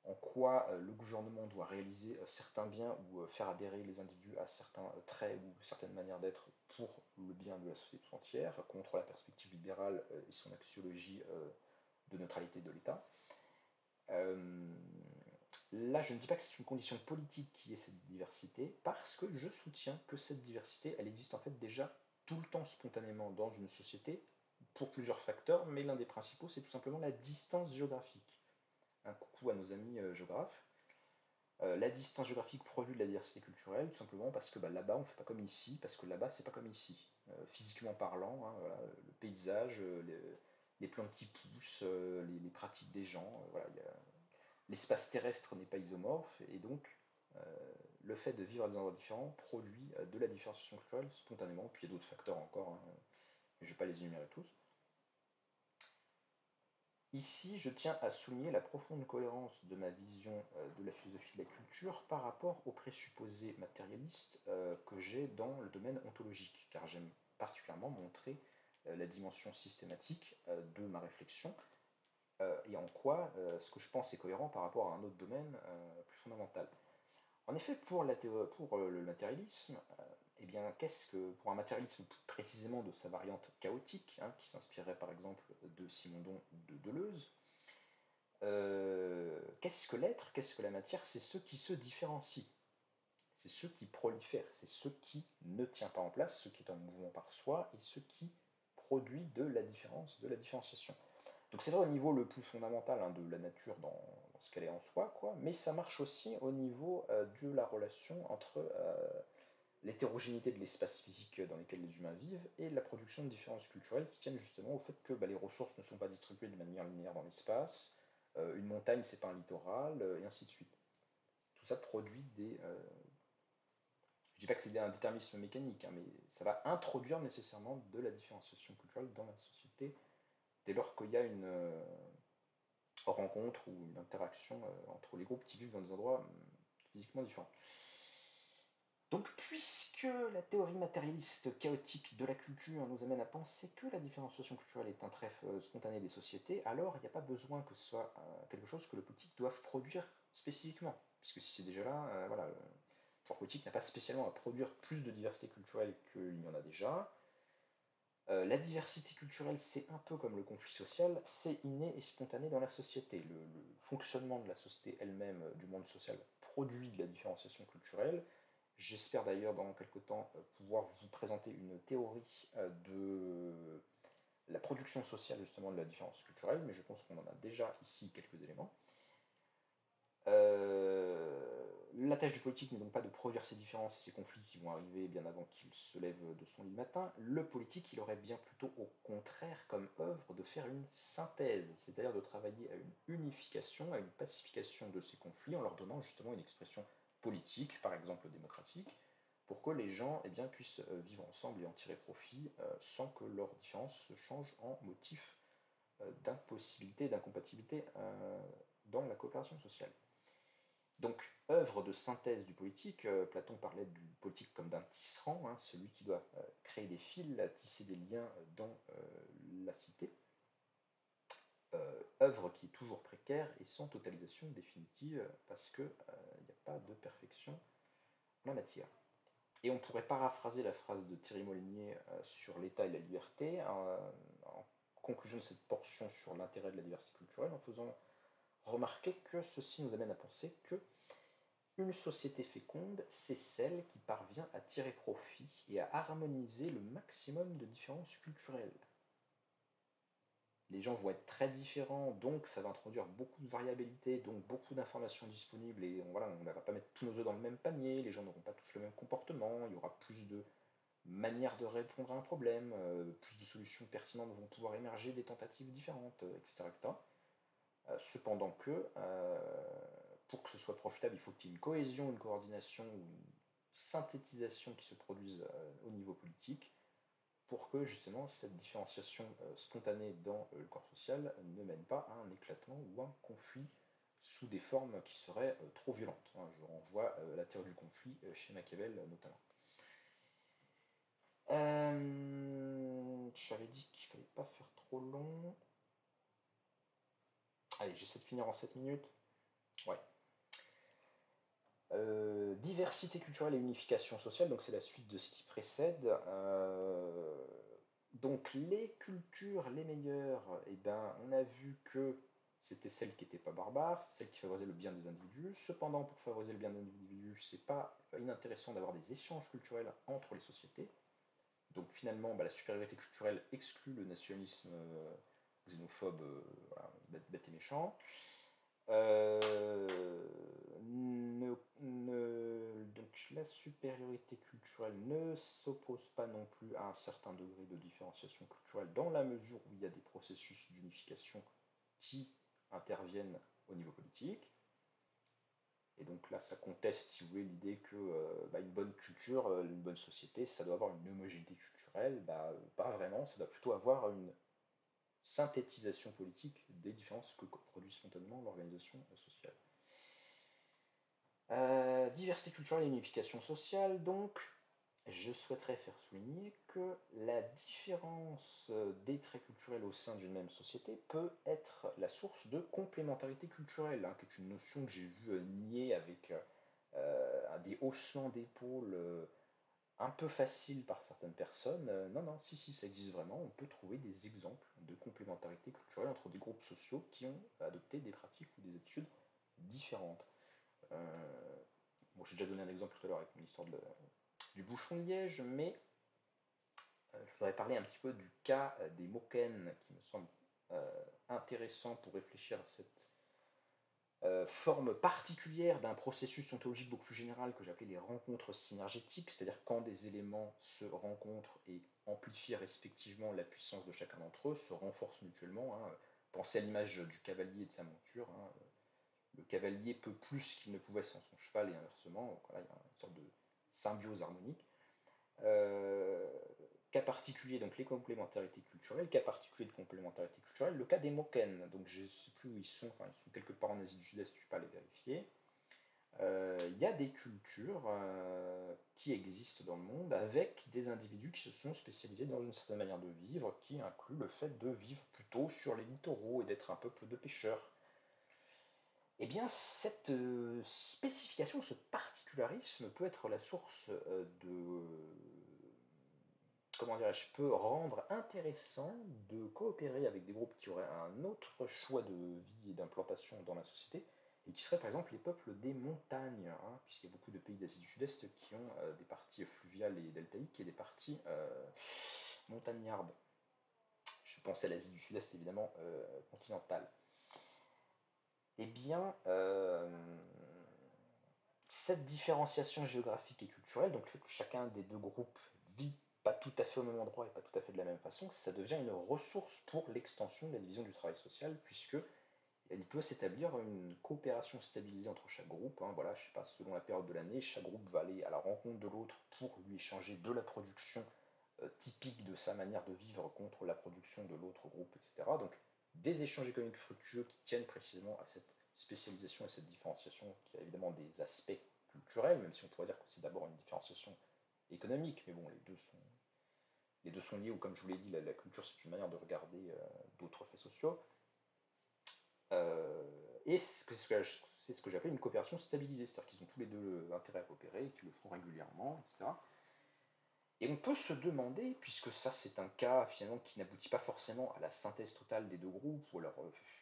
en quoi le gouvernement doit réaliser certains biens ou faire adhérer les individus à certains traits ou certaines manières d'être pour le bien de la société tout entière, contre la perspective libérale et son axiologie de neutralité de l'État. Là, je ne dis pas que c'est une condition politique qui est cette diversité, parce que je soutiens que cette diversité, elle existe en fait déjà tout le temps spontanément dans une société, pour plusieurs facteurs, mais l'un des principaux, c'est tout simplement la distance géographique. Un coucou à nos amis géographes. La distance géographique produit de la diversité culturelle, tout simplement parce que là-bas on ne fait pas comme ici, parce que là-bas c'est pas comme ici. Physiquement parlant, hein, voilà, le paysage, les plantes qui poussent, les pratiques des gens, voilà, l'espace terrestre n'est pas isomorphe, et donc le fait de vivre à des endroits différents produit de la différenciation culturelle spontanément, puis il y a d'autres facteurs encore, hein, mais je ne vais pas les énumérer tous. Ici, je tiens à souligner la profonde cohérence de ma vision de la philosophie de la culture par rapport aux présupposés matérialistes que j'ai dans le domaine ontologique, car j'aime particulièrement montrer la dimension systématique de ma réflexion et en quoi ce que je pense est cohérent par rapport à un autre domaine plus fondamental. En effet, pour le matérialisme, eh bien, pour un matérialisme plus précisément de sa variante chaotique, hein, qui s'inspirerait par exemple de Simondon ou de Deleuze, qu'est-ce que l'être, qu'est-ce que la matière? C'est ce qui se différencie, c'est ce qui prolifère, c'est ce qui ne tient pas en place, ce qui est en mouvement par soi, et ce qui produit de la différence, de la différenciation. Donc c'est vrai au niveau le plus fondamental, hein, de la nature dans ce qu'elle est en soi, quoi, mais ça marche aussi au niveau de la relation entre l'hétérogénéité de l'espace physique dans lequel les humains vivent et la production de différences culturelles qui tiennent justement au fait que les ressources ne sont pas distribuées de manière linéaire dans l'espace, une montagne c'est pas un littoral, et ainsi de suite. Tout ça produit des... je dis pas que c'est un déterminisme mécanique, hein, mais ça va introduire nécessairement de la différenciation culturelle dans la société dès lors qu'il y a une rencontre ou une interaction entre les groupes qui vivent dans des endroits physiquement différents. Donc, puisque la théorie matérialiste chaotique de la culture nous amène à penser que la différenciation culturelle est un trait spontané des sociétés, alors il n'y a pas besoin que ce soit quelque chose que le politique doive produire spécifiquement. Puisque si c'est déjà là, voilà, le pouvoir politique n'a pas spécialement à produire plus de diversité culturelle qu'il y en a déjà. La diversité culturelle, c'est un peu comme le conflit social, c'est inné et spontané dans la société. Le fonctionnement de la société elle-même, du monde social, produit de la différenciation culturelle. J'espère d'ailleurs dans quelques temps pouvoir vous présenter une théorie de la production sociale justement de la différence culturelle, mais je pense qu'on en a déjà ici quelques éléments. La tâche du politique n'est donc pas de produire ces différences et ces conflits qui vont arriver bien avant qu'il se lève de son lit le matin. Le politique, il aurait bien plutôt au contraire comme œuvre de faire une synthèse, c'est-à-dire de travailler à une unification, à une pacification de ces conflits en leur donnant justement une expression politique, par exemple démocratique, pour que les gens puissent vivre ensemble et en tirer profit sans que leurs différences se changent en motif d'impossibilité, d'incompatibilité dans la coopération sociale. Donc, œuvre de synthèse du politique, Platon parlait du politique comme d'un tisserand, hein, celui qui doit créer des fils, tisser des liens dans la cité. Œuvre qui est toujours précaire et sans totalisation définitive, parce qu'il n'y a pas de perfection en la matière. Et on pourrait paraphraser la phrase de Thierry Molinier sur l'État et la liberté, en conclusion de cette portion sur l'intérêt de la diversité culturelle, en faisant remarquer que ceci nous amène à penser que une société féconde, c'est celle qui parvient à tirer profit et à harmoniser le maximum de différences culturelles. Les gens vont être très différents, donc ça va introduire beaucoup de variabilité, donc beaucoup d'informations disponibles, et on ne va pas mettre tous nos œufs dans le même panier, les gens n'auront pas tous le même comportement, il y aura plus de manières de répondre à un problème, plus de solutions pertinentes vont pouvoir émerger des tentatives différentes, etc. Cependant que, pour que ce soit profitable, il faut qu'il y ait une cohésion, une coordination, une synthétisation qui se produise au niveau politique, pour que justement cette différenciation spontanée dans le corps social ne mène pas à un éclatement ou un conflit sous des formes qui seraient trop violentes. Je renvoie la théorie du conflit chez Machiavel notamment. J'avais dit qu'il fallait pas faire trop long. Allez, j'essaie de finir en 7 minutes. Ouais. Diversité culturelle et unification sociale, donc c'est la suite de ce qui précède. Donc les cultures les meilleures, on a vu que c'était celles qui n'étaient pas barbares, celles qui favorisaient le bien des individus. Cependant, pour favoriser le bien des individus, c'est pas inintéressant d'avoir des échanges culturels entre les sociétés. Donc finalement, la supériorité culturelle exclut le nationalisme xénophobe, voilà, bête et méchant. Donc la supériorité culturelle ne s'oppose pas non plus à un certain degré de différenciation culturelle dans la mesure où il y a des processus d'unification qui interviennent au niveau politique. Et donc là, ça conteste, si vous voulez, l'idée que une bonne culture, une bonne société, ça doit avoir une homogénéité culturelle. Pas vraiment, ça doit plutôt avoir une synthétisation politique des différences que produit spontanément l'organisation sociale. Diversité culturelle et unification sociale, donc, je souhaiterais faire souligner que la différence des traits culturels au sein d'une même société peut être la source de complémentarité culturelle, qui est une notion que j'ai vue nier avec des haussements d'épaules un peu faciles par certaines personnes. Non, non, si, si, ça existe vraiment. On peut trouver des exemples de complémentarité culturelle entre des groupes sociaux qui ont adopté des pratiques ou des attitudes différentes. Bon, j'ai déjà donné un exemple tout à l'heure avec mon histoire du bouchon de liège, mais je voudrais parler un petit peu du cas des Moken, qui me semble intéressant pour réfléchir à cette forme particulière d'un processus ontologique beaucoup plus général que j'appelais les rencontres synergétiques, c'est-à-dire quand des éléments se rencontrent et amplifient respectivement la puissance de chacun d'entre eux, se renforcent mutuellement. Hein. Pensez à l'image du cavalier et de sa monture. Hein. Le cavalier peut plus qu'il ne pouvait sans son cheval et inversement. Donc, voilà, il y a une sorte de symbiose harmonique. Cas particulier, donc les complémentarités culturelles, cas particulier de complémentarité culturelle, le cas des Moken, donc je ne sais plus où ils sont, enfin ils sont quelque part en Asie du Sud-Est, je ne vais pas les vérifier. Il y a des cultures qui existent dans le monde avec des individus qui se sont spécialisés dans une certaine manière de vivre, qui inclut le fait de vivre plutôt sur les littoraux et d'être un peuple de pêcheurs. Eh bien, cette spécification, ce particularisme peut être la source de comment dirais-je, peut rendre intéressant de coopérer avec des groupes qui auraient un autre choix de vie et d'implantation dans la société, et qui seraient par exemple les peuples des montagnes, hein, puisqu'il y a beaucoup de pays d'Asie du Sud-Est qui ont des parties fluviales et deltaïques et des parties montagnardes. Je pense à l'Asie du Sud-Est évidemment continentale. Eh bien, cette différenciation géographique et culturelle, donc le fait que chacun des deux groupes vit pas tout à fait au même endroit et pas tout à fait de la même façon, ça devient une ressource pour l'extension de la division du travail social, puisque il peut s'établir une coopération stabilisée entre chaque groupe. Hein, voilà, je sais pas, selon la période de l'année, chaque groupe va aller à la rencontre de l'autre pour lui échanger de la production typique de sa manière de vivre contre la production de l'autre groupe, etc. Donc des échanges économiques fructueux qui tiennent précisément à cette spécialisation et cette différenciation, qui a évidemment des aspects culturels, même si on pourrait dire que c'est d'abord une différenciation économique, mais bon, les deux sont liés, ou comme je vous l'ai dit, la culture c'est une manière de regarder d'autres faits sociaux. Et c'est ce que j'appelle une coopération stabilisée, c'est-à-dire qu'ils ont tous les deux intérêt à coopérer, qu'ils le font régulièrement, etc. Et on peut se demander, puisque ça c'est un cas finalement qui n'aboutit pas forcément à la synthèse totale des deux groupes ou à leur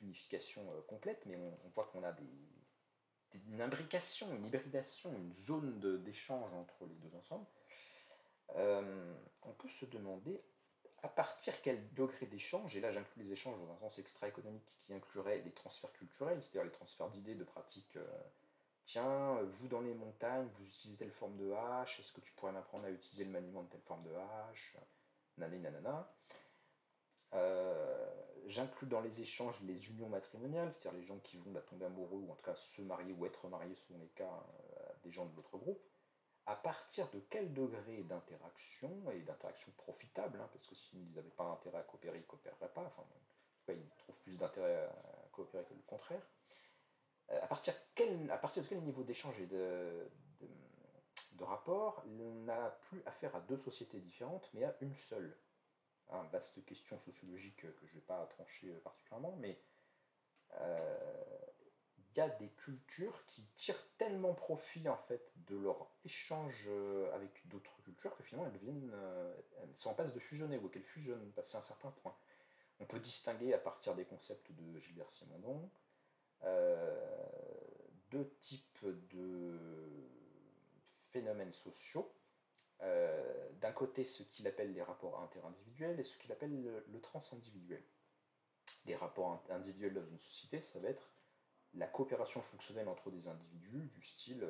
unification complète, mais on voit qu'on a une imbrication, une hybridation, une zone d'échange entre les deux ensembles. On peut se demander à partir quel degré d'échange, et là j'inclus les échanges dans un sens extra-économique qui inclurait les transferts culturels, c'est-à-dire les transferts d'idées, de pratiques. Tiens, vous dans les montagnes, vous utilisez telle forme de hache, est-ce que tu pourrais m'apprendre à utiliser le maniement de telle forme de hache, nanana, nanana. J'inclus dans les échanges les unions matrimoniales, c'est-à-dire les gens qui vont tomber amoureux, ou en tout cas se marier ou être mariés selon les cas des gens de l'autre groupe. À partir de quel degré d'interaction, et d'interaction profitable, hein, parce que s'ils n'avaient pas intérêt à coopérer, ils ne coopéreraient pas, enfin, en tout cas, ils trouvent plus d'intérêt à coopérer que le contraire. À partir de quel niveau d'échange et de rapport, on n'a plus affaire à deux sociétés différentes, mais à une seule. Hein, vaste question sociologique que je ne vais pas trancher particulièrement, mais il y a des cultures qui tirent tellement profit en fait de leur échange avec d'autres cultures que finalement elles sont en passe de fusionner, ou qu'elles fusionnent passé un certain point. On peut distinguer à partir des concepts de Gilbert Simondon deux types de phénomènes sociaux. D'un côté, ce qu'il appelle les rapports interindividuels et ce qu'il appelle le transindividuel. Les rapports individuels dans une société, ça va être la coopération fonctionnelle entre des individus, du style,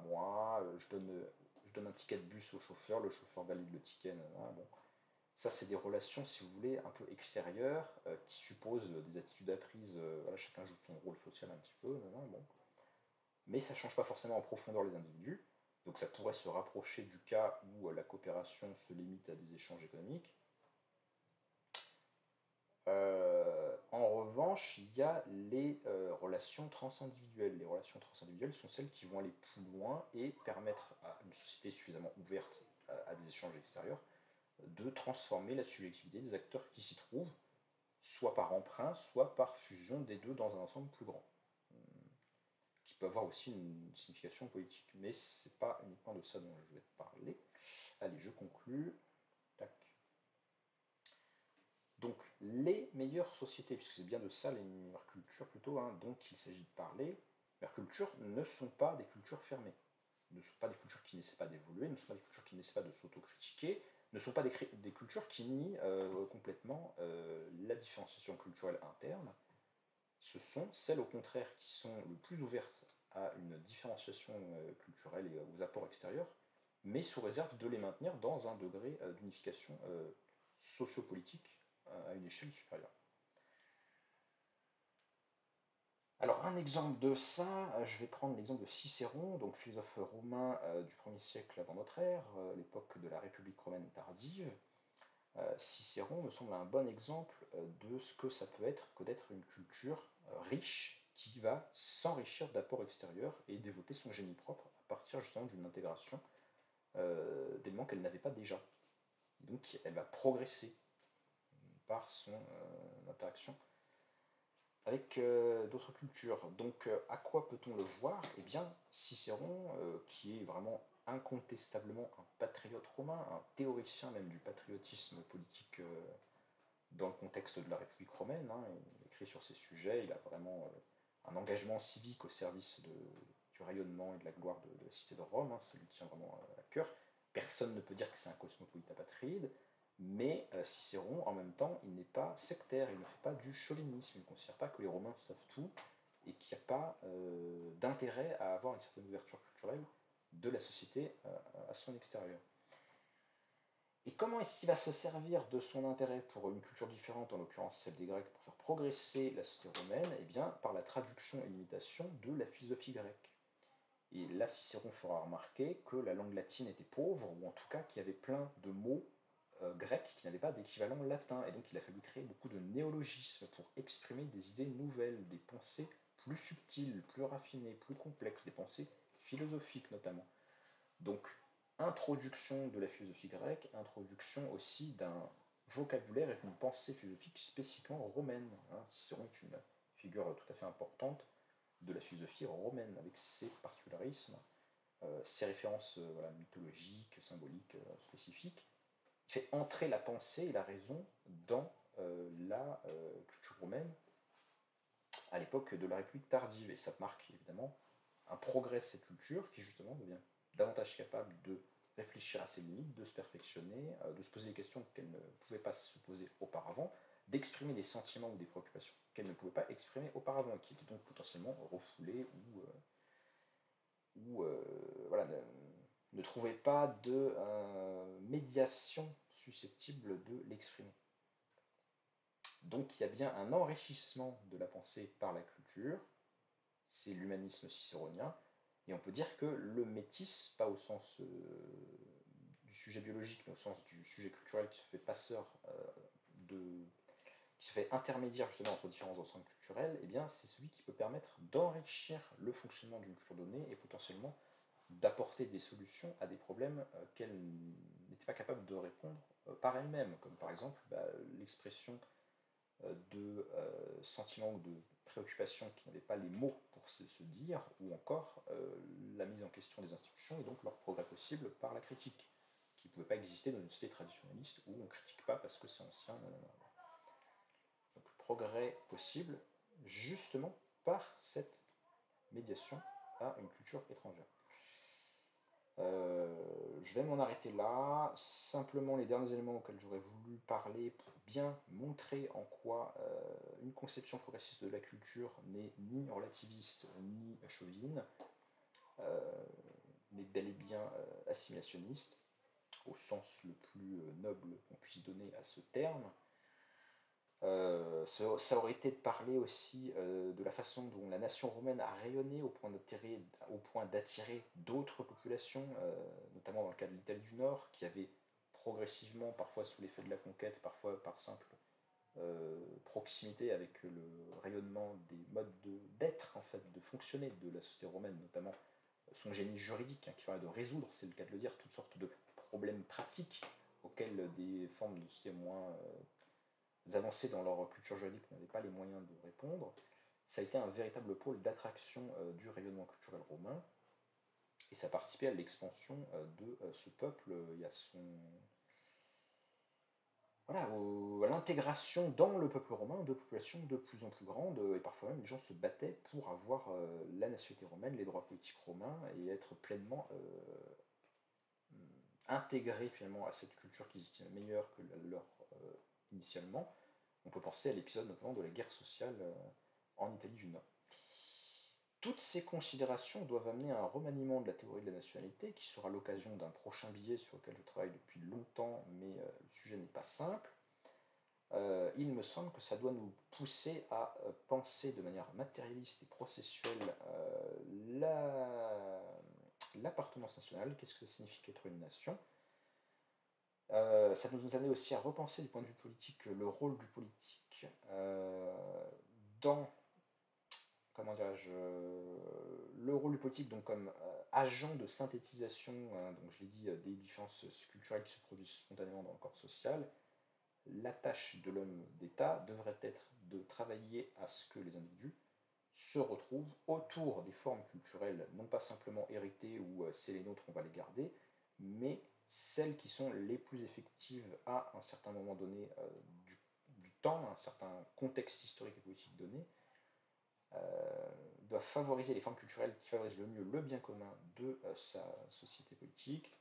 moi, je donne un ticket de bus au chauffeur, le chauffeur valide le ticket, bon. Ça, c'est des relations, si vous voulez, un peu extérieures, qui supposent des attitudes apprises, voilà, chacun joue son rôle social un petit peu, bon. Mais ça ne change pas forcément en profondeur les individus, donc ça pourrait se rapprocher du cas où la coopération se limite à des échanges économiques. En revanche, il y a les relations transindividuelles. Les relations transindividuelles sont celles qui vont aller plus loin et permettre à une société suffisamment ouverte à des échanges extérieurs de transformer la subjectivité des acteurs qui s'y trouvent, soit par emprunt, soit par fusion des deux dans un ensemble plus grand, qui peut avoir aussi une signification politique. Mais c'est pas uniquement de ça dont je vais te parler. Allez, je conclus. Tac. Donc, les meilleures sociétés, puisque c'est bien de ça, les meilleures cultures plutôt, hein, dont il s'agit de parler, les meilleures cultures ne sont pas des cultures fermées, ne sont pas des cultures qui n'essaient pas d'évoluer, ne sont pas des cultures qui n'essaient pas de s'autocritiquer, ne sont pas des cultures qui nient complètement la différenciation culturelle interne. Ce sont celles au contraire qui sont le plus ouvertes à une différenciation culturelle et aux apports extérieurs, mais sous réserve de les maintenir dans un degré d'unification sociopolitique à une échelle supérieure. Alors un exemple de ça, je vais prendre l'exemple de Cicéron, donc philosophe romain du 1er siècle avant notre ère, l'époque de la République romaine tardive. Cicéron me semble un bon exemple de ce que ça peut être que d'être une culture riche qui va s'enrichir d'apports extérieurs et développer son génie propre à partir justement d'une intégration d'éléments qu'elle n'avait pas déjà. Et donc elle va progresser par son interaction avec d'autres cultures. Donc à quoi peut-on le voir? Eh bien Cicéron, qui est vraiment incontestablement un patriote romain, un théoricien même du patriotisme politique dans le contexte de la République romaine, hein, il écrit sur ces sujets, il a vraiment un engagement civique au service du rayonnement et de la gloire de la cité de Rome, hein, ça lui tient vraiment à cœur. Personne ne peut dire que c'est un cosmopolite apatride, mais Cicéron, en même temps, il n'est pas sectaire, il ne fait pas du chauvinisme, il ne considère pas que les Romains savent tout, et qu'il n'y a pas d'intérêt à avoir une certaine ouverture culturelle de la société à son extérieur. Et comment est-ce qu'il va se servir de son intérêt pour une culture différente, en l'occurrence celle des Grecs, pour faire progresser la société romaine? Eh bien, par la traduction et l'imitation de la philosophie grecque. Et là, Cicéron fera remarquer que la langue latine était pauvre, ou en tout cas qu'il y avait plein de mots grecs qui n'avaient pas d'équivalent latin. Et donc il a fallu créer beaucoup de néologismes pour exprimer des idées nouvelles, des pensées plus subtiles, plus raffinées, plus complexes, des pensées philosophiques notamment. Donc, introduction de la philosophie grecque, introduction aussi d'un vocabulaire et d'une pensée philosophique spécifiquement romaine. Hein. Cicéron est une figure tout à fait importante de la philosophie romaine, avec ses particularismes, ses références voilà, mythologiques, symboliques, spécifiques. Il fait entrer la pensée et la raison dans la culture romaine à l'époque de la République tardive. Et ça marque évidemment un progrès de cette culture qui justement devient davantage capable de réfléchir à ses limites, de se perfectionner, de se poser des questions qu'elle ne pouvait pas se poser auparavant, d'exprimer des sentiments ou des préoccupations qu'elle ne pouvait pas exprimer auparavant et qui étaient donc potentiellement refoulées ou voilà, ne trouvaient pas de médiation susceptible de l'exprimer. Donc il y a bien un enrichissement de la pensée par la culture, c'est l'humanisme cicéronien, et on peut dire que le métis, pas au sens du sujet biologique, mais au sens du sujet culturel qui se fait passeur qui se fait intermédiaire justement entre différents ensembles culturels, eh bien c'est celui qui peut permettre d'enrichir le fonctionnement d'une culture donnée et potentiellement d'apporter des solutions à des problèmes qu'elle n'était pas capable de répondre par elle-même, comme par exemple l'expression de sentiments ou de préoccupations qui n'avaient pas les mots pour se dire, ou encore la mise en question des institutions et donc leur progrès possible par la critique, qui ne pouvait pas exister dans une société traditionnaliste où on ne critique pas parce que c'est ancien. Donc progrès possible justement par cette médiation à une culture étrangère. Je vais m'en arrêter là. Simplement les derniers éléments auxquels j'aurais voulu parler pour bien montrer en quoi une conception progressiste de la culture n'est ni relativiste ni chauvine, mais bel et bien assimilationniste, au sens le plus noble qu'on puisse donner à ce terme. Ça aurait été de parler aussi de la façon dont la nation romaine a rayonné au point d'attirer d'autres populations, notamment dans le cas de l'Italie du Nord, qui avait progressivement, parfois sous l'effet de la conquête, parfois par simple proximité avec le rayonnement des modes d'être, en fait, de fonctionner de la société romaine, notamment son génie juridique, hein, qui permet de résoudre, c'est le cas de le dire, toutes sortes de problèmes pratiques auxquels des formes de société moins avancées dans leur culture juridique n'avaient pas les moyens de répondre. ça a été un véritable pôle d'attraction du rayonnement culturel romain, et ça a participé à l'expansion de ce peuple et à son, voilà, à l'intégration dans le peuple romain de populations de plus en plus grandes, et parfois même les gens se battaient pour avoir la nationalité romaine, les droits politiques romains, et être pleinement intégrés finalement à cette culture qu'ils estimaient meilleure que la leur initialement. On peut penser à l'épisode notamment de la guerre sociale en Italie du Nord. Toutes ces considérations doivent amener à un remaniement de la théorie de la nationalité, qui sera l'occasion d'un prochain billet sur lequel je travaille depuis longtemps, mais le sujet n'est pas simple. Il me semble que ça doit nous pousser à penser de manière matérialiste et processuelle l'appartenance nationale, qu'est-ce que ça signifie qu'être une nation. Ça nous amène aussi à repenser du point de vue politique le rôle du politique dans, comment dirais-je, le rôle du politique donc comme agent de synthétisation, donc je l'ai dit, des différences culturelles qui se produisent spontanément dans le corps social. La tâche de l'homme d'État devrait être de travailler à ce que les individus se retrouvent autour des formes culturelles, non pas simplement héritées ou c'est les nôtres, on va les garder, mais celles qui sont les plus effectives à un certain moment donné du temps, un certain contexte historique et politique donné, doivent favoriser les formes culturelles qui favorisent le mieux le bien commun de sa société politique,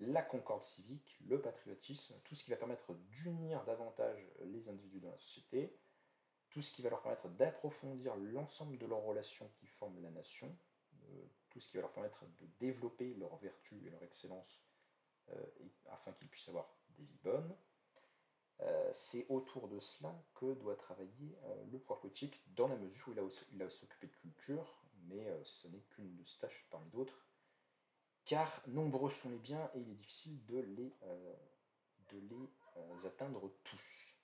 la concorde civique, le patriotisme, tout ce qui va permettre d'unir davantage les individus dans la société, tout ce qui va leur permettre d'approfondir l'ensemble de leurs relations qui forment la nation, tout ce qui va leur permettre de développer leurs vertus et leur excellence afin qu'ils puissent avoir des vies bonnes. C'est autour de cela que doit travailler le pouvoir politique, dans la mesure où il a s'occuper de culture, mais ce n'est qu'une de ses tâches parmi d'autres, car nombreux sont les biens et il est difficile de les atteindre tous.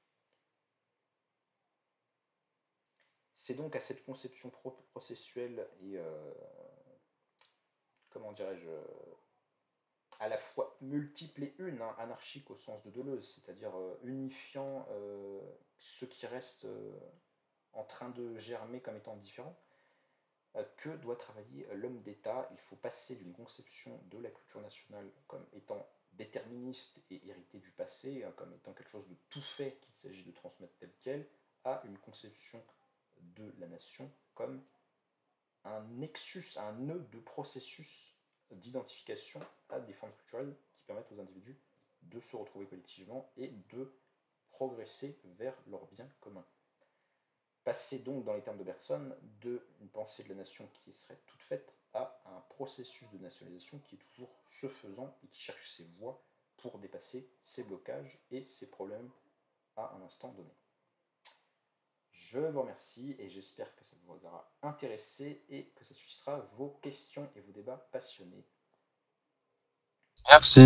C'est donc à cette conception processuelle et, comment dirais-je, à la fois multiple et une, hein, anarchique au sens de Deleuze, c'est-à-dire unifiant ce qui reste en train de germer comme étant différent, que doit travailler l'homme d'État. Il faut passer d'une conception de la culture nationale comme étant déterministe et héritée du passé, comme étant quelque chose de tout fait qu'il s'agit de transmettre tel quel, à une conception de la nation comme un nexus, un nœud de processus d'identification à des formes culturelles qui permettent aux individus de se retrouver collectivement et de progresser vers leur bien commun. Passer donc, dans les termes de Bergson, d'une pensée de la nation qui serait toute faite à un processus de nationalisation qui est toujours se faisant et qui cherche ses voies pour dépasser ses blocages et ses problèmes à un instant donné. Je vous remercie et j'espère que ça vous aura intéressé et que ça suscitera vos questions et vos débats passionnés. Merci.